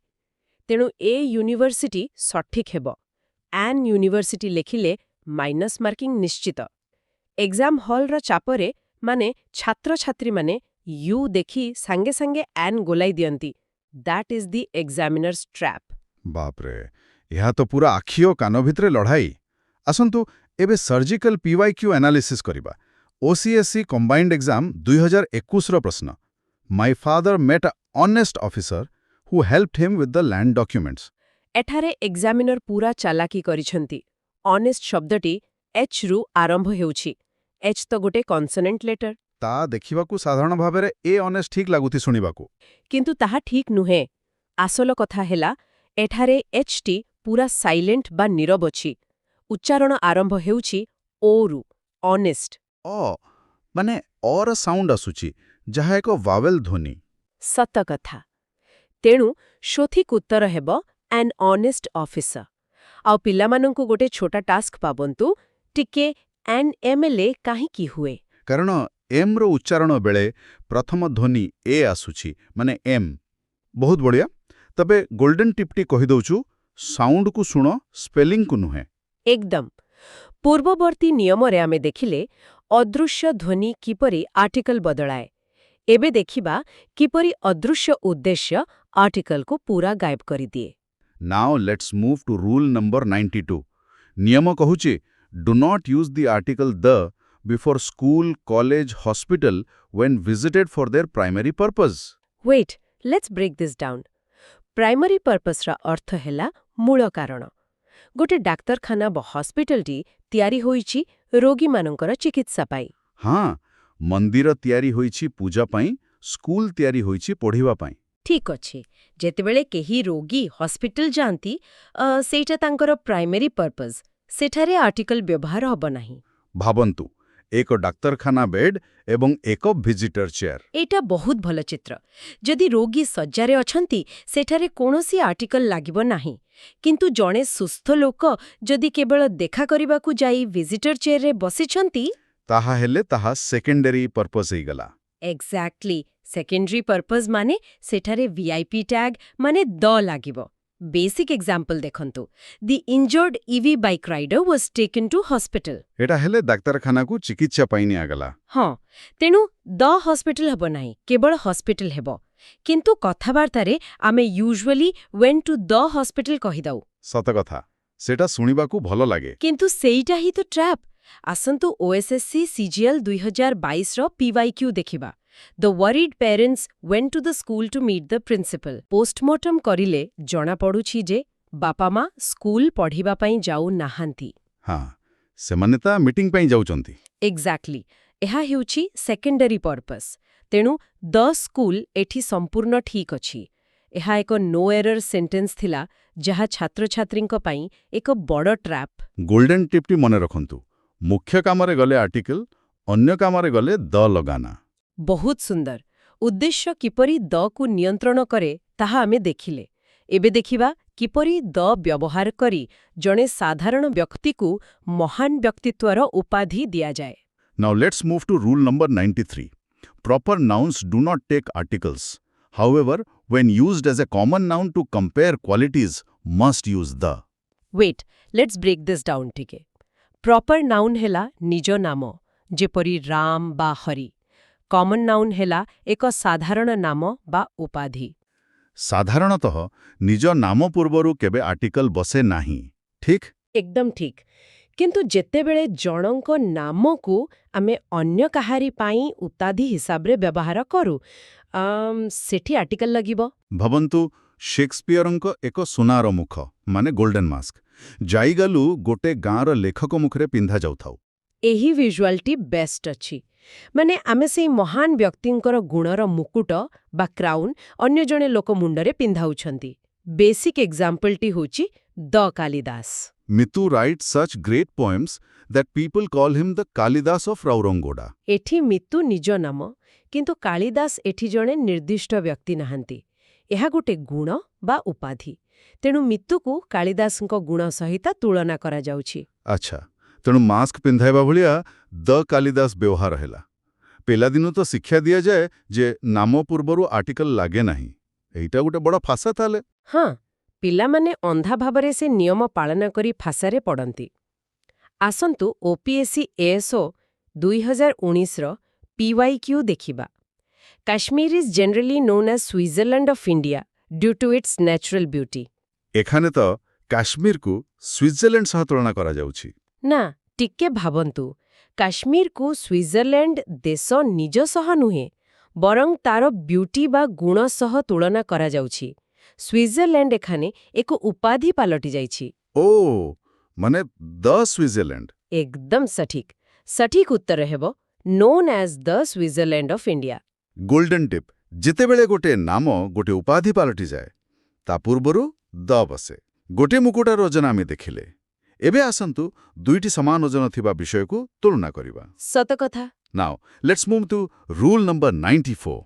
ତେଣୁ ଏ ୟୁନିଭର୍ସିଟି ସଠିକ୍ ହେବ। ଆନ୍ ୟୁନିଭର୍ସିଟି ଲେଖିଲେ ମାଇନସ୍ ମାର୍କିଂ ନିଶ୍ଚିତ। ଏକ୍ଜାମ୍ ହଲ୍ର ଚାପରେ ମାନେ ଛାତ୍ରଛାତ୍ରୀମାନେ ୟୁ ଦେଖି ସାଙ୍ଗେ ସାଙ୍ଗେ ଆନ୍ ଗୋଲାଇ ଦିଅନ୍ତି। That is the examiner's trap. ବାପରେ, ଏହା ତ ପୁରା ଆଖି ଓ କାନ ଭିତରେ ଲଢ଼ାଇ। ଆସନ୍ତୁ ଏବେ ସର୍ଜିକାଲ PYQ ଆନାଲିସିସ୍ କରିବା। OCSE କମ୍ବାଇଣ୍ଡ ଏକ୍ଜାମ୍ 2021ର ପ୍ରଶ୍ନ। My father met a honest officer who helped him with the land documents. ଏଠାରେ ଏକ୍ଜାମିନର ପୁରା ଚାଲାକି କରିଛନ୍ତି। ଅନେଷ୍ଟ ଶବ୍ଦଟି ଏଚ୍ରୁ ଆରମ୍ଭ ହେଉଛି। ଏଚ୍ ତ ଗୋଟେ କନସୋନେଣ୍ଟ ଲେଟର। ତା ଦେଖିବାକୁ ସାଧାରଣ ଭାବରେ ଏ ଅନେଷ୍ଟ ଠିକ୍ ଲାଗୁଛି ଶୁଣିବାକୁ। କିନ୍ତୁ ତାହା ଠିକ୍ ନୁହେଁ। ଆସଲ କଥା ହେଲା ଏଠାରେ ଏଚ୍ଟି ପୁରା ସାଇଲେଣ୍ଟ ବା ନୀରବ ଅଛି। ଉଚ୍ଚାରଣ ଆରମ୍ଭ ହେଉଛି ଓରୁ, ଅନେଷ୍ଟ। ମାନେ ଅର ସାଉଣ୍ଡ ଆସୁଛି, ଯାହା ଏକ ଭାୱେଲ ଧ୍ୱନି। ସତ କଥା। ତେଣୁ ସଠିକ୍ ଉତ୍ତର ହେବ ଆନ୍ ଅନେଷ୍ଟ ଅଫିସର। ଆଉ ପିଲାମାନଙ୍କୁ ଗୋଟେ ଛୋଟା ଟାସ୍କ ଭାବନ୍ତୁ, ଟିକେ NMLA କାହିଁକି ହୁଏ? କାରଣ ଏମ୍ର ଉଚ୍ଚାରଣ ବେଳେ ପ୍ରଥମ ଧ୍ୱନି ଏ ଆସୁଛି, ମାନେ ଏମ୍। ବହୁତ ବଢ଼ିଆ। ତେବେ ଗୋଲ୍ଡେନ୍ ଟିପ୍ଟି କହିଦେଉଛୁ, ସାଉଣ୍ଡକୁ ଶୁଣ, ସ୍ପେଲିଂକୁ ନୁହେଁ। ଏକଦମ। ପୂର୍ବବର୍ତ୍ତୀ ନିୟମରେ ଆମେ ଦେଖିଲେ ଅଦୃଶ୍ୟ ଧ୍ୱନି କିପରି ଆର୍ଟିକଲ ବଦଳାଏ। ଏବେ ଦେଖିବା କିପରି ଅଦୃଶ୍ୟ ଉଦ୍ଦେଶ୍ୟ ଆର୍ଟିକଲକୁ ପୁରା ଗାୟବ କରିଦିଏ। Now let's move to rule number 92। ନିୟମ କହୁଛି do not use the article the before school, college, hospital when visited for their primary purpose. Wait, let's break this down. Primary ପର୍ପସ୍ର ଅର୍ଥ ହେଲା ମୂଳ କାରଣ। ଗୋଟେ ଡାକ୍ତରଖାନା ବା ହସ୍ପିଟାଲଟି ତିଆରି ହୋଇଛି ରୋଗୀମାନଙ୍କର ଚିକିତ୍ସା ପାଇଁ। ହଁ, ମନ୍ଦିର ତିଆରି ହୋଇଛି ପୂଜା ପାଇଁ, ସ୍କୁଲ ତିଆରି ହୋଇଛି ପଢ଼ିବା ପାଇଁ। ଠିକ୍ ଅଛି। ଯେତେବେଳେ କେହି ରୋଗୀ ହସ୍ପିଟାଲ ଯାଆନ୍ତି, ସେଇଟା ତାଙ୍କର ପ୍ରାଇମେରୀ ପର୍ପସ୍। ସେଠାରେ ଆର୍ଟିକଲ ବ୍ୟବହାର ହେବ ନାହିଁ। ଭାବନ୍ତୁ, ଏକ ଡାକ୍ତରଖାନା ବେଡ୍ ଏବଂ ଏକ ଭିଜିଟର ଚେୟାର। ଏଇଟା ବହୁତ ଭଲ ଚିତ୍ର। ଯଦି ରୋଗୀ ଶଯ୍ୟାରେ ଅଛନ୍ତି, ସେଠାରେ କୌଣସି ଆର୍ଟିକଲ ଲାଗିବ ନାହିଁ। କିନ୍ତୁ ଜଣେ ସୁସ୍ଥ ଲୋକ ଯଦି କେବଳ ଦେଖା କରିବାକୁ ଯାଇ ଭିଜିଟର ଚେୟାରରେ ବସିଛନ୍ତି, ତାହାହେଲେ ତାହା ସେକେଣ୍ଡାରୀ ପର୍ପସ୍ ହେଇଗଲା। ଏକ୍ଜାକ୍ଟଲି। ସେକେଣ୍ଡାରୀ ପର୍ପସ୍ ମାନେ ସେଠାରେ VIP ଟ୍ୟାଗ୍ ମାନେ ଦ ଲାଗିବ। ବେସିକ୍ ଏକ୍ଜାମ୍ପଲ ଦେଖନ୍ତୁ। The injured EV bike rider was taken to hospital. ଏଟା ହେଲେ ଡାକ୍ତରଖାନାକୁ ଚିକିତ୍ସା ପାଇଁ ନିଆଗଲା। ହଁ, ତେଣୁ ଦ ହସ୍ପିଟାଲ ହେବ ନାହିଁ, କେବଳ ହସ୍ପିଟାଲ ହେବ। କିନ୍ତୁ କଥାବାର୍ତ୍ତାରେ ଆମେ usually went to the hospital କହିଦାଉ। ସତ କଥା, ସେଟା ଶୁଣିବାକୁ ଭଲ ଲାଗେ। କିନ୍ତୁ ସେଇଟା ହିଁ ତ ଟ୍ରାପ୍। ଆସନ୍ତୁ OSSC CGL 2022ର PYQ ଦେଖିବା। The worried parents went to the school to meet the principal. Postmortem କରିଲେ ଜଣାପଡ଼ୁଛି ଯେ ବାପା ମା ସ୍କୁଲ ପଢ଼ିବା ପାଇଁ ଯାଉନାହାନ୍ତି। ହଁ, ସେମାନେ ତା ମିଟିଂ ପାଇଁ ଯାଉଛନ୍ତି। ଏକ୍ଜାକ୍ଟଲି। ଏହା ହେଉଛି ସେକେଣ୍ଡାରୀ ପର୍ପସ୍। ତେଣୁ ଦ ସ୍କୁଲ ଏଠି ସମ୍ପୂର୍ଣ୍ଣ ଠିକ୍ ଅଛି। ଏହା ଏକ ନୋ ଏରର ସେଣ୍ଟେନ୍ସ ଥିଲା, ଯାହା ଛାତ୍ରଛାତ୍ରୀଙ୍କ ପାଇଁ ଏକ ବଡ଼ ଟ୍ରାପ୍। ଗୋଲ୍ଡେନ୍ ଟିପ୍ଟି ମନେ ରଖନ୍ତୁ, ମୁଖ୍ୟ କାମରେ ଗଲେ ଆର୍ଟିକଲ, ଅନ୍ୟ କାମରେ ଗଲେ ଦ ଲଗାନା। ବହୁତ ସୁନ୍ଦର। ଉଦ୍ଦେଶ୍ୟ କିପରି ଦକୁ ନିୟନ୍ତ୍ରଣ କରେ ତାହା ଆମେ ଦେଖିଲେ। ଏବେ ଦେଖିବା କିପରି ଦ ବ୍ୟବହାର କରି ଜଣେ ସାଧାରଣ ବ୍ୟକ୍ତିକୁ ମହାନ ବ୍ୟକ୍ତିତ୍ୱର ଉପାଧି ଦିଆଯାଏ। Now let's move to rule number 93. Proper nouns do not take articles. However, when used as a common noun to compare qualities, must use the. Wait, let's break this down ଟିକେ। ପ୍ରପର ନାଉନ୍ ହେଲା ନିଜ ନାମ, ଯେପରି ରାମ ବା Hari. Common noun ହେଲା ଏକ ସାଧାରଣ ନାମ ବା ଉପାଧି। ସାଧାରଣତଃ ନିଜ ନାମ ପୂର୍ବରୁ କେବେ ଆର୍ଟିକଲ ବସେ ନାହିଁ, ଠିକ୍? ଏକଦମ ଠିକ୍। କିନ୍ତୁ ଯେତେବେଳେ ଜଣଙ୍କ ନାମକୁ ଆମେ ଅନ୍ୟ କାହାରି ପାଇଁ ଉପାଧି ହିସାବରେ ବ୍ୟବହାର କରୁ, ସେଠି ଆର୍ଟିକଲ ଲାଗିବ। ଭାବନ୍ତୁ ଶେକ୍ସପିୟରଙ୍କ ଏକ ସୁନାର ମୁଖ ମାନେ ଗୋଲ୍ଡେନ୍ ମାସ୍କ ଯାଇଗଲୁ ଗୋଟେ ଗାଁର ଲେଖକ ମୁଖରେ ପିନ୍ଧା ଯାଉଥାଉ। ଏହି ଭିଜୁଆଲଟି ବେଷ୍ଟ ଅଛି। ମାନେ ଆମେ ସେଇ ମହାନ ବ୍ୟକ୍ତିଙ୍କର ଗୁଣର ମୁକୁଟ ବା କ୍ରାଉନ୍ ଅନ୍ୟ ଜଣେ ଲୋକ ମୁଣ୍ଡରେ ପିନ୍ଧାଉଛନ୍ତି। ବେସିକ୍ ଏକ୍ଜାମ୍ପଲଟି ହେଉଛି the Kalidas. Mitu write such great poems that people call him the Kalidas of Raurangoda. ଏଠି ମିତୁ ନିଜ ନାମ, କିନ୍ତୁ କାଳିଦାସ ଏଠି ଜଣେ ନିର୍ଦ୍ଦିଷ୍ଟ ବ୍ୟକ୍ତି ନାହାନ୍ତି। ଏହା ଗୋଟେ ଗୁଣ ବା ଉପାଧି। ତେଣୁ ମିତୁକୁ କାଳିଦାସଙ୍କ ଗୁଣ ସହିତ ତୁଳନା କରାଯାଉଛି। ଆଚ୍ଛା, ତେଣୁ ମାସ୍କ ପିନ୍ଧାଇବା ଭଳିଆ ଦ କାଳିଦାସ ବ୍ୟବହାର ହେଲା। ପିଲାଦିନୁ ତ ଶିକ୍ଷା ଦିଆଯାଏ ଯେ ନାମ ପୂର୍ବରୁ ଆର୍ଟିକଲ ଲାଗେ ନାହିଁ। ଏଇଟା ଗୋଟେ ବଡ଼ ଫାସା ତାହେଲେ। ହଁ, ପିଲାମାନେ ଅନ୍ଧା ଭାବରେ ସେ ନିୟମ ପାଳନ କରି ଫାସାରେ ପଡ଼ନ୍ତି। ଆସନ୍ତୁ OPSC ASO 2019ର PYQ ଦେଖିବା। Kashmir is generally known as Switzerland of India due to its natural beauty. ଏখানে ତ କାଶ୍ମୀରକୁ ସୁଇଜରଲ୍ୟାଣ୍ଡ ସହ ତୁଳନା କରାଯାଉଛି। ନା, ଟିକେ ଭାବନ୍ତୁ। କାଶ୍ମୀରକୁ ସୁଇଜରଲ୍ୟାଣ୍ଡ ଦେଶ ନିଜ ସହ ନୁହେଁ, ବରଂ ତାର ବ୍ୟୁଟି ବା ଗୁଣ ସହ ତୁଳନା କରାଯାଉଛି। ସୁଇଜରଲ୍ୟାଣ୍ଡ ଏখানে ଏକ ଉପାଧି ପାଲଟି ଯାଇଛି। ଓ, ମାନେ ଦ ସୁଇଜରଲ୍ୟାଣ୍ଡ। ଏକଦମ ସଠିକ୍। ସଠିକ୍ ଉତ୍ତର ହେବ known as the Switzerland of India. Golden tip, ଯେତେବେଳେ ଗୋଟେ ନାମ ଗୋଟେ ଉପାଧି ପାଲଟିଯାଏ, ତା ପୂର୍ବରୁ ଦ ବସେ। ଗୋଟେ ମୁକୁଟାର ଓଜନ ଆମେ ଦେଖିଲେ। ଏବେ ଆସନ୍ତୁ ଦୁଇଟି ସମାନ ଓଜନ ଥିବା ବିଷୟକୁ ତୁଳନା କରିବା। ସତ କଥା। Now, let's move to rule number 94.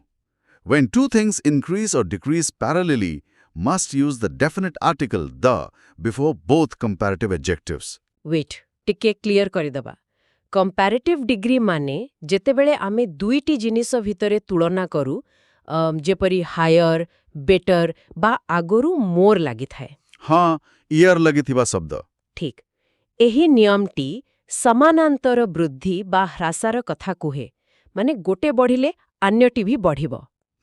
When two things increase or decrease parallelly, must use the definite article the before both comparative adjectives. Wait, ଟିକେ କ୍ଲିୟର କରିଦେବା। କମ୍ପାରେଟିଭ୍ ଡିଗ୍ରୀ ମାନେ ଯେତେବେଳେ ଆମେ ଦୁଇଟି ଜିନିଷ ଭିତରେ ତୁଳନା କରୁ, ଯେପରି ହାୟର, ବେଟର ବା ଆଗରୁ ମୋର୍ ଲାଗିଥାଏ। ହଁ, ଇୟର ଲାଗିଥିବା ଶବ୍ଦ। ଠିକ୍। ଏହି ନିୟମଟି ସମାନାନ୍ତର ବୃଦ୍ଧି ବା ହ୍ରାସର କଥା କୁହେ। ମାନେ ଗୋଟେ ବଢ଼ିଲେ ଅନ୍ୟଟି ବି ବଢ଼ିବ।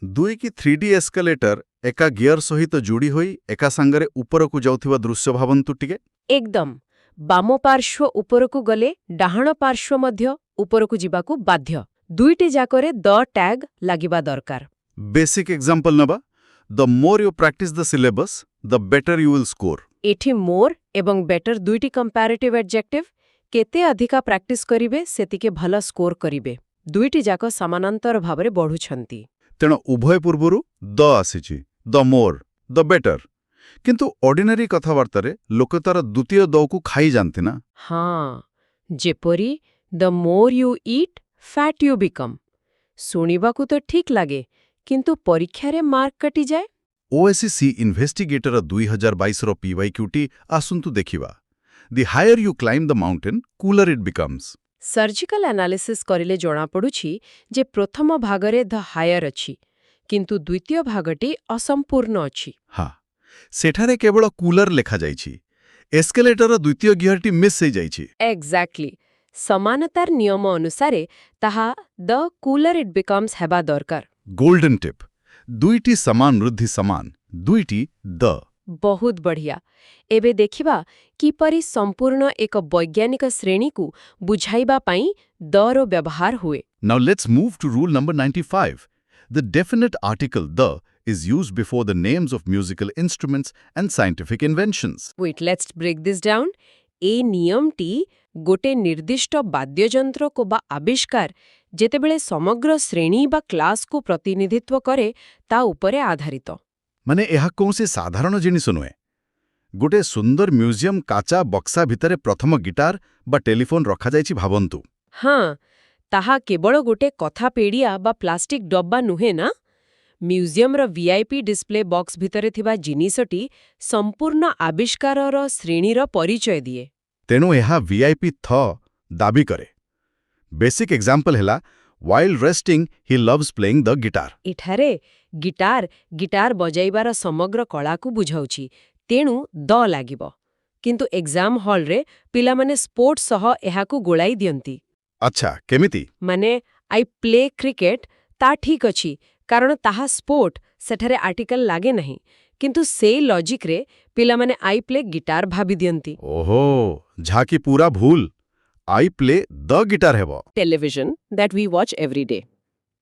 ଦୁଇ କି 3D ଏସ୍କାଲେଟର ଏକା ଗିୟର ସହିତ ଯୋଡ଼ି ହୋଇ ଏକା ସାଙ୍ଗରେ ଉପରକୁ ଯାଉଥିବା ଦୃଶ୍ୟ ଭାବନ୍ତୁ ଟିକେ। ଏକଦମ। ବାମ ପାର୍ଶ୍ୱ ଉପରକୁ ଗଲେ ଡାହାଣ ପାର୍ଶ୍ୱ ମଧ୍ୟ ଉପରକୁ ଯିବାକୁ ବାଧ୍ୟ। ଦୁଇଟି ଯାକରେ ଦ ଟ୍ୟାଗ୍ ଲାଗିବା ଦରକାର। ବେସିକ୍ ଏକ୍ଜାମ୍ପଲ ନେବା। The more you practice the syllabus, the better you will score. ଏଠି ମୋର୍ ଏବଂ ବେଟର ଦୁଇଟି କମ୍ପାରେଟିଭ୍ ଆଡଜେକ୍ଟିଭ୍। କେତେ ଅଧିକା ପ୍ରାକ୍ଟିସ୍ କରିବେ ସେତିକି ଭଲ ସ୍କୋର କରିବେ। ଦୁଇଟି ଯାକ ସମାନାନ୍ତର ଭାବରେ ବଢ଼ୁଛନ୍ତି। ତେଣୁ ଉଭୟ ପୂର୍ବରୁ ଦ ଆସିଛି, ଦ ମୋର୍, ଦ ବେଟର। କିନ୍ତୁ ଅର୍ଡିନାରୀ କଥାବାର୍ତ୍ତାରେ ଲୋକ ତାର ଦ୍ୱିତୀୟ ଦକୁ ଖାଇଯାଆନ୍ତି ନା। ହଁ, ଯେପରି the more you eat fat you become. ଶୁଣିବାକୁ ତ ଠିକ୍ ଲାଗେ, କିନ୍ତୁ ପରୀକ୍ଷାରେ ମାର୍କ କଟିଯାଏ। OSCE ଇନଭେଷ୍ଟିଗେଟର 2022ର PYQଟି ଆସନ୍ତୁ ଦେଖିବା। The higher you climb the mountain, cooler it becomes. Surgical analysis କରିଲେ ଜଣାପଡ଼ୁଛି ଯେ ପ୍ରଥମ ଭାଗରେ ଦ ହାୟର ଅଛି, କିନ୍ତୁ ଦ୍ୱିତୀୟ ଭାଗଟି ଅସମ୍ପୂର୍ଣ୍ଣ ଅଛି। ହଁ, ସେଠାରେ କେବଳ କୁଲର ଲେଖାଯାଇଛି। ଏସ୍କାଲେଟରର ଦ୍ୱିତୀୟ ଗିୟରଟି ମିସ୍ ହେଇଯାଇଛି। ଏକ୍ଜାକ୍ଟଲି। ସମାନତାର ନିୟମ ଅନୁସାରେ ତାହା ଦ କୁଲର ଇଟ୍ ବିକମ୍ସ ହେବା ଦରକାର। ଗୋଲ୍ଡେନ୍ ଟିପ୍, ଦୁଇଟି ସମାନ ରୁଦ୍ଧି ସମାନ, ଦୁଇଟି ଦ। ବହୁତ ବଢ଼ିଆ। ଏବେ ଦେଖିବା କିପରି ସମ୍ପୂର୍ଣ୍ଣ ଏକ ବୈଜ୍ଞାନିକ ଶ୍ରେଣୀକୁ ବୁଝାଇବା ପାଇଁ ଦର ବ୍ୟବହାର ହୁଏ। Now let's move to rule number 95. The definite article the is used before the names of musical instruments and scientific inventions. Wait, let's break this down. ଏ ନିୟମଟି ଗୋଟେ ନିର୍ଦ୍ଦିଷ୍ଟ ବାଦ୍ୟଯନ୍ତ୍ରକୁ ବା ଆବିଷ୍କାର ଯେତେବେଳେ ସମଗ୍ର ଶ୍ରେଣୀ ବା କ୍ଲାସକୁ ପ୍ରତିନିଧିତ୍ୱ କରେ ତା ଉପରେ ଆଧାରିତ। ମାନେ ଏହା କୌଣସି ସାଧାରଣ ଜିନିଷ ନୁହେଁ। ଗୋଟେ ସୁନ୍ଦର ମ୍ୟୁଜିୟମ କାଚା ବକ୍ସା ଭିତରେ ପ୍ରଥମ ଗିଟାର ବା ଟେଲିଫୋନ୍ ରଖାଯାଇଛି ଭାବନ୍ତୁ। ହଁ, ତାହା କେବଳ ଗୋଟେ କଥା ପେଡ଼ିଆ ବା ପ୍ଲାଷ୍ଟିକ୍ ଡବା ନୁହେଁ ନା। ମ୍ୟୁଜିୟମର VIP ଡିସ୍ପ୍ଲେ ବକ୍ସ ଭିତରେ ଥିବା ଜିନିଷଟି ସମ୍ପୂର୍ଣ୍ଣ ଆବିଷ୍କାରର ଶ୍ରେଣୀର ପରିଚୟ ଦିଏ। ତେଣୁ ଏହା VIP ଦାବି କରେ। ବେସିକ୍ ଏକ୍ଜାମ୍ପଲ୍ ହେଲା while resting he loves playing the guitar। ଏଠାରେ ଗିଟାର ବଜାଇବାର ସମଗ୍ର କଳାକୁ ବୁଝାଉଛି, ତେଣୁ ଦ ଲାଗିବ। କିନ୍ତୁ ଏକ୍ଜାମ୍ ହଲ୍ରେ ପିଲାମାନେ ସ୍ପୋର୍ଟସ୍ ସହ ଏହାକୁ ଗୋଳାଇ ଦିଅନ୍ତି। ଆଚ୍ଛା, କେମିତି? ମାନେ ଆଇ ପ୍ଲେ କ୍ରିକେଟ୍, ତା ଠିକ୍ ଅଛି କାରଣ ତାହା ସ୍ପୋର୍ଟ, ସେଠାରେ ଆର୍ଟିକଲ୍ ଲାଗେ ନାହିଁ। କିନ୍ତୁ ସେଇ ଲଜିକ୍ରେ ପିଲାମାନେ ଆଇ ପ୍ଲେ ଗିଟାର ଭାବି ଦିଅନ୍ତି। ଓହୋ, ଯାହାକି ପୁରା ଭୁଲ। ଆଇ ପ୍ଲେ ଦ ଗିଟାର ହେବ। Television that we watch every day.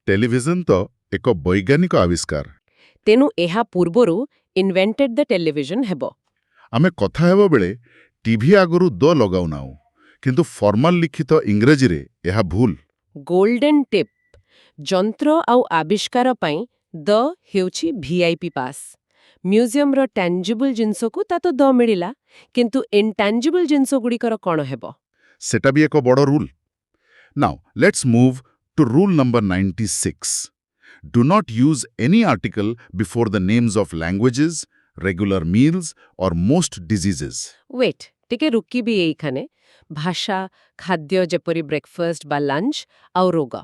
Television ତ ଏକ ବୈଜ୍ଞାନିକ ଆବିଷ୍କାର। ତେଣୁ ଏହା ପୂର୍ବରୁ ଇନଭେଣ୍ଟେଡ୍ ଦ ଟେଲିଭିଜନ ହେବ। ଆମେ କଥା ହେବା ବେଳେ ଟିଭି ଆଗରୁ ଦ ଲଗାଉନାହୁଁ, କିନ୍ତୁ ଫର୍ମାଲ ଲିଖିତ ଇଂରେଜୀରେ ଏହା ଭୁଲ। Golden tip. ଯନ୍ତ୍ର ଆଉ ଆବିଷ୍କାର ପାଇଁ ଦ ହେଉଛି VIP ପାସ୍। ମ୍ୟୁଜିୟମର ଟାଞ୍ଜିବଲ୍ ଜିନିଷକୁ ତା ତ ଦ ମିଳିଲା, କିନ୍ତୁ ଇନ୍ଟାଞ୍ଜିବଲ୍ ଜିନିଷଗୁଡ଼ିକର କ'ଣ ହେବ? ସେଟା ବି ଏକ ବଡ଼ rule. Now let's move to rule number 96. Do not use any article before the names of languages, regular meals or most diseases. Wait, ଟିକେ ରୁକିବି ଏଇখানে। ଭାଷା, ଖାଦ୍ୟ ଯେପରି ବ୍ରେକଫାଷ୍ଟ ବା ଲଞ୍ଚ ଆଉ ରୋଗ,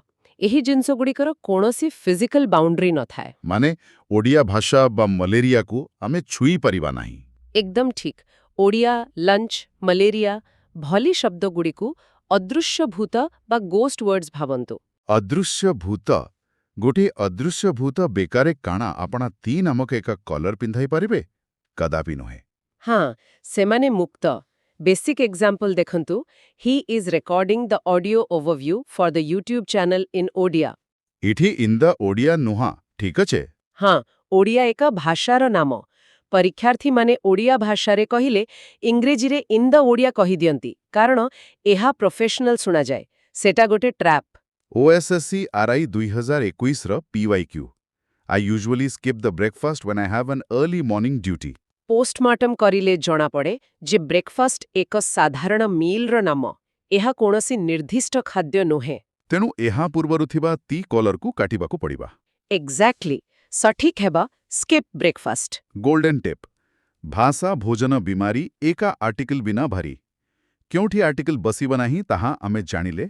ଏହି ଜିନିଷଗୁଡ଼ିକର କୌଣସି ଫିଜିକାଲ ବାଉଣ୍ଡ୍ରି ନଥାଏ। ମାନେ ଓଡ଼ିଆ ଭାଷା ବା ମଲେରିଆକୁ ଆମେ ଛୁଇଁ ପାରିବା ନାହିଁ। ଏକଦମ ଠିକ୍। ଓଡ଼ିଆ, ଲଞ୍ଚ, ମଲେରିଆ ଭଳି ଶବ୍ଦଗୁଡ଼ିକୁ ଅଦୃଶ୍ୟ ଭୂତ ବା ଗୋଷ୍ଟ ୱାର୍ଡସ୍ ଭାବନ୍ତୁ। ଅଦୃଶ୍ୟ ଭୂତ। ଗୋଟିଏ ଅଦୃଶ୍ୟ ଭୂତ ବେକାରେ କାଣା ଆପଣା ତୀ ନାମକ ଏକ କଲର ପିନ୍ଧାଇ ପାରିବେ? କଦାପି ନୁହେଁ। ହଁ, ସେମାନେ ମୁକ୍ତ। ବେସିକ୍ ଏକ୍ଜାମ୍ପଲ୍ ଦେଖନ୍ତୁ। He is recording the audio overview for the YouTube channel in Odia. ଏଠି ଇନ୍ ଦ ଓଡ଼ିଆ ନୁହଁ, ଠିକ୍ ଅଛି? ହଁ, ଓଡ଼ିଆ ଏକ ଭାଷାର ନାମ। ପରୀକ୍ଷାର୍ଥୀମାନେ ଓଡ଼ିଆ ଭାଷାରେ କହିଲେ ଇଂରେଜୀରେ ଇନ୍ ଦ ଓଡ଼ିଆ କହିଦିଅନ୍ତି, କାରଣ ଏହା ପ୍ରଫେସନାଲ ଶୁଣାଯାଏ। ସେଟା ଗୋଟେ trap. OSSC RI 2021ର PYQ. I usually skip the breakfast when I have an early morning duty. Postmortem କରିଲେ ଜଣାପଡ଼େ ଯେ ବ୍ରେକଫାଷ୍ଟ ଏକ ସାଧାରଣ ମିଲ୍ର ନାମ। ଏହା କୌଣସି ନିର୍ଦ୍ଦିଷ୍ଟ ଖାଦ୍ୟ ନୁହେଁ। ତେଣୁ ଏହା ପୂର୍ବରୁ ଥିବା ତି କଲରକୁ କାଟିବାକୁ ପଡ଼ିବା। ଏକ୍ଜାକ୍ଟଲି। ସଠିକ୍ ହେବ ସ୍କିପ୍ ବ୍ରେକଫାଷ୍ଟ। Golden tip. ଭାଷା ଭୋଜନ ବିମାରୀ ଏକା ଆର୍ଟିକଲ ବିନା ଭାରି। କେଉଁଠି ଆର୍ଟିକଲ ବସିବ ନାହିଁ ତାହା ଆମେ ଜାଣିଲେ।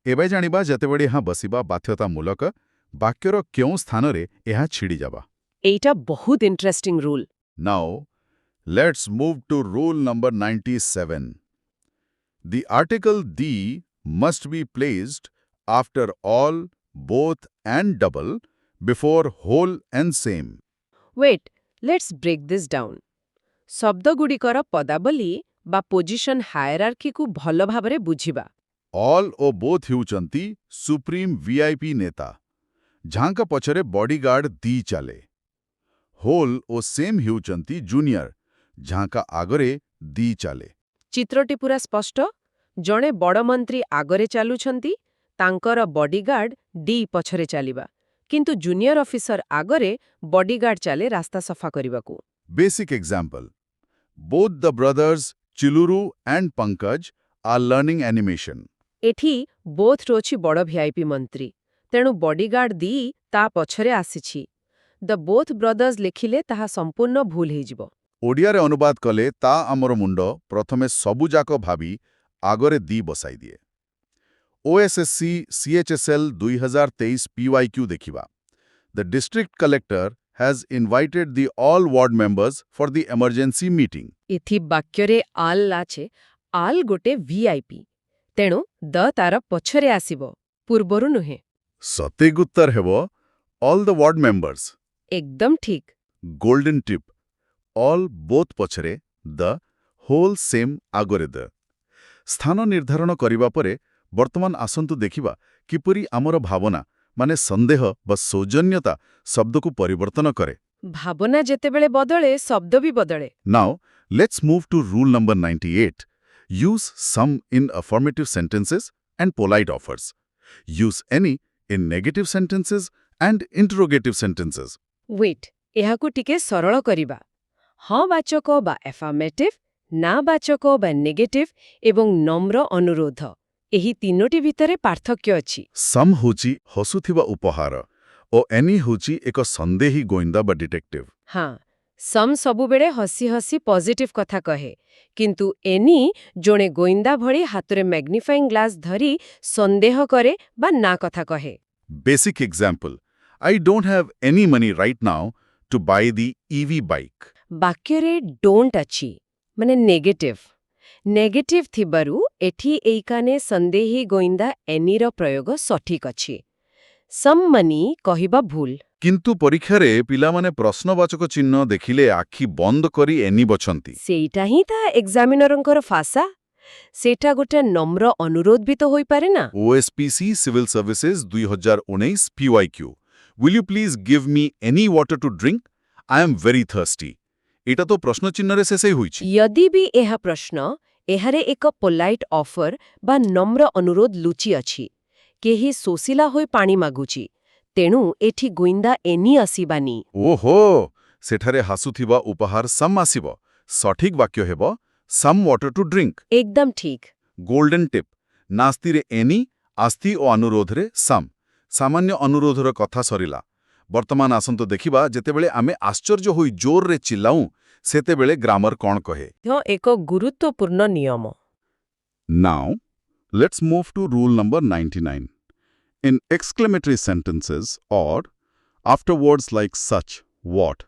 ଏବେ ଜାଣିବା ଯେତେବେଳେ ଏହା ବସିବା ବାଧ୍ୟତାମୂଳକ, ବାକ୍ୟର କେଉଁ ସ୍ଥାନରେ ଏହା ଛିଡ଼ିଯାବା। ଏଇଟା ବହୁତ interesting rule. Now, let's move to rule number 97. The article the must be placed after all, both and double before whole and same. Wait, let's break this down. ଶବ୍ଦଗୁଡ଼ିକର ପଦାବଳୀ ବା ପୋଜିସନ୍ ହାୟରାର୍କିକୁ ଭଲ ଭାବରେ ବୁଝିବା। All ଓ both ହେଉଛନ୍ତି supreme VIP ନେତା, ଯାହାଙ୍କ ପଛରେ ବଡିଗାର୍ଡ ଦି ଚାଲେ। ହୋଲ୍ ଓ ସେମ୍ ହେଉଛନ୍ତି ଜୁନିୟର, ଯାହାଙ୍କ ଆଗରେ ଦି ଚାଲେ। ଚିତ୍ରଟି ପୁରା ସ୍ପଷ୍ଟ। ଜଣେ ବଡ଼ ମନ୍ତ୍ରୀ ଆଗରେ ଚାଲୁଛନ୍ତି, ତାଙ୍କର ବଡିଗାର୍ଡ ଡି ପଛରେ ଚାଲିବା। କିନ୍ତୁ ଜୁନିୟର ଅଫିସର ଆଗରେ ବଡିଗାର୍ଡ ଚାଲେ ରାସ୍ତା ସଫା କରିବାକୁ। Basic example. Both the brothers Chiluru and Pankaj are learning animation. ଏଠି ବୋଥ୍ର ଅଛି ବଡ଼ VIP ମନ୍ତ୍ରୀ, ତେଣୁ ବଡିଗାର୍ଡ ଦି ତା ପଛରେ ଆସିଛି। ଦ ବୋଥ୍ ବ୍ରଦର୍ସ ଲେଖିଲେ ତାହା ସମ୍ପୂର୍ଣ୍ଣ ଭୁଲ ହେଇଯିବ। ଓଡ଼ିଆରେ ଅନୁବାଦ କଲେ ତା ଆମର ମୁଣ୍ଡ ପ୍ରଥମେ ସବୁଯାକ ଭାବି ଆଗରେ ଦି ବସାଇ ଦିଏ। OSSC CHSL 2023 PYQ ଦେଖିବା। The district collector has invited the all ward members for the emergency meeting. ଏଥି ବାକ୍ୟରେ ଆଲ୍ ଅଛି। ଆଲ୍ ଗୋଟେ VIP, ତେଣୁ ଦ ତାର ପଛରେ ଆସିବ, ପୂର୍ବରୁ ନୁହେଁ। ସଠିକ୍ ଉତ୍ତର ହେବ all the ward members. एकदम ଠିକ୍। ଗୋଲ୍ଡେନ୍ ଟିପ୍ ଅଲ୍ ବୋଥ୍ ପଛରେ ଦ ହୋଲ୍ ସେମ୍ ଆଗରେ ଦ। ସ୍ଥାନ ନିର୍ଦ୍ଧାରଣ କରିବା ପରେ ବର୍ତ୍ତମାନ ଆସନ୍ତୁ ଦେଖିବା କିପରି ଆମର ଭାବନା ମାନେ ସନ୍ଦେହ ବା ସୌଜନ୍ୟତା ଶବ୍ଦକୁ ପରିବର୍ତ୍ତନ କରେ। ଭାବନା ଯେତେବେଳେ ବଦଳେ ଶବ୍ଦ ବି ବଦଳେ। Now, let's move to rule number 98. Use some in affirmative sentences and polite offers. Use any in negative sentences and interrogative sentences. Wait, ଏହାକୁ ଟିକେ ସରଳ କରିବା। ହଁ ବାଚକ ବା ଏଫର୍ମେଟିଭ୍, ନା ବାଚକ ବା ନେଗେଟିଭ୍ ଏବଂ ନମ୍ର ଅନୁରୋଧ, ଏହି ତିନୋଟି ଭିତରେ ପାର୍ଥକ୍ୟ ଅଛି। Some ହେଉଛି ହସୁଥିବା ଉପହାର ଓ any ହେଉଛି ଏକ ସନ୍ଦେହୀ ଗୋଇନ୍ଦା ବା ଡିଟେକ୍ଟିଭ୍। ହଁ, ସମ୍ ସବୁବେଳେ ହସି ହସି ପଜିଟିଭ୍ କଥା କହେ, କିନ୍ତୁ ଏନି ଜଣେ ଗୋଇନ୍ଦା ଭଳି ହାତରେ ମ୍ୟାଗ୍ନିଫାଇଂ ଗ୍ଲାସ୍ ଧରି ସନ୍ଦେହ କରେ ବା ନା କଥା କହେ। Basic example. I don't have any money right now to buy the EV bike. ବାକ୍ୟରେ ଡୋଣ୍ଟ ଅଛି, ମାନେ ନେଗେଟିଭ୍। ନେଗେଟିଭ୍ ଥିବାରୁ ଏଠି ଏଇକାନେ ସନ୍ଦେହୀ ଗୋଇନ୍ଦା ଏନିର ପ୍ରୟୋଗ ସଠିକ୍ ଅଛି। ସମ୍ ମନି କହିବା ଭୁଲ। କିନ୍ତୁ ପରୀକ୍ଷାରେ ପିଲାମାନେ ପ୍ରଶ୍ନବାଚକ ଚିହ୍ନ ଦେଖିଲେ ଆଖି ବନ୍ଦ କରି ଏନି ବଛନ୍ତି। ସେଇଟା ହିଁ ତା ଏକ୍ଜାମିନରଙ୍କର ଫାସା। ସେଇଟା ଗୋଟେ ନମ୍ର ଅନୁରୋଧ ବି ତ ହୋଇପାରେ ନା। OSPC Civil Services 2019 PYQ. Will you please give me any water to drink? I am very thirsty. ଏଇଟା ତ ପ୍ରଶ୍ନ ଚିହ୍ନରେ ଶେଷ ହୋଇଛି। ଯଦି ବି ଏହା ପ୍ରଶ୍ନ, ଏହାରେ ଏକ ପୋଲାଇଟ୍ ଅଫର ବା ନମ୍ର ଅନୁରୋଧ ଲୁଚି ଅଛି। କେହି ଶୋଷିଲା ହୋଇ ପାଣି ମାଗୁଛି, ତେଣୁ ଏଠି ଗୋଇନ୍ଦା ଏନି ଆସିବାନି। ଓହୋ, ସେଠାରେ ହାସୁଥିବା ଉପହାର ସମ୍ ଆସିବ। ସଠିକ୍ ବାକ୍ୟ ହେବ ସମ୍ ୱାଟର ଟୁ ଡ୍ରିଙ୍କ। ଏକଦମ ଠିକ୍। ଗୋଲ୍ଡେନ୍ ଟିପ୍ ନାସ୍ତିରେ ଏନି, ଆସ୍ତି ଓ ଅନୁରୋଧରେ ସମ୍। ସାମାନ୍ୟ ଅନୁରୋଧର କଥା ସରିଲା। ବର୍ତ୍ତମାନ ଆସନ୍ତୁ ଦେଖିବା ଯେତେବେଳେ ଆମେ ଆଶ୍ଚର୍ଯ୍ୟ ହୋଇ ଜୋରରେ ଚିଲ୍ଲାଉଁ ସେତେବେଳେ ଗ୍ରାମର କ'ଣ କହେ। ଏକ ଗୁରୁତ୍ୱପୂର୍ଣ୍ଣ ନିୟମ। Now, let's move to rule number 99. In exclamatory sentences or after words like such, what,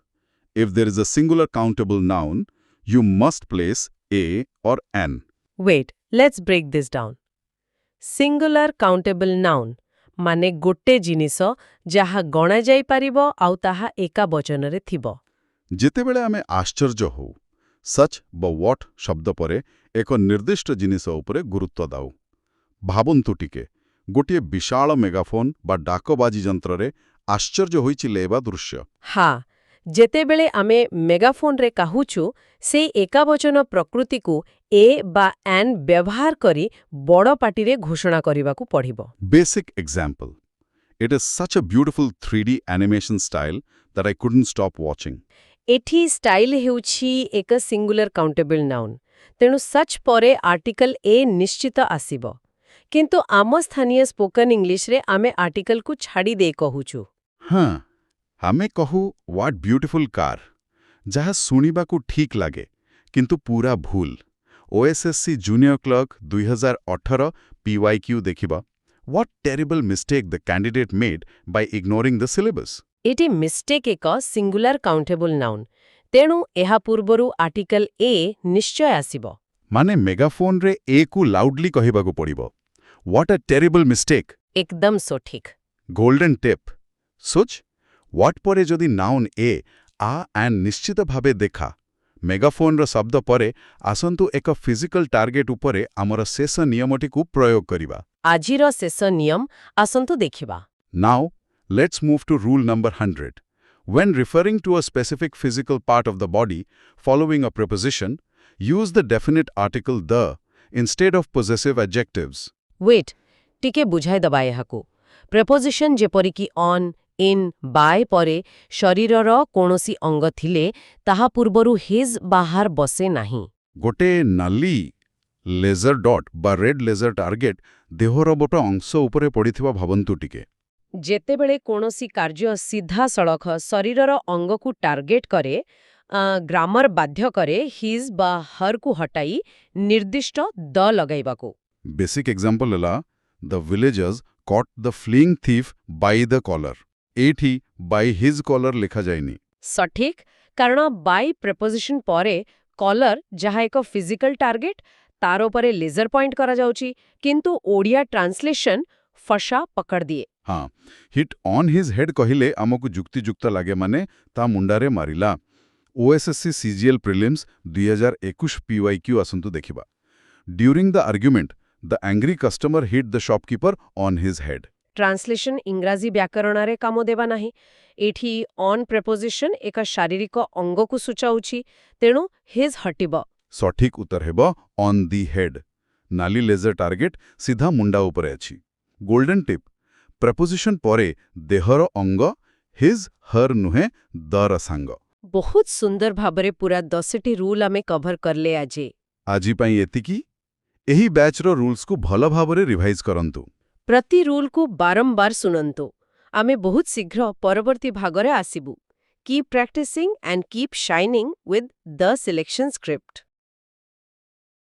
if there is a singular countable noun, you must place a or an. Wait, let's break this down. Singular countable noun ମାନେ ଗୋଟେ ଜିନିଷ ଯାହା ଗଣାଯାଇପାରିବ ଆଉ ତାହା ଏକା ବଚନରେ ଥିବ। ଯେତେବେଳେ ଆମେ ଆଶ୍ଚର୍ଯ୍ୟ ହଉ, ସଚ୍ ବା what ଶବ୍ଦ ପରେ ଏକ ନିର୍ଦ୍ଦିଷ୍ଟ ଜିନିଷ ଉପରେ ଗୁରୁତ୍ୱ ଦାଉ। ଭାବନ୍ତୁ ଟିକେ, ଗୋଟିଏ ବିଶାଳ ମେଗାଫୋନ୍ ବା ଡାକବାଜି ଯନ୍ତ୍ରରେ ଆଶ୍ଚର୍ଯ୍ୟ ହୋଇ ଚିଲେଇବା ଦୃଶ୍ୟ। ହଁ, ଯେତେବେଳେ ଆମେ ମେଗାଫୋନ୍ରେ କାହୁଛୁ, ସେଇ ଏକାବଚନ ପ୍ରକୃତିକୁ ଏ ବା ଆନ୍ ବ୍ୟବହାର କରି ବଡ଼ ପାଟିରେ ଘୋଷଣା କରିବାକୁ ପଡ଼ିବ। Basic example. It is such a beautiful 3D animation style that I couldn't stop watching. ଏଠି ଷ୍ଟାଇଲ୍ ହେଉଛି ଏକ ସିଙ୍ଗୁଲାର କାଉଣ୍ଟେବଲ୍ ନାଉନ୍, ତେଣୁ ସଚ୍ ପରେ ଆର୍ଟିକଲ ଏ ନିଶ୍ଚିତ ଆସିବ। କିନ୍ତୁ ଆମ ସ୍ଥାନୀୟ ସ୍ପୋକନ୍ ଇଂଲିଶରେ ଆମେ ଆର୍ଟିକଲକୁ ଛାଡ଼ି ଦେଇ କହୁଛୁ। ହଁ, ଆମେ କହୁ ହ୍ୱାଟ୍ ବ୍ୟୁଟିଫୁଲ୍ କାର୍, ଯାହା ଶୁଣିବାକୁ ଠିକ୍ ଲାଗେ କିନ୍ତୁ ପୁରା ଭୁଲ। OSSC ଜୁନିୟର କ୍ଲର୍କ 2018 PYQ ଦେଖିବା what terrible mistake the candidate made by ignoring the syllabus. ଏଠି ମିଷ୍ଟେକ୍ ଏକ ସିଙ୍ଗୁଲାର କାଉଣ୍ଟେବଲ୍ ନାଉନ୍, ତେଣୁ ଏହା ପୂର୍ବରୁ ଆର୍ଟିକଲ ଏ ନିଶ୍ଚୟ ଆସିବ। ମାନେ ମେଗାଫୋନ୍ରେ ଏ କୁ ଲାଉଡ୍ଲି କହିବାକୁ ପଡ଼ିବ ହ୍ୱାଟ୍ ଆ ଟେରିବଲ୍ ମିଷ୍ଟେକ୍। ଏକଦମ ସଠିକ୍। ଗୋଲ୍ଡେନ୍ ଟିପ୍ ସୁଚ୍ ହ୍ୱାଟ୍ ପରେ ଯଦି ନାଉନ୍ ଏ ଆନ୍ ନିଶ୍ଚିତ ଭାବେ ଦେଖା। ମେଗାଫୋନ୍ର ଶବ୍ଦ ପରେ ଆସନ୍ତୁ ଏକ ଫିଜିକାଲ ଟାର୍ଗେଟ୍ ଉପରେ ଆମର ଶେଷ ନିୟମଟିକୁ ପ୍ରୟୋଗ କରିବା। ଆଜିର ଶେଷ ନିୟମ ଆସନ୍ତୁ ଦେଖିବା। Now, let's move to rule number 100. When referring to a specific physical part of the body following a preposition, use the definite article the instead of possessive adjectives. Wait, ଟିକେ ବୁଝାଇଦେବା ଏହାକୁ। ପ୍ରେପୋଜିସନ୍ ଯେପରିକି ଅନ୍, ଇନ୍, ବାଏ ପରେ ଶରୀରର କୌଣସି ଅଙ୍ଗ ଥିଲେ ତାହା ପୂର୍ବରୁ ହିଜ୍ ବାହାର ବସେ ନାହିଁ। ଗୋଟେ ନାଲି ଲେଜର ଡଟ୍ ବା ରେଡ୍ ଲେଜର ଟାର୍ଗେଟ୍ ଦେହର ଗୋଟେ ଅଂଶ ଉପରେ ପଡ଼ିଥିବା ଭାବନ୍ତୁ ଟିକେ। ଯେତେବେଳେ କୌଣସି କାର୍ଯ୍ୟ ସିଧାସଳଖ ଶରୀରର ଅଙ୍ଗକୁ ଟାର୍ଗେଟ୍ କରେ, ଗ୍ରାମର ବାଧ୍ୟ କରେ ହିଜ୍ ବା ହର୍କୁ ହଟାଇ ନିର୍ଦ୍ଦିଷ୍ଟ ଦ ଲଗାଇବାକୁ। ବେସିକ୍ ଏକ୍ଜାମ୍ପଲ୍ ହେଲା ଦ ଭିଲେଜର୍ସ କଟ୍ ଦ ଫ୍ଲିଇଂ ଥିଫ୍ ବାଇ ଦ କଲର୍। ଏଇଠି ବାଇ ହିଜ୍ କଲର୍ ଲେଖାଯାଇନି। ସଠିକ୍, କାରଣ ବାଇ ପ୍ରେପୋଜିସନ୍ ପରେ କଲର୍, ଯାହା ଏକ ଫିଜିକାଲ ଟାର୍ଗେଟ୍, ତାର ଉପରେ ଲେଜର ପଏଣ୍ଟ କରାଯାଉଛି, କିନ୍ତୁ ଓଡ଼ିଆ ଟ୍ରାନ୍ସଲେସନ୍ ଫସା ପକଡ଼ ଦିଏ। हाँ, ହିଟ୍ ଅନ୍ ହିଜ୍ ହେଡ୍ କହିଲେ ଆମକୁ ଯୁକ୍ତିଯୁକ୍ତ ଲାଗେ ମାନେ ତା ମୁଣ୍ଡାରେ ମାରିଲା। OSSC CGL ପ୍ରିଲିମ୍ସ 2021 PYQ ଆସନ୍ତୁ ଦେଖିବା। During the argument the angry customer hit the shopkeeper on his head. Translation ଇଂରାଜୀ ବ୍ୟାକରଣରେ କାମ ଦେବା ନାହିଁ। ଏଠି ଅନ୍ ପ୍ରେପୋଜିସନ୍ ଏକ ଶାରୀରିକ ଅଙ୍ଗକୁ ସୂଚାଉଛି, ତେଣୁ ହିଜ୍ ହଟିବ। ସଠିକ୍ ଉତ୍ତର ହେବ ଅନ୍ ଦି ହେଡ୍। ନାଲି ଲେଜର ଟାର୍ଗେଟ ସିଧା ମୁଣ୍ଡା ଉପରେ ଅଛି। ଗୋଲ୍ଡେନ୍ ଟିପ୍, ପ୍ରେପୋଜିସନ୍ ପରେ ଦେହର ଅଙ୍ଗ ହିଜ୍ ହର୍ ନୁହେଁ ଦର ସାଙ୍ଗ। ବହୁତ ସୁନ୍ଦର ଭାବରେ ପୁରା 10ଟି ରୁଲ୍ ଆମେ କଭର କଲେ ଆଜି। ଆଜି ପାଇଁ ଏତିକି। ଏହି ବ୍ୟାଚ୍ର ରୁଲ୍ସକୁ ଭଲ ଭାବରେ ରିଭାଇଜ୍ କରନ୍ତୁ। ପ୍ରତି ରୁଲ୍କୁ ବାରମ୍ବାର ଶୁଣନ୍ତୁ। ଆମେ ବହୁତ ଶୀଘ୍ର ପରବର୍ତ୍ତୀ ଭାଗରେ ଆସିବୁ। Keep practicing and keep shining with the selection script.